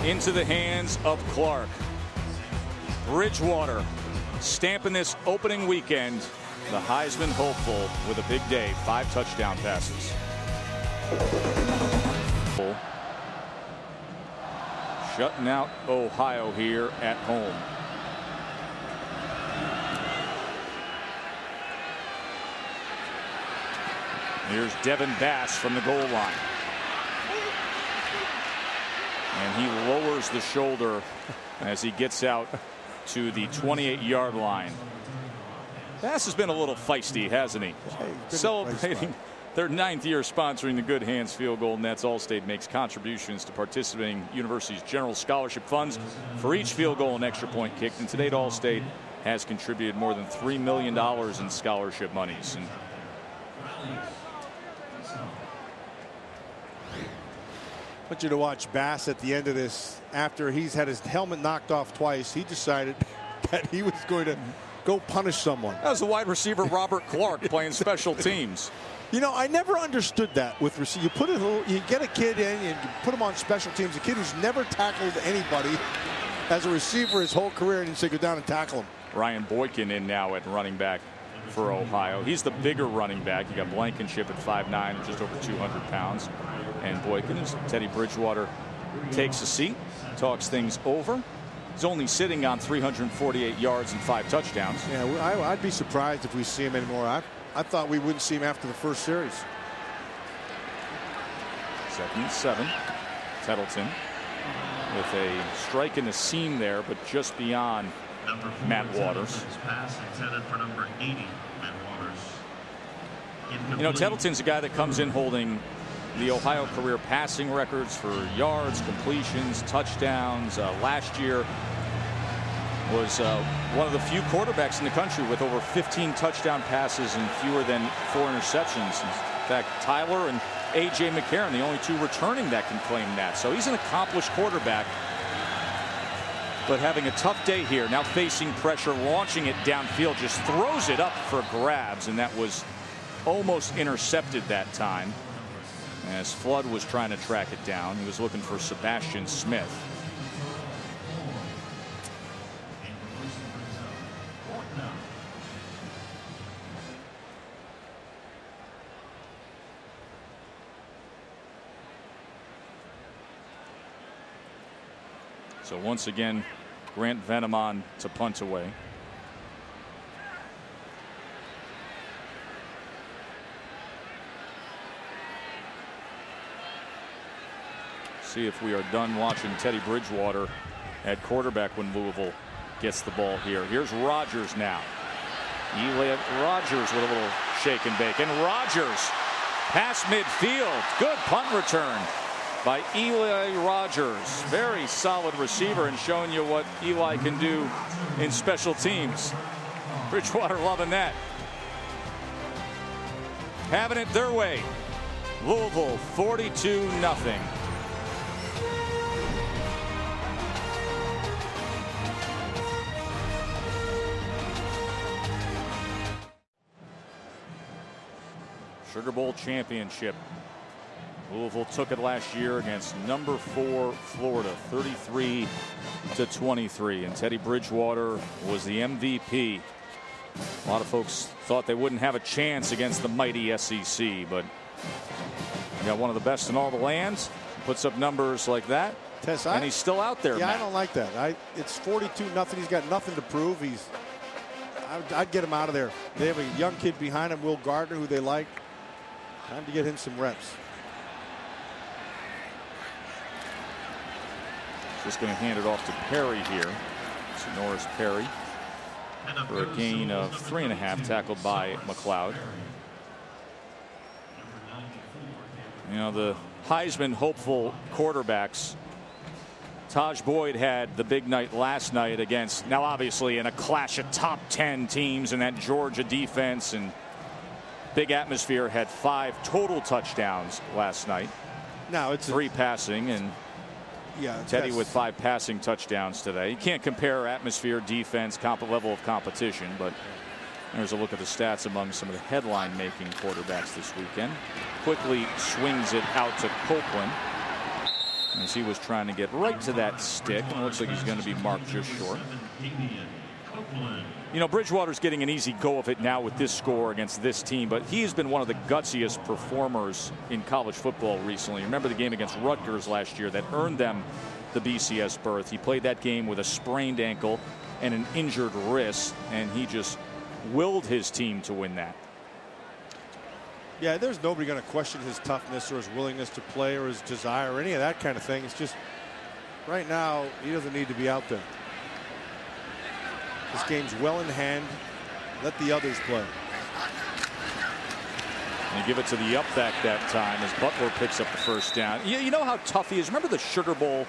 Speaker 1: into the hands of Clark. Bridgewater stamping this opening weekend, the Heisman hopeful, with a big day. 5 touchdown passes. Shutting out Ohio here at home. Here's Devin Bass from the goal line. And he lowers the shoulder as he gets out to the 28-yard line. Bass has been a little feisty, hasn't he? Celebrating their 9th year sponsoring the Good Hands Field Goal Nets. Allstate makes contributions to participating universities' general scholarship funds for each field goal and extra point kicked. And to date, Allstate has contributed more than $3 million in scholarship monies. And
Speaker 2: I want you to watch Bass at the end of this. After he's had his helmet knocked off twice, he decided that he was going to go punish someone.
Speaker 1: That was the wide receiver Robert Clark playing special teams.
Speaker 2: You know, I never understood that with receiver. You get a kid in and you put him on special teams. A kid who's never tackled anybody as a receiver his whole career, and you say go down and tackle him.
Speaker 1: Ryan Boykin in now at running back for Ohio. He's the bigger running back. You got Blankenship at 5'9", just over 200 pounds. And Boykin, as Teddy Bridgewater takes a seat, talks things over. He's only sitting on 348 yards and 5 touchdowns.
Speaker 2: Yeah, I'd be surprised if we see him anymore. I thought we wouldn't see him after the first series.
Speaker 1: 2nd and 7. Tettleton with a strike in the seam there, but just beyond Matt Waters.
Speaker 6: Pass intended for number 80, Matt Waters.
Speaker 1: You know, Tettleton's a guy that comes in holding the Ohio career passing records for yards, completions, touchdowns. Last year was one of the few quarterbacks in the country with over 15 touchdown passes and fewer than 4 interceptions. In fact, Tyler and A.J. McCarron, the only 2 returning that can claim that. So he's an accomplished quarterback, but having a tough day here. Now facing pressure, launching it downfield, just throws it up for grabs, and that was almost intercepted that time as Flood was trying to track it down. He was looking for Sebastian Smith. So once again, Grant Venom on to punt away. See if we are done watching Teddy Bridgewater at quarterback when Louisville gets the ball here. Here's Rodgers now. Eli Rodgers with a little shake and bake. And Rodgers past midfield. Good punt return by Eli Rodgers. Very solid receiver and showing you what Eli can do in special teams. Bridgewater loving that. Having it their way. Louisville 42-0. Sugar Bowl championship. Louisville took it last year against number 4 Florida, 33-23, and Teddy Bridgewater was the MVP. A lot of folks thought they wouldn't have a chance against the mighty SEC, but you got one of the best in all the lands, puts up numbers like that, and he's still out there.
Speaker 2: Yeah,
Speaker 1: Matt.
Speaker 2: I don't like that. It's 42-0. He's got nothing to prove. I'd get him out of there. They have a young kid behind him, Will Gardner, who they like. Time to get him some reps.
Speaker 1: Just going to hand it off to Perry here. So Norris Perry for a gain of 3.5, tackled by McLeod. You know, the Heisman hopeful quarterbacks. Taj Boyd had the big night last night against, now obviously in a clash of top 10 teams, and that Georgia defense and big atmosphere, had 5 total touchdowns last night.
Speaker 2: Now it's
Speaker 1: 3 passing, and Teddy with 5 passing touchdowns today. You can't compare atmosphere, defense, level of competition, but there's a look at the stats among some of the headline making quarterbacks this weekend. Quickly swings it out to Copeland as he was trying to get right to that stick, and it looks like he's going to be marked just short. You know, Bridgewater's getting an easy go of it now with this score against this team, but he has been one of the gutsiest performers in college football recently. Remember the game against Rutgers last year that earned them the BCS berth. He played that game with a sprained ankle and an injured wrist, and he just willed his team to win that.
Speaker 2: Yeah, there's nobody going to question his toughness or his willingness to play or his desire or any of that kind of thing. It's just right now he doesn't need to be out there. This game's well in hand. Let the others play.
Speaker 1: And give it to the up back that time as Butler picks up the first down. You know how tough he is. Remember the Sugar Bowl,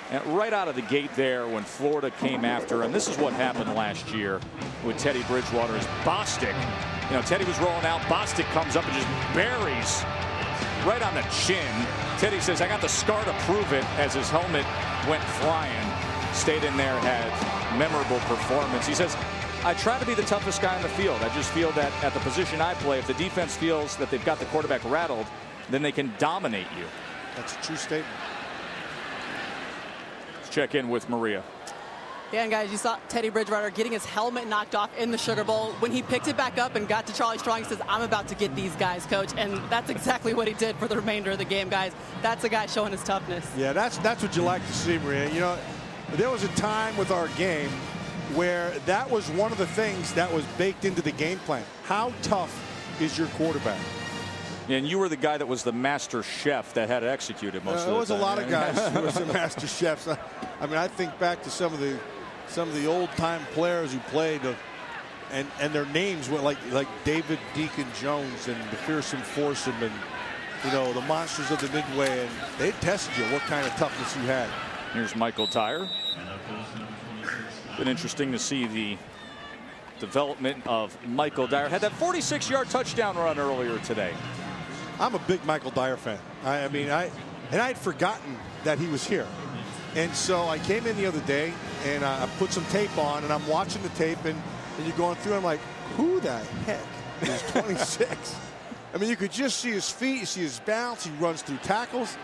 Speaker 1: and right out of the gate there when Florida came after him. This is what happened last year with Teddy Bridgewater. As Bostic, you know, Teddy was rolling out. Bostic comes up and just buries right on the chin. Teddy says, "I got the scar to prove it," as his helmet went flying. Stayed in there, had memorable performance. He says, "I try to be the toughest guy on the field. I just feel that at the position I play, if the defense feels that they've got the quarterback rattled, then they can dominate you."
Speaker 2: That's a true statement.
Speaker 1: Let's check in with Maria.
Speaker 4: Yeah, and guys, you saw Teddy Bridgewater getting his helmet knocked off in the Sugar Bowl. When he picked it back up and got to Charlie Strong, he says, "I'm about to get these guys, coach." And that's exactly what he did for the remainder of the game, guys. That's a guy showing his toughness.
Speaker 2: Yeah, that's what you like to see, Maria. You know, there was a time with our game where that was one of the things that was baked into the game plan. How tough is your quarterback?
Speaker 1: And you were the guy that was the master chef that had to execute it most of the time.
Speaker 2: There was a lot of guys who were some master chefs. I mean, I think back to some of the old-time players who played, and their names were like David Deacon Jones and the Fearsome Foursome and you know, the monsters of the Midway, and they tested you what kind of toughness you had.
Speaker 1: Here's Michael Dyer. Been interesting to see the development of Michael Dyer. Had that 46-yard touchdown run earlier today.
Speaker 2: I'm a big Michael Dyer fan. I mean, I'd forgotten that he was here. And so I came in the other day and I put some tape on and I'm watching the tape and you're going through. I'm like, who the heck is 26? I mean, you could just see his feet, you see his bounce. He runs through tackles.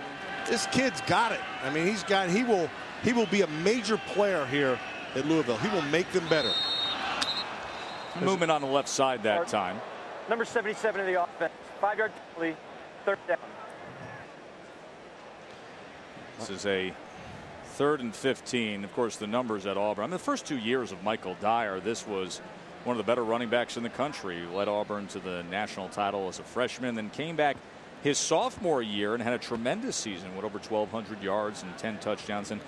Speaker 2: This kid's got it. I mean, he will be a major player here at Louisville. He will make them better.
Speaker 1: Movement on the left side that time.
Speaker 3: Number 77 in the offense. 5-yard penalty, 3rd down.
Speaker 1: This is a 3rd and 15. Of course, the numbers at Auburn. I mean, the first 2 years of Michael Dyer, this was one of the better running backs in the country. Led Auburn to the national title as a freshman, then came back his sophomore year and had a tremendous season with over 1,200 yards and 10 touchdowns, and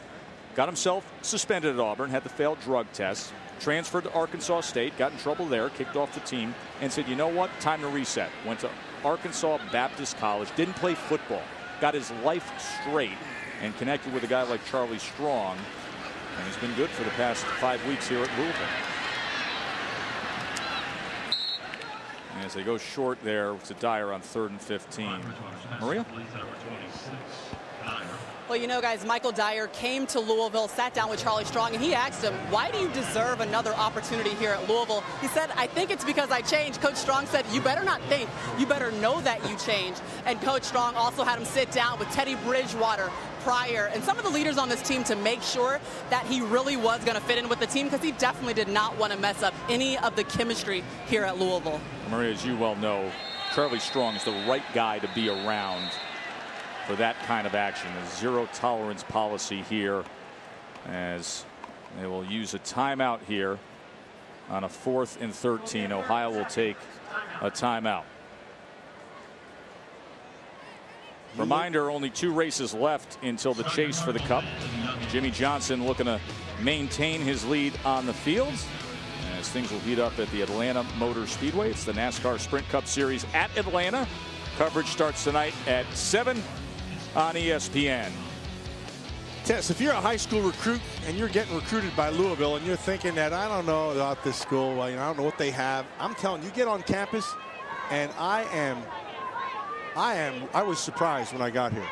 Speaker 1: got himself suspended at Auburn, had the failed drug test, transferred to Arkansas State, got in trouble there, kicked off the team, and said, you know what, time to reset. Went to Arkansas Baptist College, didn't play football, got his life straight, and connected with a guy like Charlie Strong, and he's been good for the past 5 weeks here at Louisville. And as they go short there to Dyer on 3rd and 15. Maria?
Speaker 4: Well, you know, guys, Michael Dyer came to Louisville, sat down with Charlie Strong, and he asked him, why do you deserve another opportunity here at Louisville? He said, I think it's because I changed. Coach Strong said, you better not think. You better know that you changed. And Coach Strong also had him sit down with Teddy Bridgewater, Pryor, and some of the leaders on this team to make sure that he really was going to fit in with the team, because he definitely did not want to mess up any of the chemistry here at Louisville.
Speaker 1: Maria, as you well know, Charlie Strong is the right guy to be around for that kind of action. A zero tolerance policy here, as they will use a timeout here on a 4th and 13. Ohio will take a timeout. Reminder, only 2 races left until the chase for the Cup. Jimmy Johnson looking to maintain his lead on the field as things will heat up at the Atlanta Motor Speedway. It's the NASCAR Sprint Cup Series at Atlanta. Coverage starts tonight at 7 on ESPN.
Speaker 2: Tess, if you're a high school recruit and you're getting recruited by Louisville and you're thinking that I don't know about this school, I don't know what they have, I'm telling you, get on campus, and I was surprised when I got here.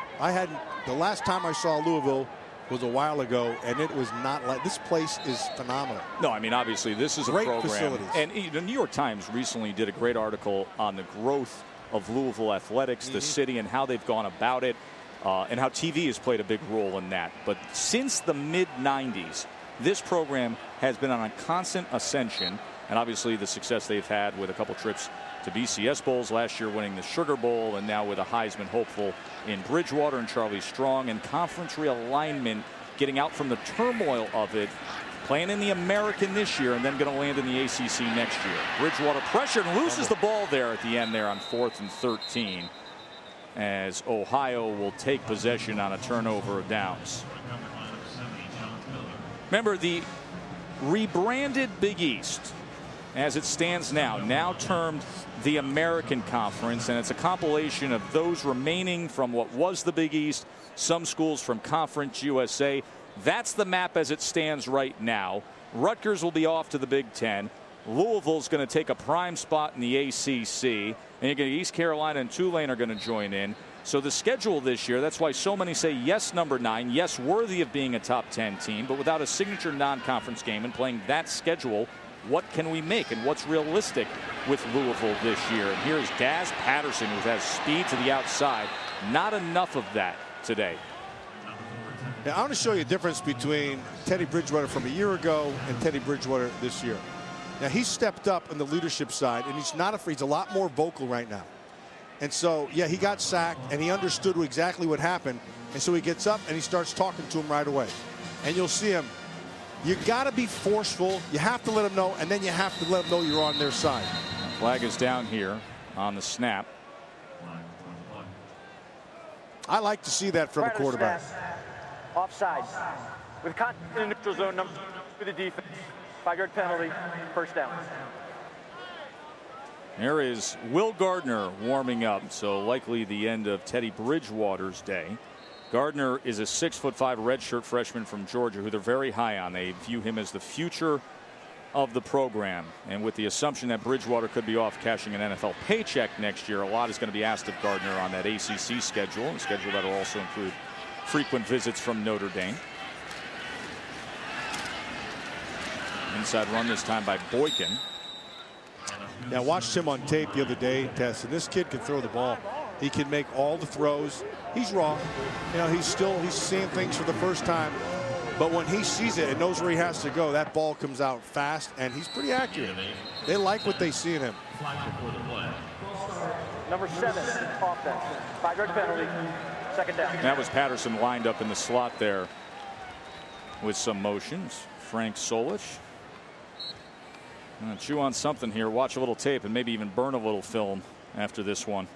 Speaker 2: The last time I saw Louisville was a while ago, and it was not like, this place is phenomenal.
Speaker 1: No, I mean, obviously this is a
Speaker 2: great
Speaker 1: program,
Speaker 2: facilities.
Speaker 1: And the New York Times recently did a great article on the growth of Louisville athletics, the city, and how they've gone about it, and how TV has played a big role in that. But since the mid-90s, this program has been on a constant ascension, and obviously the success they've had with a couple trips to BCS Bowls, last year winning the Sugar Bowl, and now with a Heisman hopeful in Bridgewater and Charlie Strong, and conference realignment, getting out from the turmoil of it, playing in the American this year, and then going to land in the ACC next year. Bridgewater pressured and loses the ball there at the end there on 4th and 13, as Ohio will take possession on a turnover of downs. Remember, the rebranded Big East, as it stands now termed the American Conference, and it's a compilation of those remaining from what was the Big East, some schools from Conference USA. That's the map as it stands right now. Rutgers will be off to the Big Ten. Louisville's going to take a prime spot in the ACC, and you're going to East Carolina and Tulane are going to join in. So the schedule this year, that's why so many say yes, number 9, yes, worthy of being a top 10 team, but without a signature non-conference game and playing that schedule, what can we make and what's realistic with Louisville this year? And here's Daz Patterson, who has speed to the outside. Not enough of that today.
Speaker 2: Now, I want to show you a difference between Teddy Bridgewater from a year ago and Teddy Bridgewater this year. Now, he stepped up on the leadership side, and he's not afraid. He's a lot more vocal right now. And so, yeah, he got sacked, and he understood exactly what happened. And so he gets up, and he starts talking to him right away. And you'll see him. You got to be forceful. You have to let them know, and then you have to let them know you're on their side.
Speaker 1: Flag is down here on the snap.
Speaker 2: I like to see that from a quarterback.
Speaker 3: Offside. With contact in the neutral zone, number 2 for the defense. 5-yard penalty, 1st down.
Speaker 1: There is Will Gardner warming up, so likely the end of Teddy Bridgewater's day. Gardner is a 6'5" redshirt freshman from Georgia who they're very high on. They view him as the future of the program, and with the assumption that Bridgewater could be off cashing an NFL paycheck next year, a lot is going to be asked of Gardner on that ACC schedule, a schedule that will also include frequent visits from Notre Dame. Inside run this time by Boykin.
Speaker 2: Yeah, I watched him on tape the other day, Tess, and this kid can throw the ball. He can make all the throws. He's raw. You know, he's seeing things for the first time. But when he sees it and knows where he has to go, that ball comes out fast, and he's pretty accurate. They like what they see in him.
Speaker 3: Number 7, offense. 5-yard penalty, second down.
Speaker 1: That was Patterson lined up in the slot there with some motions. Frank Solich. Chew on something here, watch a little tape, and maybe even burn a little film after this one.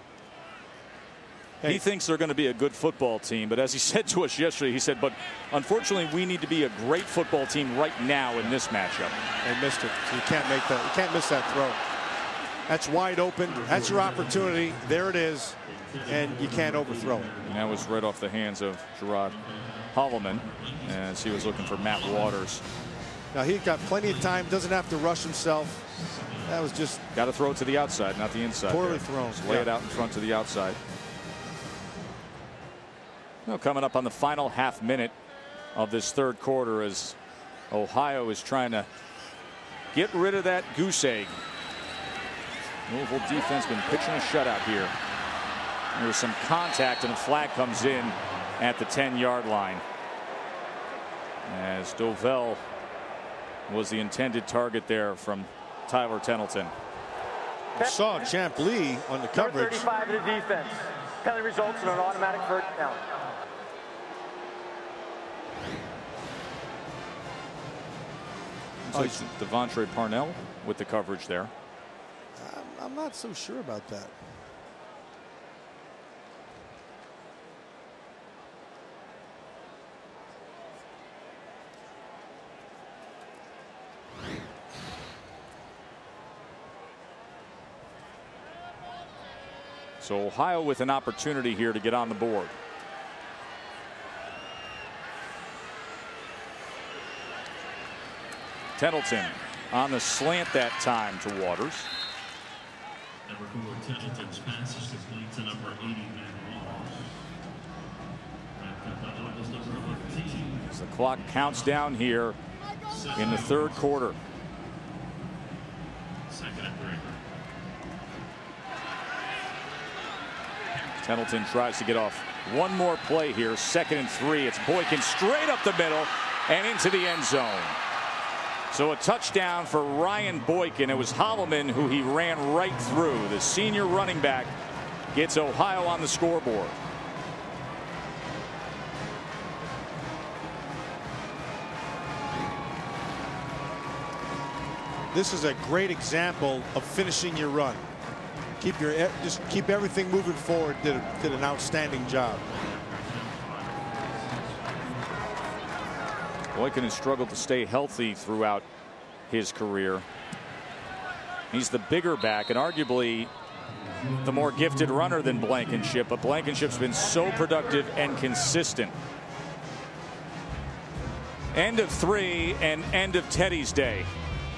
Speaker 1: Hey. He thinks they're going to be a good football team, but as he said to us yesterday, he said, but unfortunately we need to be a great football team right now in this matchup.
Speaker 2: They missed it. So you can't make that. You can't miss that throw. That's wide open. That's your opportunity. There it is, and you can't overthrow it.
Speaker 1: And that was right off the hands of Gerard Holloman as he was looking for Matt Waters.
Speaker 2: Now he's got plenty of time. Doesn't have to rush himself. That was just
Speaker 1: got to throw it to the outside, not the inside.
Speaker 2: Poorly thrown.
Speaker 1: Just lay it out in front to the outside. Well, coming up on the final half minute of this third quarter as Ohio is trying to get rid of that goose egg. Louisville defense been pitching a shutout here. There's some contact and a flag comes in at the 10-yard line as Dovell was the intended target there from Tyler Tettleton.
Speaker 2: You saw Champ Lee on the coverage.
Speaker 3: Number 35 of the defense. Penalty results in an automatic first down.
Speaker 1: So it's Devontre Parnell with the coverage there.
Speaker 2: I'm not so sure about that.
Speaker 1: So Ohio with an opportunity here to get on the board. Tettleton on the slant that time to Waters.
Speaker 6: Number 4, Tettleton's pass is complete to number 80,
Speaker 1: as the clock counts down here in the third quarter.
Speaker 6: Second and 3.
Speaker 1: Tettleton tries to get off one more play here. 2nd and 3. It's Boykin straight up the middle and into the end zone. So a touchdown for Ryan Boykin. It was Holloman who he ran right through. The senior running back gets Ohio on the scoreboard.
Speaker 2: This is a great example of finishing your run. Just keep everything moving forward. Did an outstanding job.
Speaker 1: Boykin has struggled to stay healthy throughout his career. He's the bigger back and arguably the more gifted runner than Blankenship, but Blankenship's been so productive and consistent. End of 3 and end of Teddy's day.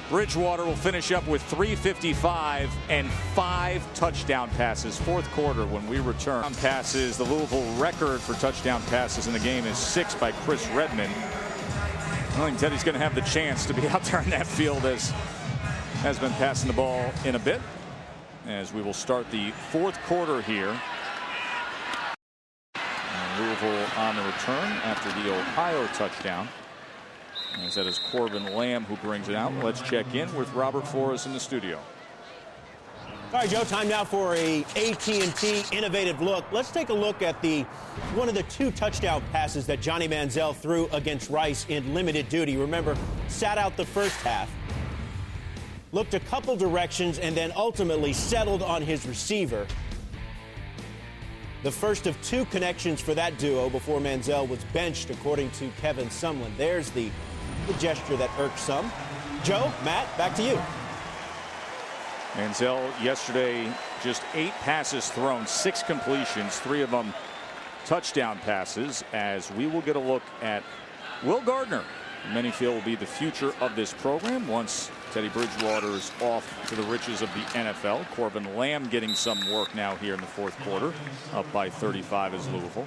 Speaker 1: Bridgewater will finish up with 355 and 5 touchdown passes. Fourth quarter when we return. Passes. The Louisville record for touchdown passes in the game is 6 by Chris Redmond. I think Teddy's going to have the chance to be out there in that field as has been passing the ball in a bit. As we will start the fourth quarter here. And Louisville on the return after the Ohio touchdown. As that is Corbin Lamb who brings it out. Let's check in with Robert Flores in the studio.
Speaker 5: All right, Joe, time now for a AT&T innovative look. Let's take a look at one of the 2 touchdown passes that Johnny Manziel threw against Rice in limited duty. Remember, sat out the first half, looked a couple directions, and then ultimately settled on his receiver. The first of 2 connections for that duo before Manziel was benched, according to Kevin Sumlin. There's the gesture that irked some. Joe, Matt, back to you.
Speaker 1: Manziel yesterday, just 8 passes thrown, 6 completions, 3 of them touchdown passes, as we will get a look at Will Gardner. Many feel will be the future of this program once Teddy Bridgewater is off to the riches of the NFL. Corbin Lamb getting some work now here in the 4th quarter, up by 35 as Louisville.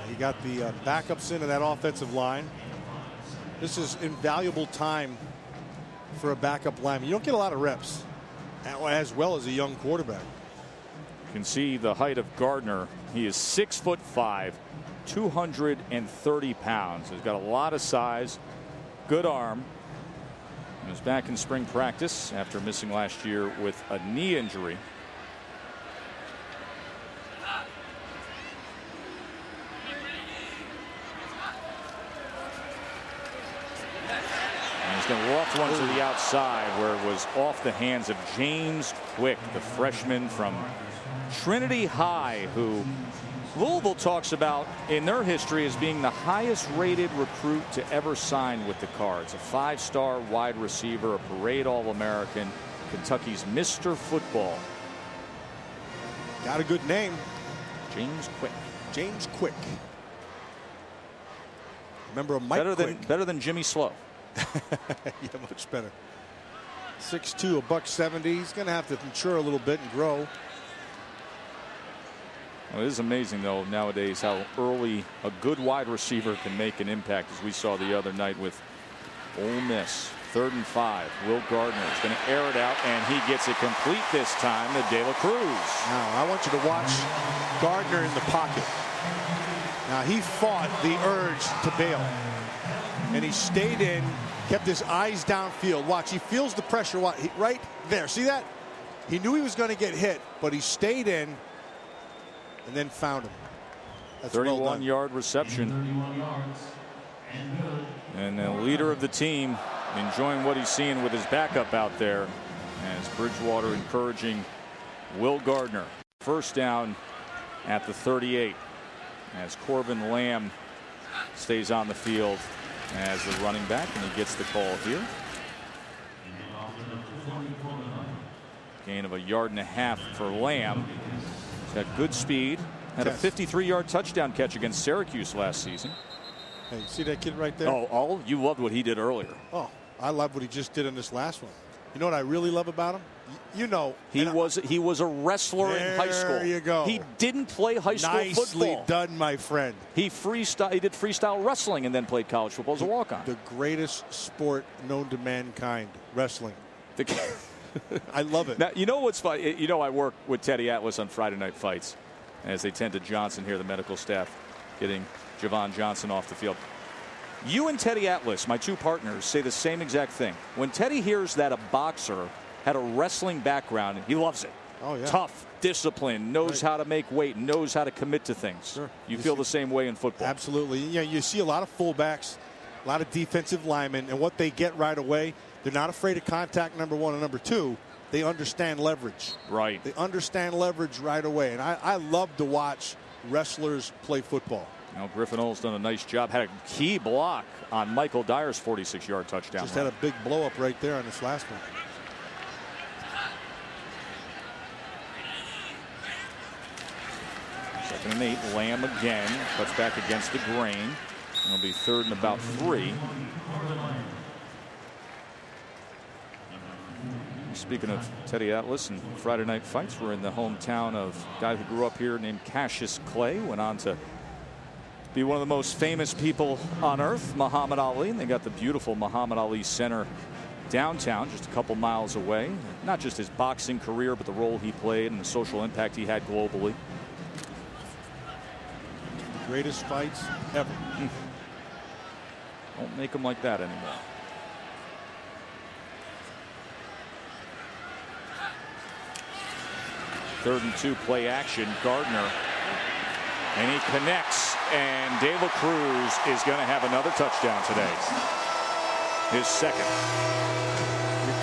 Speaker 2: You got the backups into that offensive line. This is invaluable time for a backup lineman. You don't get a lot of reps, as well as a young quarterback.
Speaker 1: You can see the height of Gardner. He is 6'5", 230 pounds. He's got a lot of size, good arm. He was back in spring practice after missing last year with a knee injury. He's going to loft one to the outside where it was off the hands of James Quick, the freshman from Trinity High, who Louisville talks about in their history as being the highest rated recruit to ever sign with the Cards. A 5-star wide receiver, a parade All-American, Kentucky's Mr. Football.
Speaker 2: Got a good name.
Speaker 1: James Quick.
Speaker 2: James Quick. Remember Mike Quick.
Speaker 1: Better than Jimmy Slow.
Speaker 2: Yeah, much better. 6'2", $170. He's going to have to mature a little bit and grow.
Speaker 1: Well, it is amazing, though, nowadays how early a good wide receiver can make an impact, as we saw the other night with Ole Miss. 3rd and 5. Will Gardner is going to air it out, and he gets it complete this time to De La Cruz.
Speaker 2: Now, I want you to watch Gardner in the pocket. Now, he fought the urge to bail, and he stayed in, kept his eyes downfield. Watch, he feels the pressure. Right there. See that? He knew he was going to get hit, but he stayed in and then found him. That's
Speaker 1: 31-yard reception.
Speaker 6: 31 yards.
Speaker 1: And the leader of the team enjoying what he's seeing with his backup out there, as Bridgewater encouraging Will Gardner. 1st down at the 38 as Corbin Lamb stays on the field as the running back, and he gets the call here. Gain of 1.5 yards for Lamb. He's got good speed. Had a 53-yard touchdown catch against Syracuse last season.
Speaker 2: Hey, you see that kid right there?
Speaker 1: Oh, you loved what he did earlier.
Speaker 2: Oh, I love what he just did in this last one. You know what I really love about him? You know,
Speaker 1: he was a wrestler in high school.
Speaker 2: There you go.
Speaker 1: He didn't play high school football.
Speaker 2: Nicely done, my friend.
Speaker 1: He did freestyle wrestling and then played college football as a walk-on.
Speaker 2: The greatest sport known to mankind, wrestling. I love it.
Speaker 1: Now, you know what's funny? You know, I work with Teddy Atlas on Friday Night Fights, as they tend to Johnson here, the medical staff, getting Javon Johnson off the field. You and Teddy Atlas, my 2 partners, say the same exact thing. When Teddy hears that a boxer had a wrestling background, he loves it.
Speaker 2: Oh, yeah.
Speaker 1: Tough, disciplined, knows how to make weight, knows how to commit to things.
Speaker 2: Sure.
Speaker 1: You feel the same way in football.
Speaker 2: Absolutely. Yeah, you see a lot of fullbacks, a lot of defensive linemen, and what they get right away, they're not afraid of contact, number 1, and number 2, they understand leverage.
Speaker 1: Right.
Speaker 2: They understand leverage right away. And I love to watch wrestlers play football.
Speaker 1: You know, Griffin Oll's done a nice job. Had a key block on Michael Dyer's 46-yard touchdown.
Speaker 2: Just had a big blow up right there on this last one.
Speaker 1: Second and 8. Lamb again. Cuts back against the grain. It'll be 3rd and about 3. Speaking of Teddy Atlas and Friday Night Fights, we're in the hometown of a guy who grew up here named Cassius Clay. Went on to be one of the most famous people on earth, Muhammad Ali. And they got the beautiful Muhammad Ali Center downtown, just a couple miles away. Not just his boxing career, but the role he played and the social impact he had globally.
Speaker 2: Greatest fights ever.
Speaker 1: Don't make them like that anymore. Third and 2, play action. Gardner, and he connects, and De La Cruz is going to have another touchdown today. His 2nd.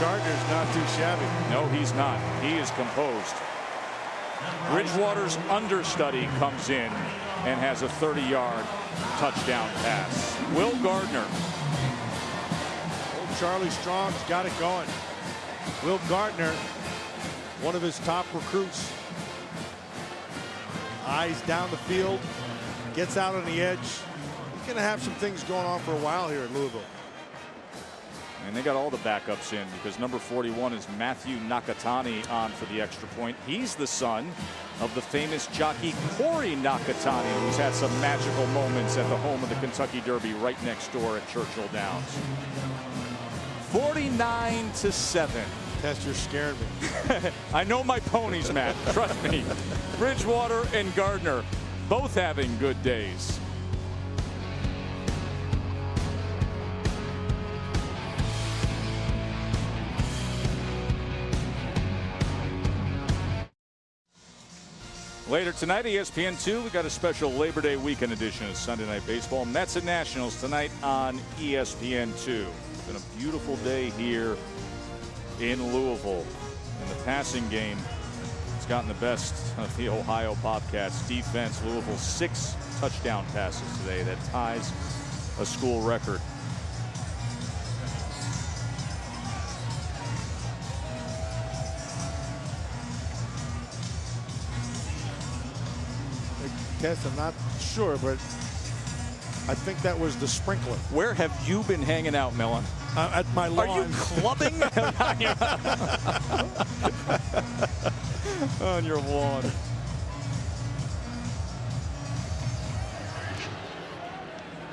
Speaker 2: Gardner's not too shabby.
Speaker 1: No, he's not. He is composed. Bridgewater's understudy comes in and has a 30-yard touchdown pass. Will Gardner.
Speaker 2: Old Charlie Strong's got it going. Will Gardner, one of his top recruits, eyes down the field, gets out on the edge. He's going to have some things going on for a while here at Louisville.
Speaker 1: And they got all the backups in because number 41 is Matthew Nakatani on for the extra point. He's the son of the famous jockey Corey Nakatani, who's had some magical moments at the home of the Kentucky Derby right next door at Churchill Downs. 49-7.
Speaker 2: Tess, you're scaring me.
Speaker 1: I know my ponies, Matt. Trust me. Bridgewater and Gardner both having good days. Later tonight, ESPN 2, we got a special Labor Day weekend edition of Sunday Night Baseball. Mets and Nationals tonight on ESPN 2. It's been a beautiful day here in Louisville. In the passing game, it's gotten the best of the Ohio Bobcats defense. Louisville 6 touchdown passes today. That ties a school record.
Speaker 2: Tess, I'm not sure, but I think that was the sprinkler.
Speaker 1: Where have you been hanging out, Mellon?
Speaker 2: At my lawn.
Speaker 1: Are you clubbing? On your lawn.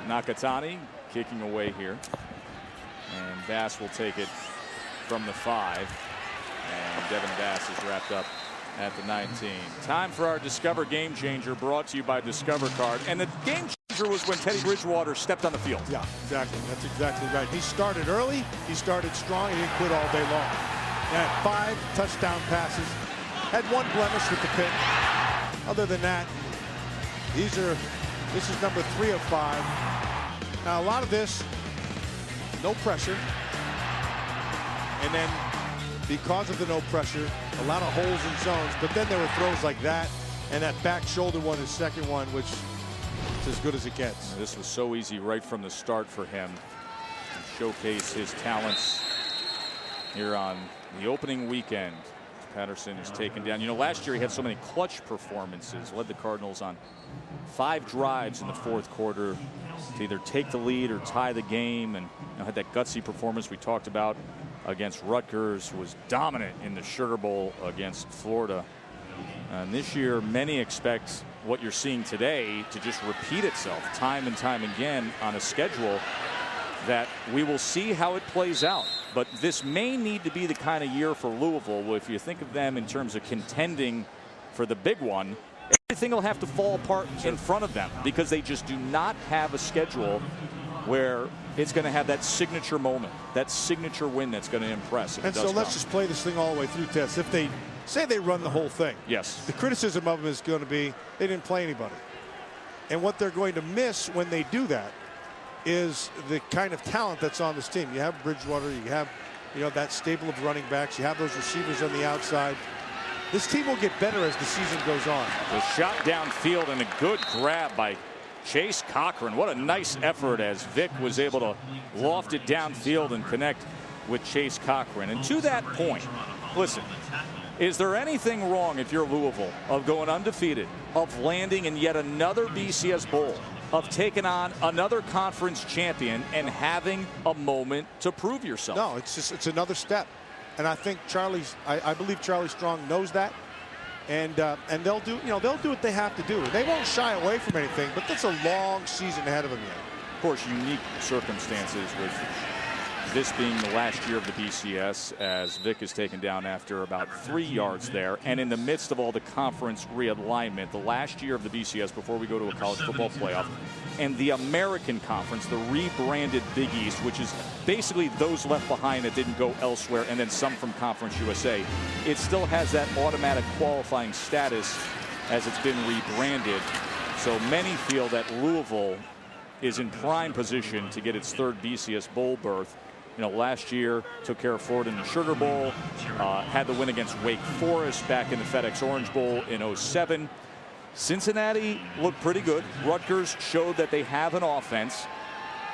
Speaker 1: Nakatani kicking away here. And Bass will take it from the 5. And Devin Bass is wrapped up at the 19. Time for our Discover Game Changer, brought to you by Discover Card. And the game changer was when Teddy Bridgewater stepped on the field.
Speaker 2: Yeah, exactly. That's exactly right. He started early. He started strong. He didn't quit all day long. He had 5 touchdown passes. Had 1 blemish with the pick. Other than that, this is number 3 of 5. Now, a lot of this, no pressure. And then, because of the no pressure, a lot of holes in zones, but then there were throws like that, and that back shoulder one, his second one, which is as good as it gets.
Speaker 1: This was so easy right from the start for him to showcase his talents here on the opening weekend. Patterson is taken down. You know, last year he had so many clutch performances, led the Cardinals on 5 drives in the 4th quarter to either take the lead or tie the game, and had that gutsy performance we talked about against Rutgers, was dominant in the Sugar Bowl against Florida. And this year, many expect what you're seeing today to just repeat itself time and time again on a schedule that we will see how it plays out. But this may need to be the kind of year for Louisville. If you think of them in terms of contending for the big one, everything will have to fall apart in front of them, because they just do not have a schedule where it's going to have that signature moment, that signature win that's going to impress.
Speaker 2: And so let's just play this thing all the way through, Tess. If they say they run the whole thing,
Speaker 1: yes,
Speaker 2: the criticism of them is going to be they didn't play anybody. And what they're going to miss when they do that is the kind of talent that's on this team. You have Bridgewater, you have, that stable of running backs, you have those receivers on the outside. This team will get better as the season goes on.
Speaker 1: The shot downfield and a good grab by Chase Cochran. What a nice effort as Vic was able to loft it downfield and connect with Chase Cochran. And to that point, listen, is there anything wrong if you're Louisville of going undefeated, of landing in yet another BCS Bowl, of taking on another conference champion and having a moment to prove yourself?
Speaker 2: No, it's another step. And I think I believe Charlie Strong knows that. And they'll do what they have to do. They won't shy away from anything, but that's a long season ahead of them yet.
Speaker 1: Of course, unique circumstances with this being the last year of the BCS, as Vic is taken down after about 3 yards there, and in the midst of all the conference realignment, the last year of the BCS before we go to a college football playoff, and the American Conference, the rebranded Big East, which is basically those left behind that didn't go elsewhere, and then some from Conference USA. It still has that automatic qualifying status as it's been rebranded. So many feel that Louisville is in prime position to get its 3rd BCS Bowl berth. Last year took care of Florida in the Sugar Bowl, had the win against Wake Forest back in the FedEx Orange Bowl in 07. Cincinnati looked pretty good. Rutgers showed that they have an offense.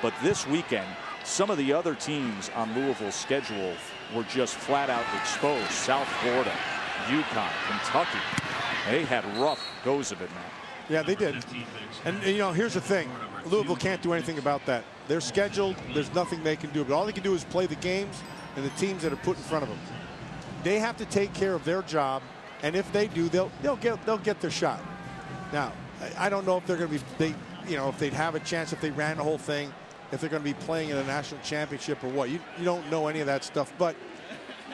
Speaker 1: But this weekend, some of the other teams on Louisville's schedule were just flat out exposed. South Florida, UConn, Kentucky, they had rough goes of it, man.
Speaker 2: Yeah, they did. And you know, here's the thing. Louisville can't do anything about that. They're scheduled. There's nothing they can do. But all they can do is play the games and the teams that are put in front of them. They have to take care of their job, and if they do, they'll get their shot. Now, I don't know if they're going to be if they'd have a chance if they ran the whole thing, if they're going to be playing in a national championship or what. You don't know any of that stuff, but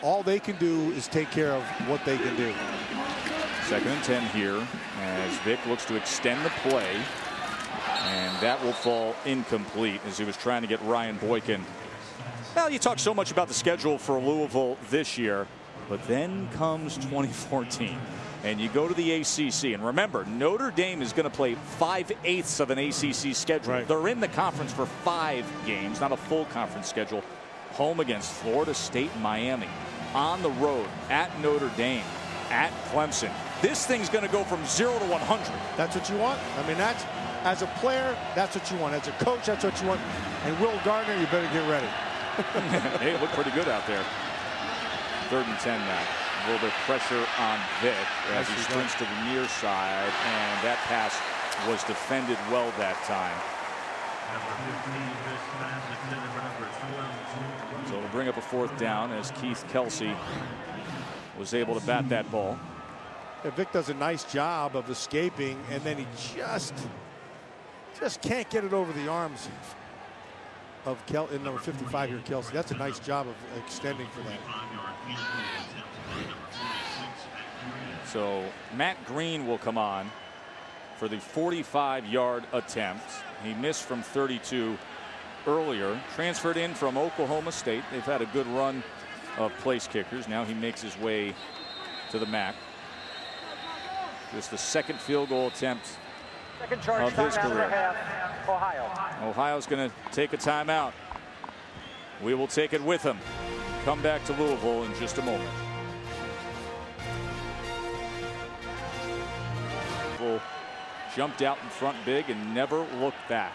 Speaker 2: all they can do is take care of what they can do.
Speaker 1: 2nd and 10 here as Vic looks to extend the play, and that will fall incomplete as he was trying to get Ryan Boykin. Well, you talk so much about the schedule for Louisville this year, but then comes 2014 and you go to the ACC, and remember, Notre Dame is going to play 5/8 of an ACC schedule.
Speaker 2: Right.
Speaker 1: They're in the conference for 5 games, not a full conference schedule. Home against Florida State and Miami, on the road at Notre Dame, at Clemson. This thing's going to go from 0 to 100.
Speaker 2: That's what you want. I mean, that's, as a player, that's what you want. As a coach, that's what you want. And Will Gardner, you better get ready.
Speaker 1: They look pretty good out there. 3rd and 10 now. A little bit of pressure on Vic as he sprints to the near side, and that pass was defended well that time. So it'll bring up a 4th down as Keith Kelsey was able to bat that ball.
Speaker 2: Yeah, Vic does a nice job of escaping, and then he just can't get it over the arms of number 55 here, Kelsey. That's a nice job of extending for that.
Speaker 1: So Matt Green will come on for the 45-yard attempt. He missed from 32 earlier. Transferred in from Oklahoma State. They've had a good run of place kickers. Now he makes his way to the MAC. Just the 2nd field goal attempt
Speaker 3: Second charge
Speaker 1: of his career.
Speaker 3: half, Ohio.
Speaker 1: Ohio's going to take a timeout. We will take it with him. Come back to Louisville in just a moment. Louisville jumped out in front big and never looked back.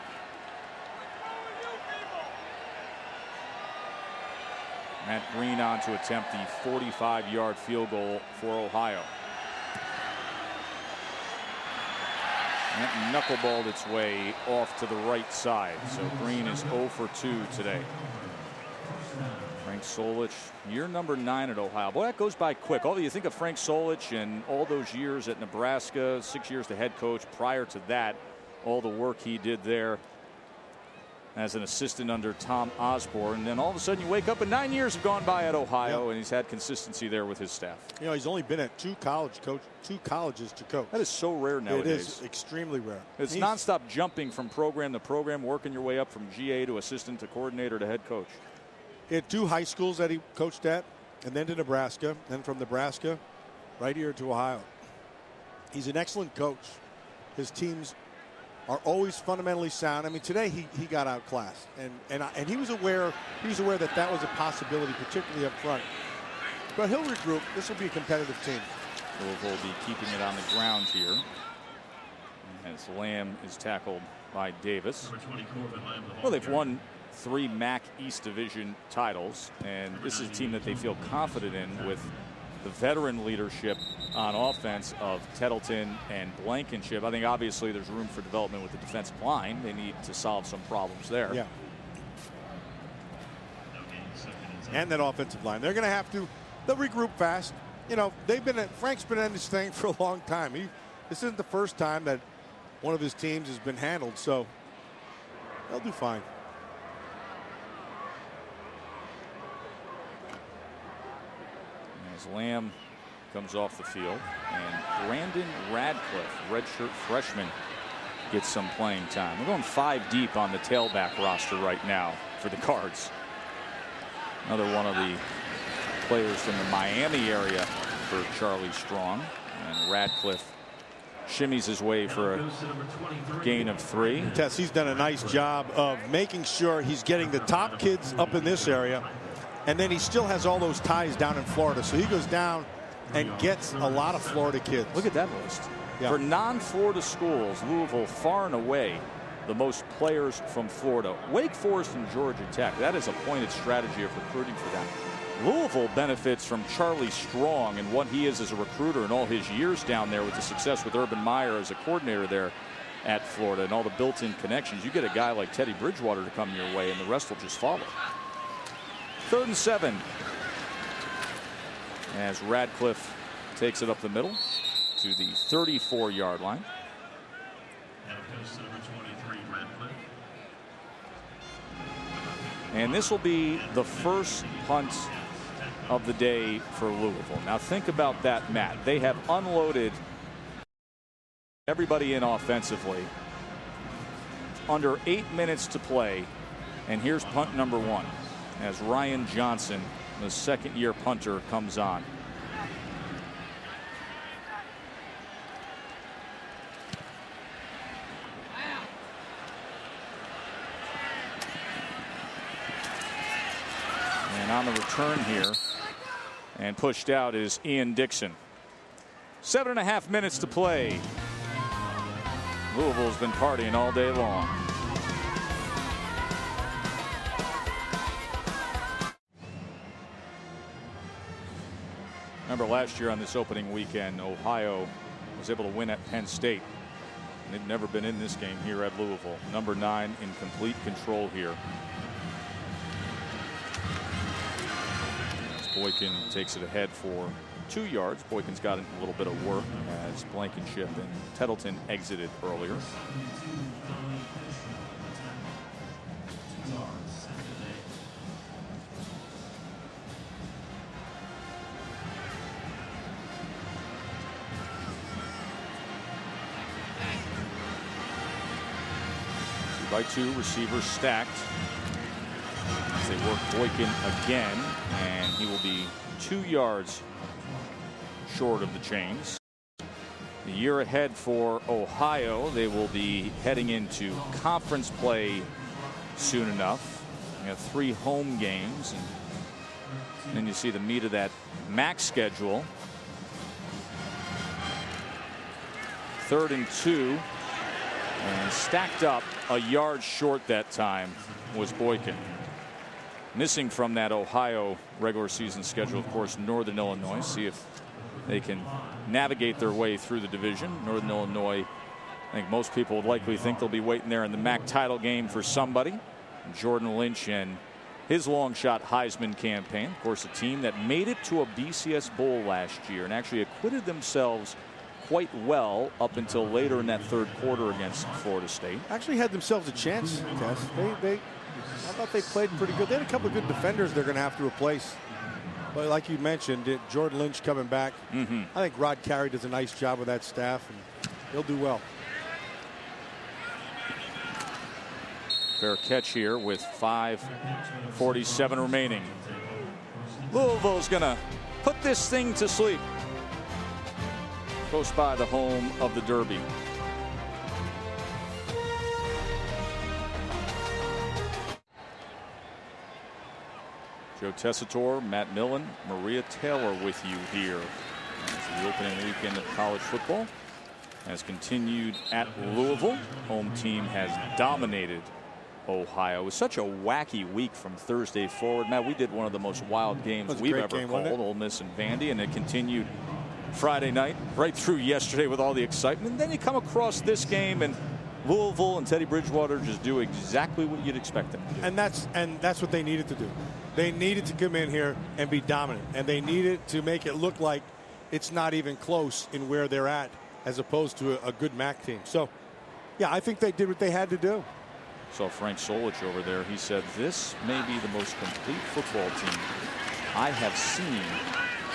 Speaker 1: Matt Green on to attempt the 45-yard field goal for Ohio. That knuckleballed its way off to the right side. So Green is 0 for 2 today. Frank Solich, year number 9 at Ohio. Boy, that goes by quick. Although you think of Frank Solich and all those years at Nebraska, 6 years the head coach. Prior to that, all the work he did there as an assistant under Tom Osborne. And then all of a sudden you wake up and 9 years have gone by at Ohio, and he's had consistency there with his staff.
Speaker 2: You know, he's only been at 2 colleges to coach.
Speaker 1: That is so rare nowadays.
Speaker 2: It is extremely rare.
Speaker 1: It's nonstop jumping from program to program, working your way up from GA to assistant to coordinator to head coach.
Speaker 2: He had 2 high schools that he coached at, and then to Nebraska, then from Nebraska right here to Ohio. He's an excellent coach. His teams are always fundamentally sound. I mean, today he got outclassed, and he was aware that that was a possibility, particularly up front. But he'll regroup. This will be a competitive team.
Speaker 1: Louisville will be keeping it on the ground here as Lamb is tackled by Davis. Well, they've won 3 MAC East Division titles, and this is a team that they feel confident in with the veteran leadership on offense of Tettleton and Blankenship. I think obviously there's room for development with the defensive line. They need to solve some problems there.
Speaker 2: Yeah. And that offensive line. They're going to have to, they'll regroup fast. You know, Frank's been in this thing for a long time. This isn't the first time that one of his teams has been handled, so they'll do fine.
Speaker 1: As Lamb comes off the field, and Brandon Radcliffe, redshirt freshman, gets some playing time. We're going 5 deep on the tailback roster right now for the Cards. Another one of the players from the Miami area for Charlie Strong, and Radcliffe shimmies his way for a gain of 3.
Speaker 2: Tess, he's done a nice job of making sure he's getting the top kids up in this area, and then he still has all those ties down in Florida, so he goes down and gets a lot of Florida kids.
Speaker 1: Look at that list.
Speaker 2: Yeah.
Speaker 1: For non-Florida schools, Louisville far and away the most players from Florida. Wake Forest and Georgia Tech, that is a pointed strategy of recruiting for them. Louisville benefits from Charlie Strong and what he is as a recruiter and all his years down there with the success with Urban Meyer as a coordinator there at Florida and all the built-in connections. You get a guy like Teddy Bridgewater to come your way and the rest will just follow. 3rd and 7 as Radcliffe takes it up the middle to the 34-yard line. And this will be the first punt of the day for Louisville. Now think about that, Matt. They have unloaded everybody in offensively. Under 8 minutes to play. And here's punt number 1 as Ryan Johnson, the second-year punter, comes on. And on the return here and pushed out is Ian Dixon. 7.5 minutes to play. Louisville's been partying all day long. Remember last year on this opening weekend, Ohio was able to win at Penn State. And they've never been in this game here at Louisville. Number 9 in complete control here. Boykin takes it ahead for 2 yards. Boykin's got a little bit of work as Blankenship and Tettleton exited earlier. By 2, receivers stacked. As they work Boykin again, and he will be 2 yards short of the chains. The year ahead for Ohio, they will be heading into conference play soon enough. We have 3 home games, and then you see the meat of that MAC schedule. 3rd and 2, and stacked up a yard short that time was Boykin. Missing from that Ohio regular season schedule, of course, Northern Illinois. See if they can navigate their way through the division. Northern Illinois, I think most people would likely think they'll be waiting there in the MAC title game for somebody. Jordan Lynch and his long shot Heisman campaign. Of course, a team that made it to a BCS Bowl last year and actually acquitted themselves quite well up until later in that 3rd quarter against Florida State.
Speaker 2: Actually had themselves a chance, Tess. I thought they played pretty good. They had a couple of good defenders they're going to have to replace. But like you mentioned, Jordan Lynch coming back. I think Rod Carey does a nice job with that staff, and he'll do well.
Speaker 1: Fair catch here with 5:47 remaining. Louisville's going to put this thing to sleep. Close by the home of the Derby. Joe Tessitore, Matt Millen, Maria Taylor with you here. As the opening weekend of college football has continued at Louisville. Home team has dominated Ohio. It was such a wacky week from Thursday forward. Matt, we did one of the most wild games we've ever called, Ole Miss and Vandy, and it continued Friday night right through yesterday with all the excitement. And then you come across this game and Louisville and Teddy Bridgewater just do exactly what you'd expect them to do.
Speaker 2: And that's what they needed to do. They needed to come in here and be dominant, and they needed to make it look like it's not even close in where they're at, as opposed to a good MAC team. So, yeah, I think they did what they had to do.
Speaker 1: Saw Frank Solich over there. He said this may be the most complete football team I have seen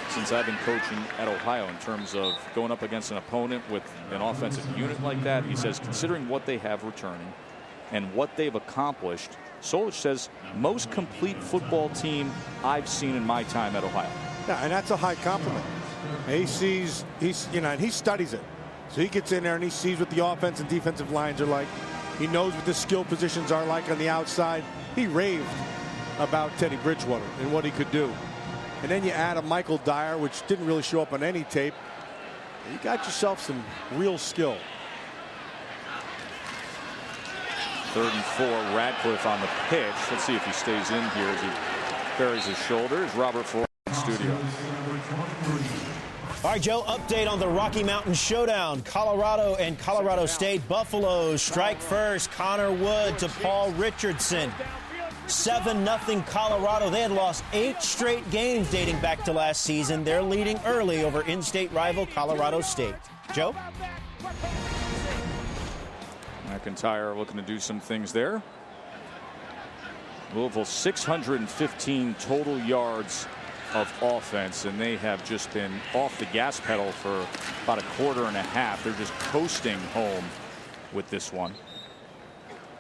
Speaker 1: since I've been coaching at Ohio in terms of going up against an opponent with an offensive unit like that. He says, considering what they have returning and what they've accomplished, Solich says most complete football team I've seen in my time at Ohio.
Speaker 2: Yeah, and that's a high compliment. He sees, and he studies it. So he gets in there and he sees what the offense and defensive lines are like. He knows what the skill positions are like on the outside. He raved about Teddy Bridgewater and what he could do. And then you add a Michael Dyer, which didn't really show up on any tape. You got yourself some real skill.
Speaker 1: 3rd and 4, Radcliffe on the pitch. Let's see if he stays in here as he buries his shoulders. Robert Ford in studio.
Speaker 5: All right, Joe, update on the Rocky Mountain Showdown. Colorado and Colorado State. Buffaloes strike first. Connor Wood to Paul Richardson. 7-0 Colorado. They had lost 8 straight games dating back to last season. They're leading early over in-state rival Colorado State. Joe?
Speaker 1: McIntyre looking to do some things there. Louisville 615 total yards of offense, and they have just been off the gas pedal for about a quarter and a half. They're just coasting home with this one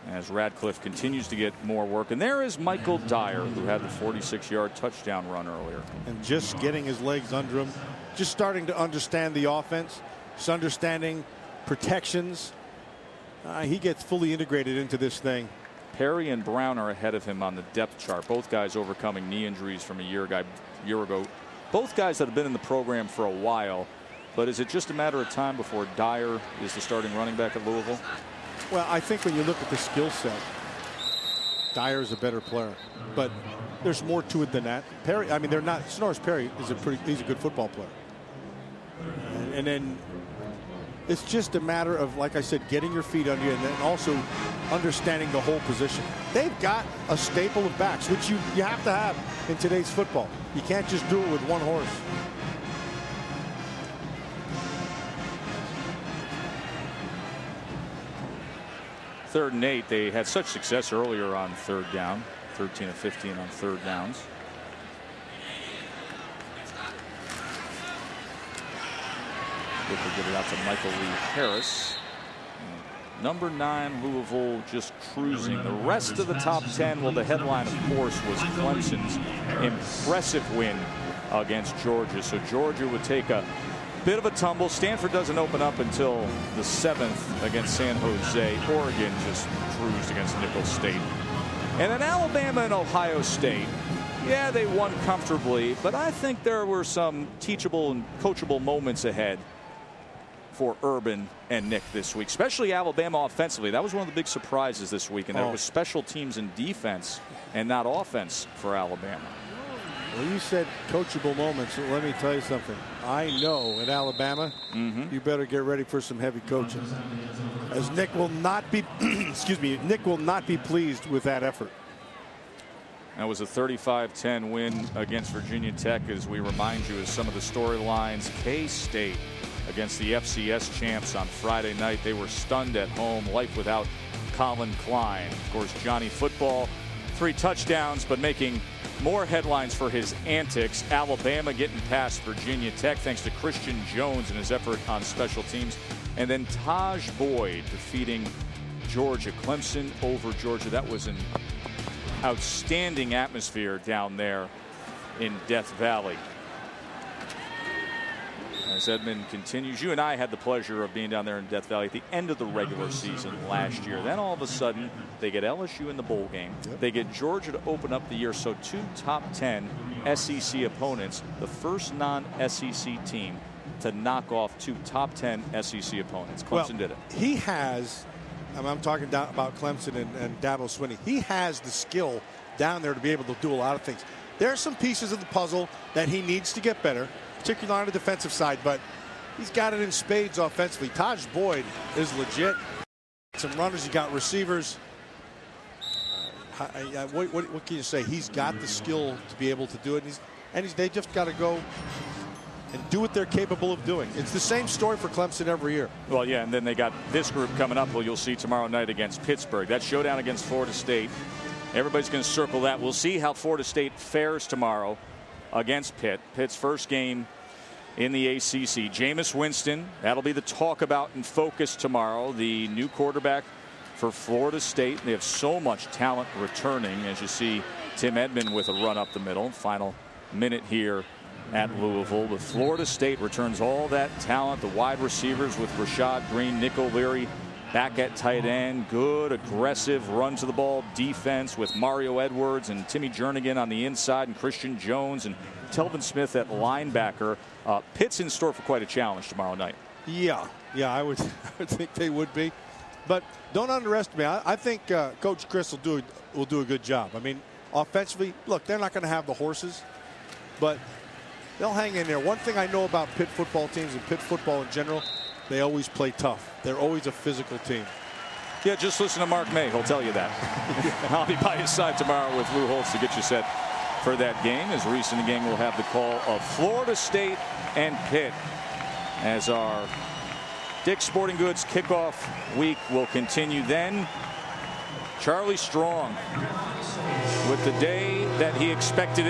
Speaker 1: as Radcliffe continues to get more work. And there is Michael Dyer, who had the 46-yard touchdown run earlier.
Speaker 2: And just getting his legs under him, just starting to understand the offense, just understanding protections. He gets fully integrated into this thing.
Speaker 1: Perry and Brown are ahead of him on the depth chart. Both guys overcoming knee injuries from a year ago. Both guys that have been in the program for a while. But is it just a matter of time before Dyer is the starting running back at Louisville?
Speaker 2: Well, I think when you look at the skill set, Dyer is a better player, but there's more to it than that. Perry, I mean, they're not. Sonoris Perry is he's a good football player, and then it's just a matter of, like I said, getting your feet under you and then also understanding the whole position. They've got a staple of backs, which you have to have in today's football. You can't just do it with one horse.
Speaker 1: Third and 8. They had such success earlier on third down. 13 of 15 on third downs. Good to get it out to Michael Lee Harris. Number 9 Louisville just cruising. The rest of the top 10, well, the headline of course was Clemson's impressive win against Georgia. So Georgia would take a bit of a tumble. Stanford doesn't open up until the 7th against San Jose. Oregon just cruised against Nicholls State. And then Alabama and Ohio State. Yeah, they won comfortably, but I think there were some teachable and coachable moments ahead for Urban and Nick this week, especially Alabama offensively. That was one of the big surprises this week, and there was special teams and defense and not offense for Alabama.
Speaker 2: Well, you said coachable moments. So let me tell you something. I know at Alabama, you better get ready for some heavy coaching, as Nick will not be, excuse me, Nick will not be pleased with that effort.
Speaker 1: That was a 35-10 win against Virginia Tech, as we remind you of some of the storylines. K-State against the FCS champs on Friday night. They were stunned at home. Life without Colin Klein. Of course, Johnny Football, 3 touchdowns, but making more headlines for his antics. Alabama getting past Virginia Tech thanks to Christian Jones and his effort on special teams. And then Taj Boyd defeating Georgia. Clemson over Georgia. That was an outstanding atmosphere down there in Death Valley. As Edmond continues, you and I had the pleasure of being down there in Death Valley at the end of the regular season last year. Then all of a sudden, they get LSU in the bowl game. They get Georgia to open up the year. So 2 top 10 SEC opponents, the first non-SEC team to knock off 2 top 10 SEC opponents. Clemson did it.
Speaker 2: He has, I'm talking about Clemson and Dabo Swinney. He has the skill down there to be able to do a lot of things. There are some pieces of the puzzle that he needs to get better, particularly on the defensive side, but he's got it in spades offensively. Taj Boyd is legit. Some runners, you got receivers. What can you say? He's got the skill to be able to do it, and they just got to go and do what they're capable of doing. It's the same story for Clemson every year.
Speaker 1: Well, yeah, and then they got this group coming up. Well, you'll see tomorrow night against Pittsburgh. That showdown against Florida State. Everybody's going to circle that. We'll see how Florida State fares tomorrow against Pitt. Pitt's first game in the ACC. Jameis Winston, that'll be the talk about and focus tomorrow. The new quarterback for Florida State. They have so much talent returning, as you see Tim Edmond with a run up the middle. Final minute here at Louisville. But Florida State returns all that talent. The wide receivers with Rashad Green, Nick O'Leary back at tight end. Good aggressive run to the ball defense with Mario Edwards and Timmy Jernigan on the inside, and Christian Jones and Telvin Smith at linebacker. Pitt's in store for quite a challenge tomorrow night.
Speaker 2: Yeah, I would think they would be. But don't underestimate. I think Coach Chris will do a good job. I mean, Offensively, look, they're not going to have the horses, but they'll hang in there. One thing I know about Pitt football teams and Pitt football in general, they always play tough. They're always a physical team.
Speaker 1: Yeah, just listen to Mark May. He'll tell you that. I'll be by his side tomorrow with Lou Holtz to get you set for that game. As Reese and the gang will have the call of Florida State and Pitt as our Dick's Sporting Goods kickoff week will continue. Then Charlie Strong with the day that he expected it